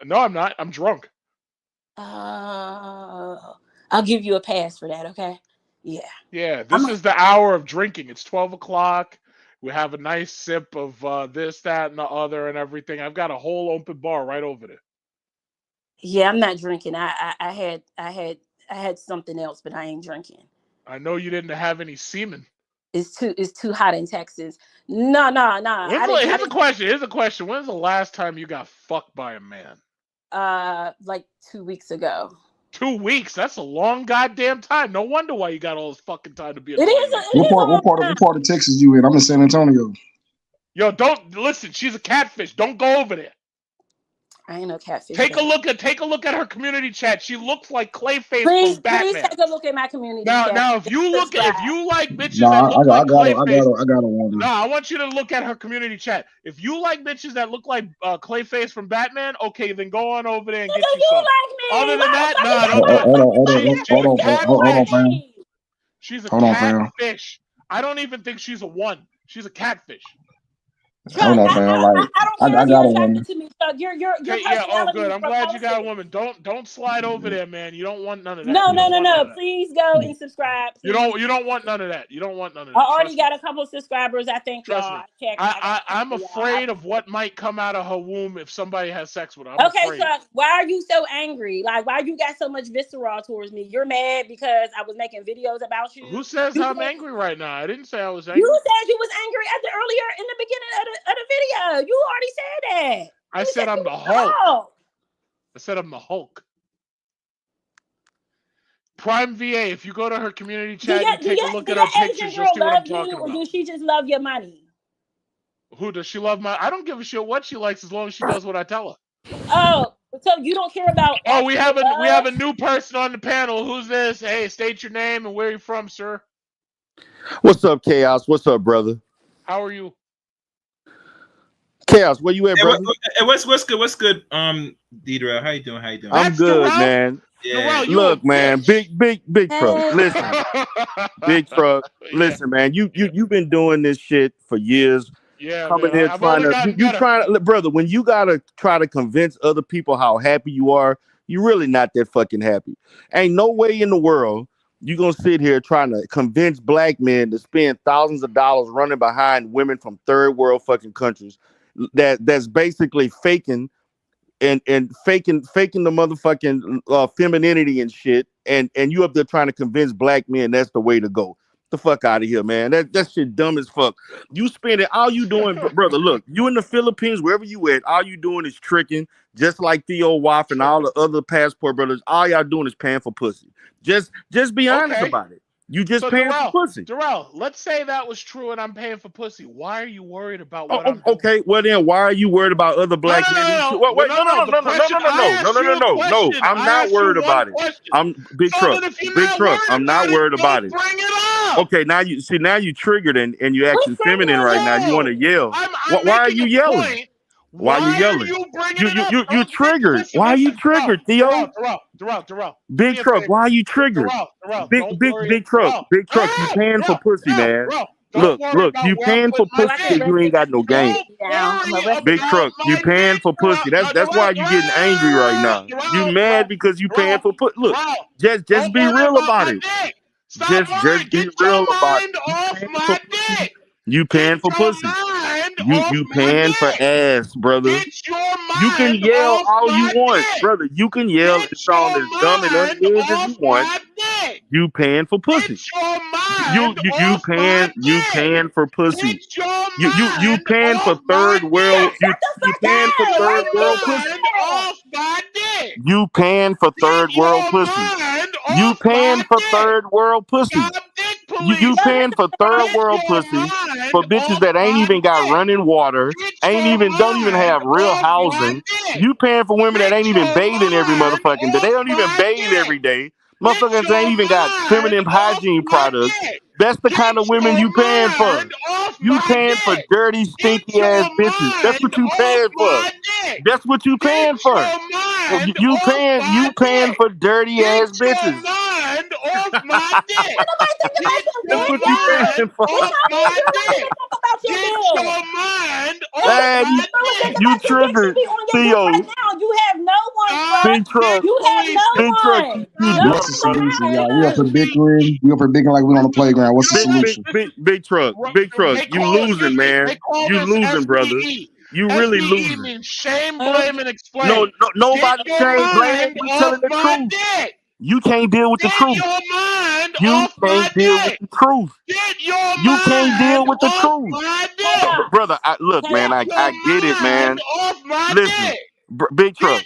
No, I'm not. I'm drunk. I'll give you a pass for that, okay? Yeah. Yeah, this is the hour of drinking. It's 12 o'clock. We have a nice sip of this, that, and the other and everything. I've got a whole open bar right over there. Yeah, I'm not drinking. I had something else, but I ain't drinking. I know you didn't have any semen. It's too hot in Texas. No. Here's a question. When's the last time you got fucked by a man? Like 2 weeks ago. 2 weeks? That's a long goddamn time. No wonder why you got all this fucking time to be It annoying. is. What part of Texas you in? I'm in San Antonio. Yo, don't listen. She's a catfish. Don't go over there. I ain't no catfish. Take a look at her community chat. She looks like Clayface Please, from Batman. please take a look at my community chat. Now, if you like bitches Nah, that look like Clayface, I got one. no, I want you to look at her community chat. If you like bitches that look like Clayface from Batman, okay, then go on over there and get you some. Like Other than that, no, don't do it. Hold on, fam. She's a Hold on, fam. catfish. I don't even think she's a one. She's a catfish. Hold on, fam. Like I got a woman. To me, so your Yeah, oh good. I'm glad you got a woman. Don't slide over there, man. You don't want none of that. No. Please go and subscribe. Please. You don't want none of that. You don't want none of that. I already got a couple subscribers. I think y'all. I'm afraid of what might come out of her womb if somebody has sex with her. Okay, so why are you so angry? Like, why you got so much visceral towards me? You're mad because I was making videos about you. Who says I'm angry right now? I didn't say I was angry. You said you was angry earlier in the beginning of the video. You already said that. I said I'm the Hulk. I said I'm the Hulk. Prime VA, if you go to her community chat and take a look at her pictures, you'll see what I'm talking about. Or does she just love your money? Who does she love? I don't give a shit what she likes as long as she does what I tell her. Oh, so you don't care about? Oh, we have a new person on the panel. Who's this? Hey, state your name and where you from, sir. What's up, Chaos? What's up, brother? How are you? Chaos, where you at, brother? What's good? Deidre, how you doing? I'm good, man. Yeah. Look, man, big truck. Listen, big truck. Listen, man, you've been doing this shit for years. Yeah, coming man. Here trying to, brother. When you gotta try to convince other people how happy you are, you're really not that fucking happy. Ain't no way in the world you gonna sit here trying to convince black men to spend thousands of dollars running behind women from third world fucking countries that's basically faking and faking the motherfucking femininity and shit, and you up there trying to convince black men that's the way to go. The fuck out of here, man. That shit dumb as fuck. You spend it, all you doing, brother. Look, you in the Philippines, wherever you at, all you doing is tricking, just like Theo Waff and all the other passport brothers. All y'all doing is paying for pussy. Just be honest about it. You just paying for pussy. Darrell, let's say that was true and I'm paying for pussy. Why are you worried about what I'm doing? Okay, well then why are you worried about other black men? No. I'm not worried about it. I'm big truck. I'm not worried about it. Bring it up. Okay, now you triggered and you acting feminine right now. You want to yell. Why are you yelling? Why are you yelling? You triggered. Listen, why are you triggered, Theo? Darrell. Big truck, why are you triggered? Big truck. You paying for pussy, man. Look, you paying for pussy, you ain't got no game. Big truck, you paying for pussy. That's why you getting angry right now. You mad because you paying for pussy. Look, just be real about it. Just be real about it. You paying for pussy. You paying for ass, brother. You can yell all you want, brother. You can yell and sound as dumb and unhinged as you want. You paying for pussy. You paying for pussy. You paying for third world. You paying for third world pussy. You paying for third world pussy. You paying for third world pussy. You paying for third world pussy for bitches that ain't even got running water, don't even have real housing. You paying for women that ain't even bathing every motherfucking day. They don't even bathe every day. Motherfuckers ain't even got feminine hygiene products. That's the kind of women you paying for. You paying for dirty, stinky ass bitches. That's what you paying for. That's what you paying for. You paying for dirty ass bitches. Off my dick. That's what you paying for. Get your mind off my dick. You triggered, Theo. You have no one. Big truck. You have no one. What's the solution, y'all? We up here bickering. We up here bickering like we on the playground. What's the solution? Big truck. You losing, man. You losing, brother. You really losing. Shame, blame, and explain. No, nobody shame, blame. We telling the truth. You can't deal with the truth. You can't deal with the truth. You can't deal with the truth. Brother, look, man, I get it, man. Listen, Big Truck.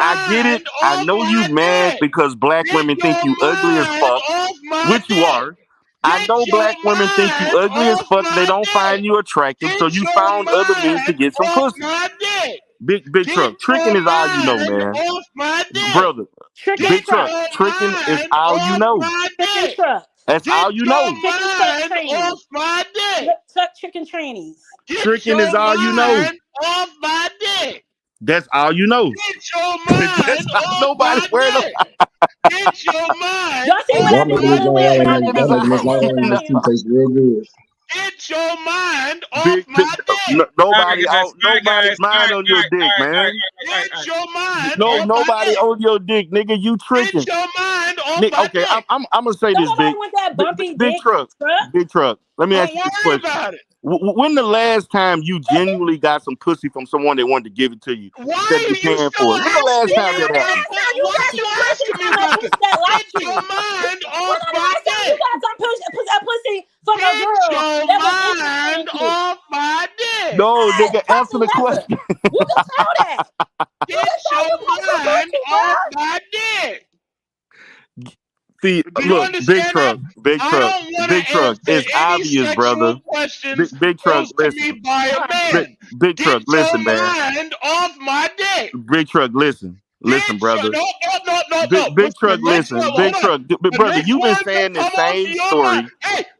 I get it. I know you mad because black women think you ugly as fuck, which you are. I know black women think you ugly as fuck. They don't find you attractive, so you found other means to get some pussy. Big Truck. Tricking is all you know, man. Brother. Big Truck. Tricking is all you know. Chicken truck. That's all you know. Chicken trannies. Tricking is all you know. Off my dick. That's all you know. Get your mind off nobody my dick. Get your mind. Y'all see what I've been dealing with? Y'all making this long tea taste real good. Get your mind off my dick. Nobody's mind on your dick, man. Get your mind. No, nobody on your dick, nigga. You tricking. Get your mind off my okay, dick. I'm gonna say this, Nobody want that bumpy Big Truck. Big Truck. Let me ask you this question. When the last time you genuinely got some pussy from someone that wanted to give it to you? Why are you still When the last time that happened? Why are you asking me about this? Get your mind off my dick. You got some pussy from a girl. Get your mind off my dick. No, nigga, answer the question. You can tell that. Get your mind off my dick. See, look, Big Truck. It's obvious, brother. Big Truck, listen. Big Truck, listen, man. Get your mind off my dick. Big Truck, listen. Listen, brother. No. Big Truck, listen. Big Truck, brother, you've been saying the same story.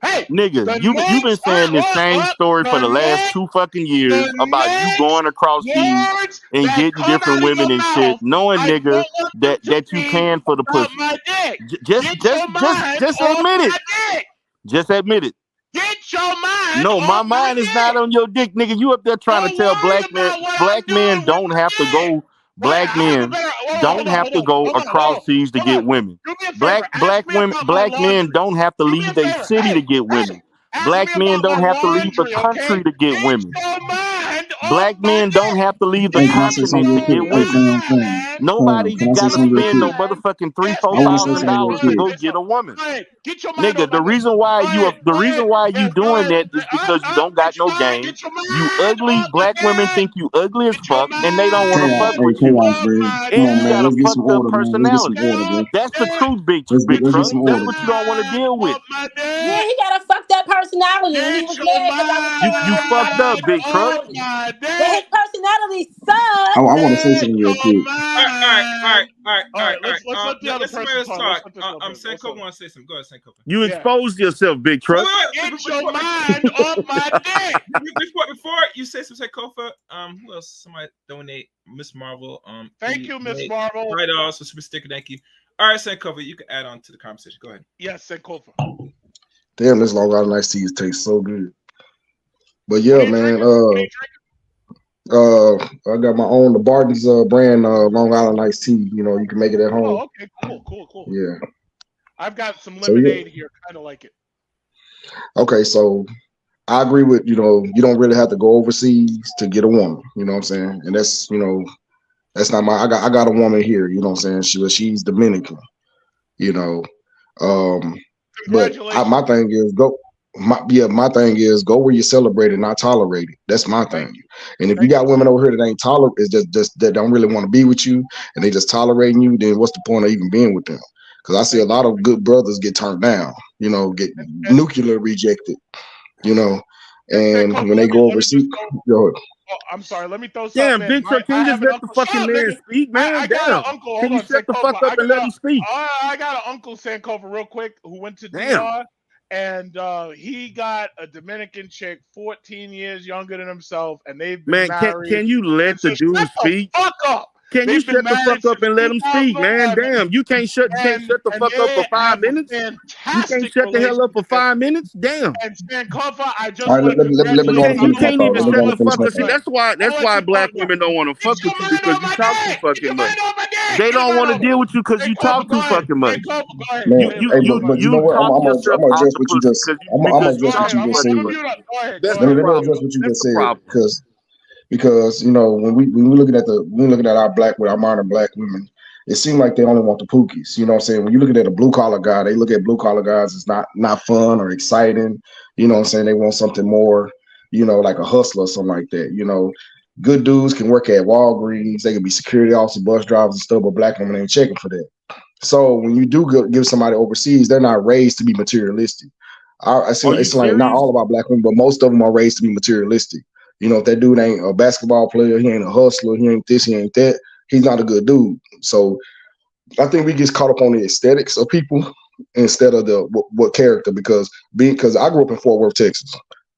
Hey, nigga, you've been saying the same story for the last 2 fucking years about you going across seas and getting different women and shit, knowing, nigga, that you paying for the pussy. Just admit it. Just admit it. Get your mind. No, my mind is not on your dick, nigga. You up there trying to tell black men don't have to go. Black men don't have to go across seas to get women. Black men don't have to leave their city to get women. Black men don't have to leave the country to get women. Black men don't have to leave the continent to get women. Nobody gotta spend no motherfucking $3,000-$4,000 to go get a woman. Nigga, the reason why you doing that is because you don't got no game. You ugly. Black women think you ugly as fuck, and they don't want to fuck with you. And you got a fucked up personality. That's the truth, big truck. That's what you don't want to deal with. Yeah, he got a fucked up personality. He was mad you fucked up, big truck. His personality sucks. I want to say something real quick. All right. Let's let the other person talk. Sanko want to say something. Go ahead, Sanko. You exposed yourself, big truck. Get your mind off my dick. Before you say some Sankofa, who else? Somebody donate. Miss Marvel. Thank you, Miss Marvel. Right, also super sticker. Thank you. All right, Sankofa, you can add on to the conversation. Go ahead. Yes, Sankofa. Damn, this Long Island iced tea tastes so good. But yeah, man. I got my own, the Barton's brand Long Island iced tea. You know, you can make it at home. Oh, okay, cool. Yeah. I've got some lemonade here, kind of like it. Okay, so I agree with, you know, you don't really have to go overseas to get a woman. You know what I'm saying? And that's, you know, that's not my. I got a woman here. You know what I'm saying? She's Dominican. You know, but my thing is go. My thing is go where you celebrate and not tolerate it. That's my thing. And if you got women over here that ain't tolerate, it's just that don't really want to be with you, and they just tolerating you, then what's the point of even being with them? Because I see a lot of good brothers get turned down, you know, get nuclear rejected, you know, and when they go overseas, I'm sorry. Let me throw something. Damn, Big Truck, can you just let the fucking man speak, man? I got an uncle. Can you shut the fuck up and let him speak? I got an uncle, Sankofa, real quick, who went to DR. And he got a Dominican chick 14 years younger than himself, and they've been married. Can you let the dude speak? Fuck up. Can you shut the fuck up and let him speak, man? Damn, you can't shut the fuck up for 5 minutes. You can't shut the hell up for 5 minutes. Damn. And Sankofa, I just let me go. You can't even shut the fuck up. See, that's why black women don't want to fuck with you, because you talk too fucking much. They don't want to deal with you because you talk too fucking much. You talk yourself out the pussy because you talk too fucking much. Let me address what you just said, because you know when we looking at our modern black women, it seems like they only want the pookies. You know what I'm saying? When you're looking at a blue collar guy, they look at blue collar guys as not fun or exciting. You know what I'm saying? They want something more, you know, like a hustler or something like that. You know, good dudes can work at Walgreens. They can be security officers, bus drivers, and stuff. But black women ain't checking for that. So when you do give somebody overseas, they're not raised to be materialistic. It's like not all about black women, but most of them are raised to be materialistic. You know, if that dude ain't a basketball player, he ain't a hustler, he ain't this, he ain't that, he's not a good dude. So I think we get caught up on the aesthetics of people instead of the what character. Because I grew up in Fort Worth, Texas.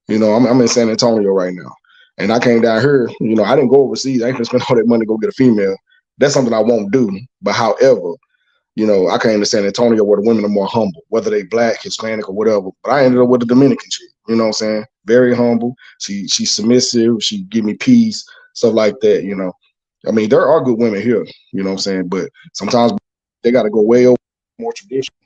You know, I'm in San Antonio right now, and I came down here. You know, I didn't go overseas. I ain't gonna spend all that money to go get a female. That's something I won't do. But however, you know, I came to San Antonio where the women are more humble, whether they black, Hispanic, or whatever. But I ended up with a Dominican chick. You know what I'm saying? Very humble. She's submissive. She give me peace, stuff like that. You know, I mean, there are good women here. You know what I'm saying? But sometimes they got to go way over more traditional.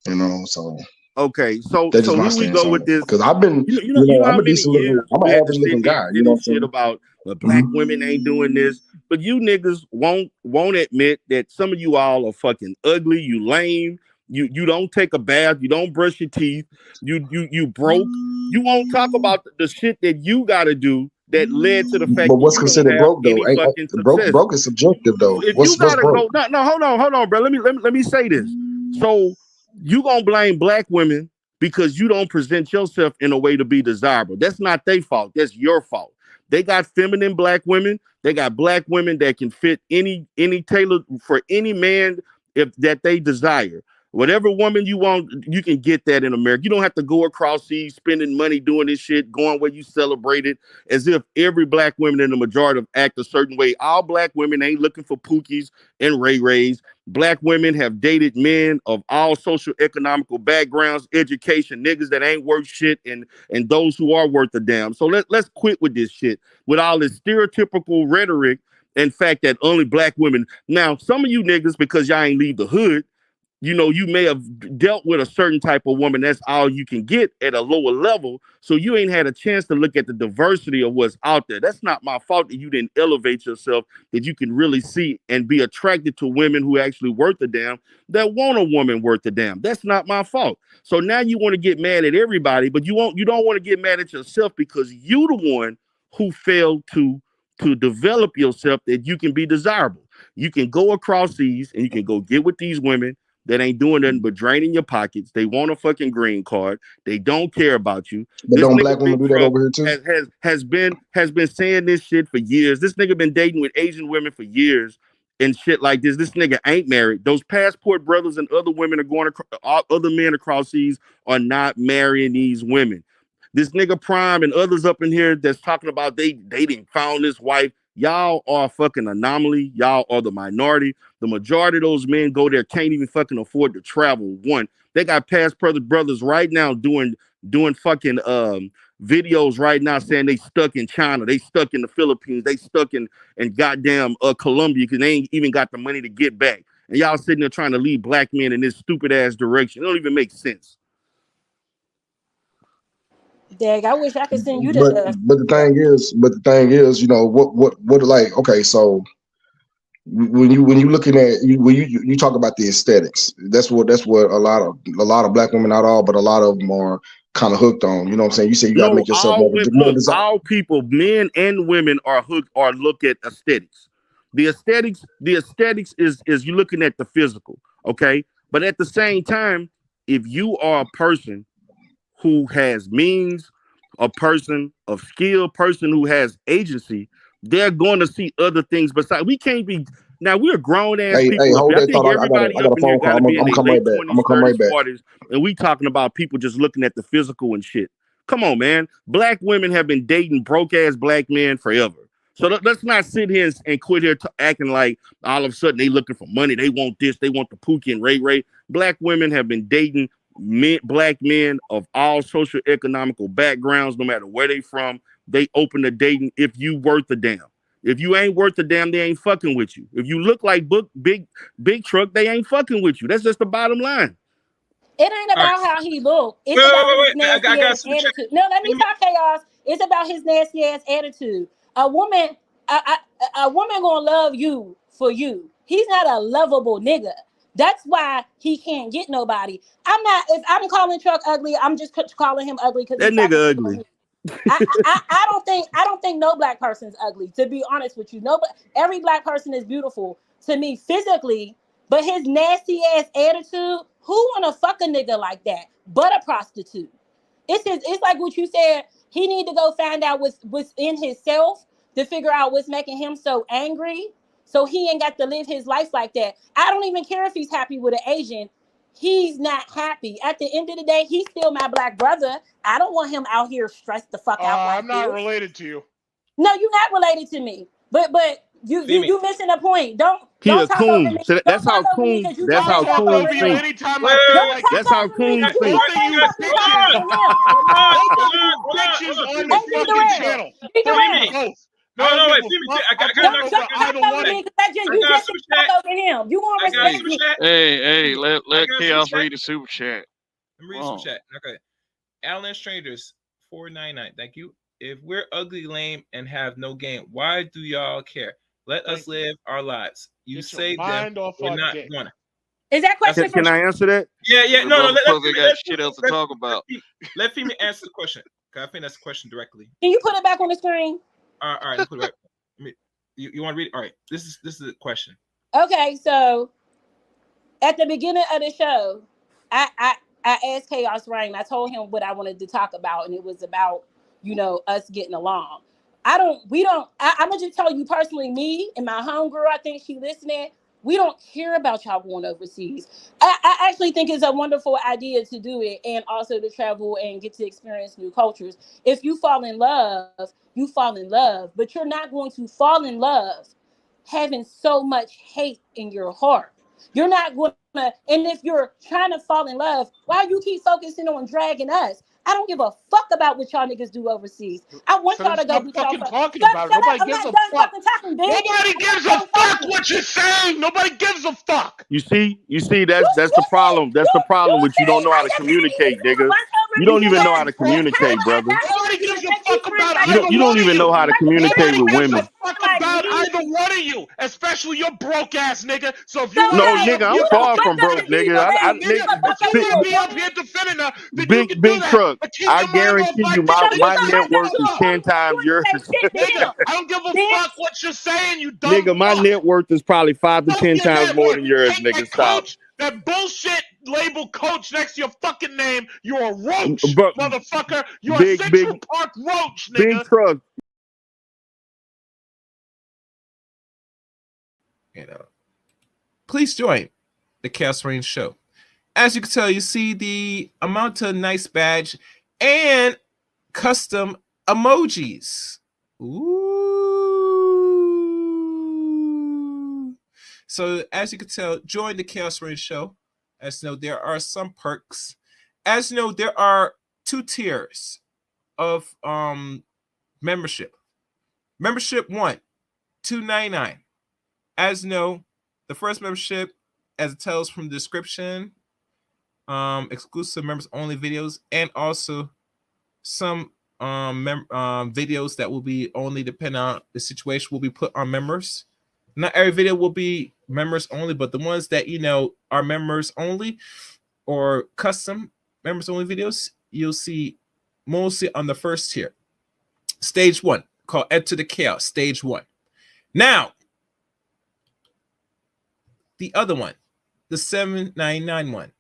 You know, so okay. So that's just my here we stance go on with it. this. Because I've been, You know I'm how a many decent looking, years I'm we an had to average sit looking here guy. and You say know what this I'm shit saying? about black women ain't doing this, but you niggas won't admit that some of you all are fucking ugly. You lame. You don't take a bath. You don't brush your teeth. You broke. You won't talk about the shit that you got to do that led to the fact But that what's you don't considered have broke though? any fucking success. Broke is subjective though. If you What's gotta broke? go, no, hold on, bro. Let me say this. So you gonna blame black women because you don't present yourself in a way to be desirable. That's not their fault. That's your fault. They got feminine black women. They got black women that can fit any tailor for any man if that they desire. Whatever woman you want, you can get that in America. You don't have to go across seas spending money doing this shit, going where you celebrate it, as if every black woman in the majority of act a certain way. All black women ain't looking for pookies and ray-rays. Black women have dated men of all social economical backgrounds, education, niggas that ain't worth shit, and those who are worth a damn. So let's quit with this shit, with all this stereotypical rhetoric and fact that only black women. Now, some of you niggas, because y'all ain't leave the hood, you know, you may have dealt with a certain type of woman. That's all you can get at a lower level. So you ain't had a chance to look at the diversity of what's out there. That's not my fault that you didn't elevate yourself, that you can really see and be attracted to women who actually worth a damn, that want a woman worth a damn. That's not my fault. So now you want to get mad at everybody, but you don't want to get mad at yourself because you the one who failed to develop yourself that you can be desirable. You can go across seas and you can go get with these women that ain't doing nothing but draining your pockets. They want a fucking green card. They don't care about you. But This don't nigga black women Big do that Truck over here too? has been saying this shit for years. This nigga been dating with Asian women for years and shit like this. This nigga ain't married. Those passport brothers and other women are going other men across seas are not marrying these women. This nigga Prime and others up in here that's talking about they didn't found this wife. Y'all are a fucking anomaly. Y'all are the minority. The majority of those men go there, can't even fucking afford to travel. One, they got passport brothers right now doing fucking videos right now saying they stuck in China, they stuck in the Philippines, they stuck in goddamn Colombia because they ain't even got the money to get back. And y'all sitting there trying to lead black men in this stupid ass direction. It don't even make sense. Dag, I wish I could send you But the. the thing is, you know, what like, okay, so when you looking at when you talk about the aesthetics, that's what a lot of black women, not all, but a lot of them are kind of hooked on. You know what I'm saying? You say you got to No, make yourself all women, more look, desirable. all people, men and women are hooked or look at aesthetics. The aesthetics is you looking at the physical, okay? But at the same time, if you are a person who has means, a person of skill, person who has agency, they're going to see other things besides. We can't be now. We're grown ass Hey, people up hold here. I that think thought. I everybody got up a in here phone got call. to I'm be in gonna their come right late back. I'm 20s, gonna come 30s, right back. 40s, and we talking about people just looking at the physical and shit. Come on, man. Black women have been dating broke ass black men forever. So let's not sit here and quit here acting like all of a sudden they looking for money. They want this. They want the Pookie and Ray Ray. Black women have been dating black men of all social economical backgrounds, no matter where they from. They open the dating if you worth a damn. If you ain't worth a damn, they ain't fucking with you. If you look like big truck, they ain't fucking with you. That's just the bottom line. It ain't All right. about how he look. It's Wait, about his I nasty got ass super chat. attitude. No, let me Let me- talk, chaos. It's about his nasty ass attitude. A woman, a woman gonna love you for you. He's not a lovable nigga. That's why he can't get nobody. I'm not. If I'm calling Truck ugly, I'm just calling him ugly because That he's talking nigga shit on ugly. me. I don't think no black person is ugly. To be honest with you, every black person is beautiful to me physically, but his nasty ass attitude. Who wanna fuck a nigga like that? But a prostitute. It's like what you said. He need to go find out what's in himself to figure out what's making him so angry. So he ain't got to live his life like that. I don't even care if he's happy with an Asian. He's not happy. At the end of the day, he's still my black brother. I don't want him out here stressed the fuck out like I'm not this. related to you. No, you're not related to me. But you missing a point. Don't a talk over coon. me. So that's Don't how talk over me coons. because you That's trying how to talk coons over you him. think. anytime I feel like That's how coons think. bitches on the fucking channel. Both. No, wait, Femi, I got Don't talk over me because you just talk over him. You want to respect me. Hey, let Chaos read the super chat. Let me read super chat. Okay. Alan Strangers 499. Thank you. If we're ugly, lame, and have no game, why do y'all care? Let us live our lives. You say them, we're not gonna. Is that question? Can I answer that? Yeah. No. Got shit else to talk about. Let Femi answer the question. Cause I think that's the question directly. Can you put it back on the screen? All right. Put it back. You want to read? All right. This is the question. Okay, so at the beginning of the show, I asked Chaos Rain. I told him what I wanted to talk about, and it was about us getting along. I'm gonna just tell you personally, me and my homegirl, I think she listening. We don't care about y'all going overseas. I actually think it's a wonderful idea to do it and also to travel and get to experience new cultures. If you fall in love, you fall in love, but you're not going to fall in love having so much hate in your heart. You're not going to, and if you're trying to fall in love, why you keep focusing on dragging us? I don't give a fuck about what y'all niggas do overseas. I want y'all to go do fucking y'all talking shut, about it. shut Nobody up. gives I'm a not done fuck. fucking talking, bitch. Nobody gives a fuck what you're saying. Nobody gives a fuck. You see, that's the problem. That's the problem with you don't know how to communicate, nigga. You don't even know how to communicate, brother. Nobody gives a fuck about either one of you. You don't even know how to communicate with women. Fuck about either one of you, especially your broke ass nigga. So if you No, nigga, I'm far from broke, nigga. if you want to be up here defending her, then you can do Big that. truck. But keep I your mind on guarantee my you, dick, my nigga. net worth is 10 times yours. Nigga, I don't give a fuck what you're saying, you dumb Nigga, my fuck. net worth is probably 5 to 10 times more than yours, nigga. Stop. That bullshit label coach next to your fucking name. You're a roach, But motherfucker. You're a Central Park roach, nigga. Big truck. Please join the Chaos Range show. As you can tell, you see the amount of nice badge and custom emojis. Ooh. So as you can tell, join the Chaos Range show. As you know, there are some perks. As you know, there are 2 tiers of membership. Membership 1, $2.99. As you know, the first membership, as it tells from the description, exclusive members only videos, and also some videos that will be only depending on the situation will be put on members. Not every video will be members only, but the ones that are members only or custom members only videos, you'll see mostly on the first tier. Stage 1, called Enter the Chaos, Stage 1. Now, the other one, the $7.99 one.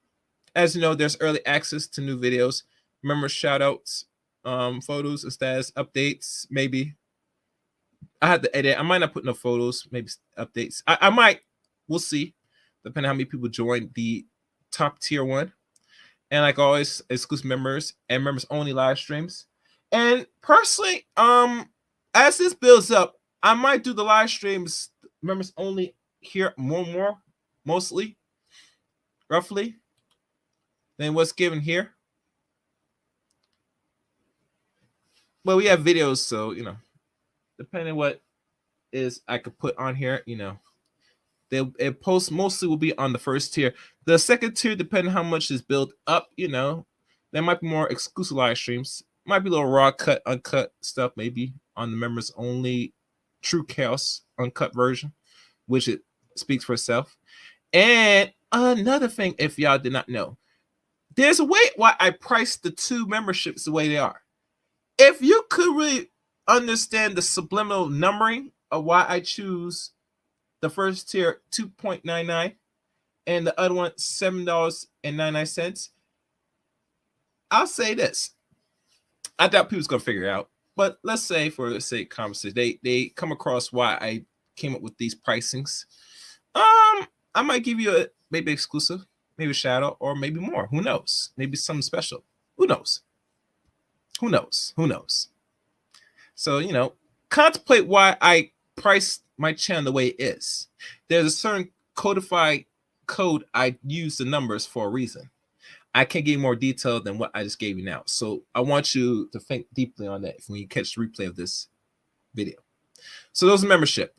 As you know, there's early access to new videos, member shoutouts, photos, and status updates. Maybe I have to edit. I might not put no photos, maybe updates. I might. We'll see, depending on how many people join the top tier one. And like always, exclusive members and members only live streams. And personally, as this builds up, I might do the live streams members only here more, mostly, roughly, than what's given here. Well, we have videos, so depending on what is I could put on here, it post mostly will be on the first tier. The second tier, depending on how much is built up, there might be more exclusive live streams. Might be a little raw cut, uncut stuff, maybe on the members only True Chaos uncut version, which it speaks for itself. And another thing, if y'all did not know, there's a way why I priced the 2 memberships the way they are. if you could really understand the subliminal numbering of why I choose the first tier 2.99 and the other one $7.99, I'll say this. I doubt people's gonna figure it out, but let's say for the sake of conversation, they come across why I came up with these pricings. I might give you a maybe exclusive, maybe a shadow, or maybe more. Who knows? Maybe something special. Who knows? Who knows? Who knows? So, you know, contemplate why I priced my channel the way it is. There's a certain codified code I use the numbers for a reason. I can't give you more detail than what I just gave you now. So I want you to think deeply on that when you catch the replay of this video. So those are membership.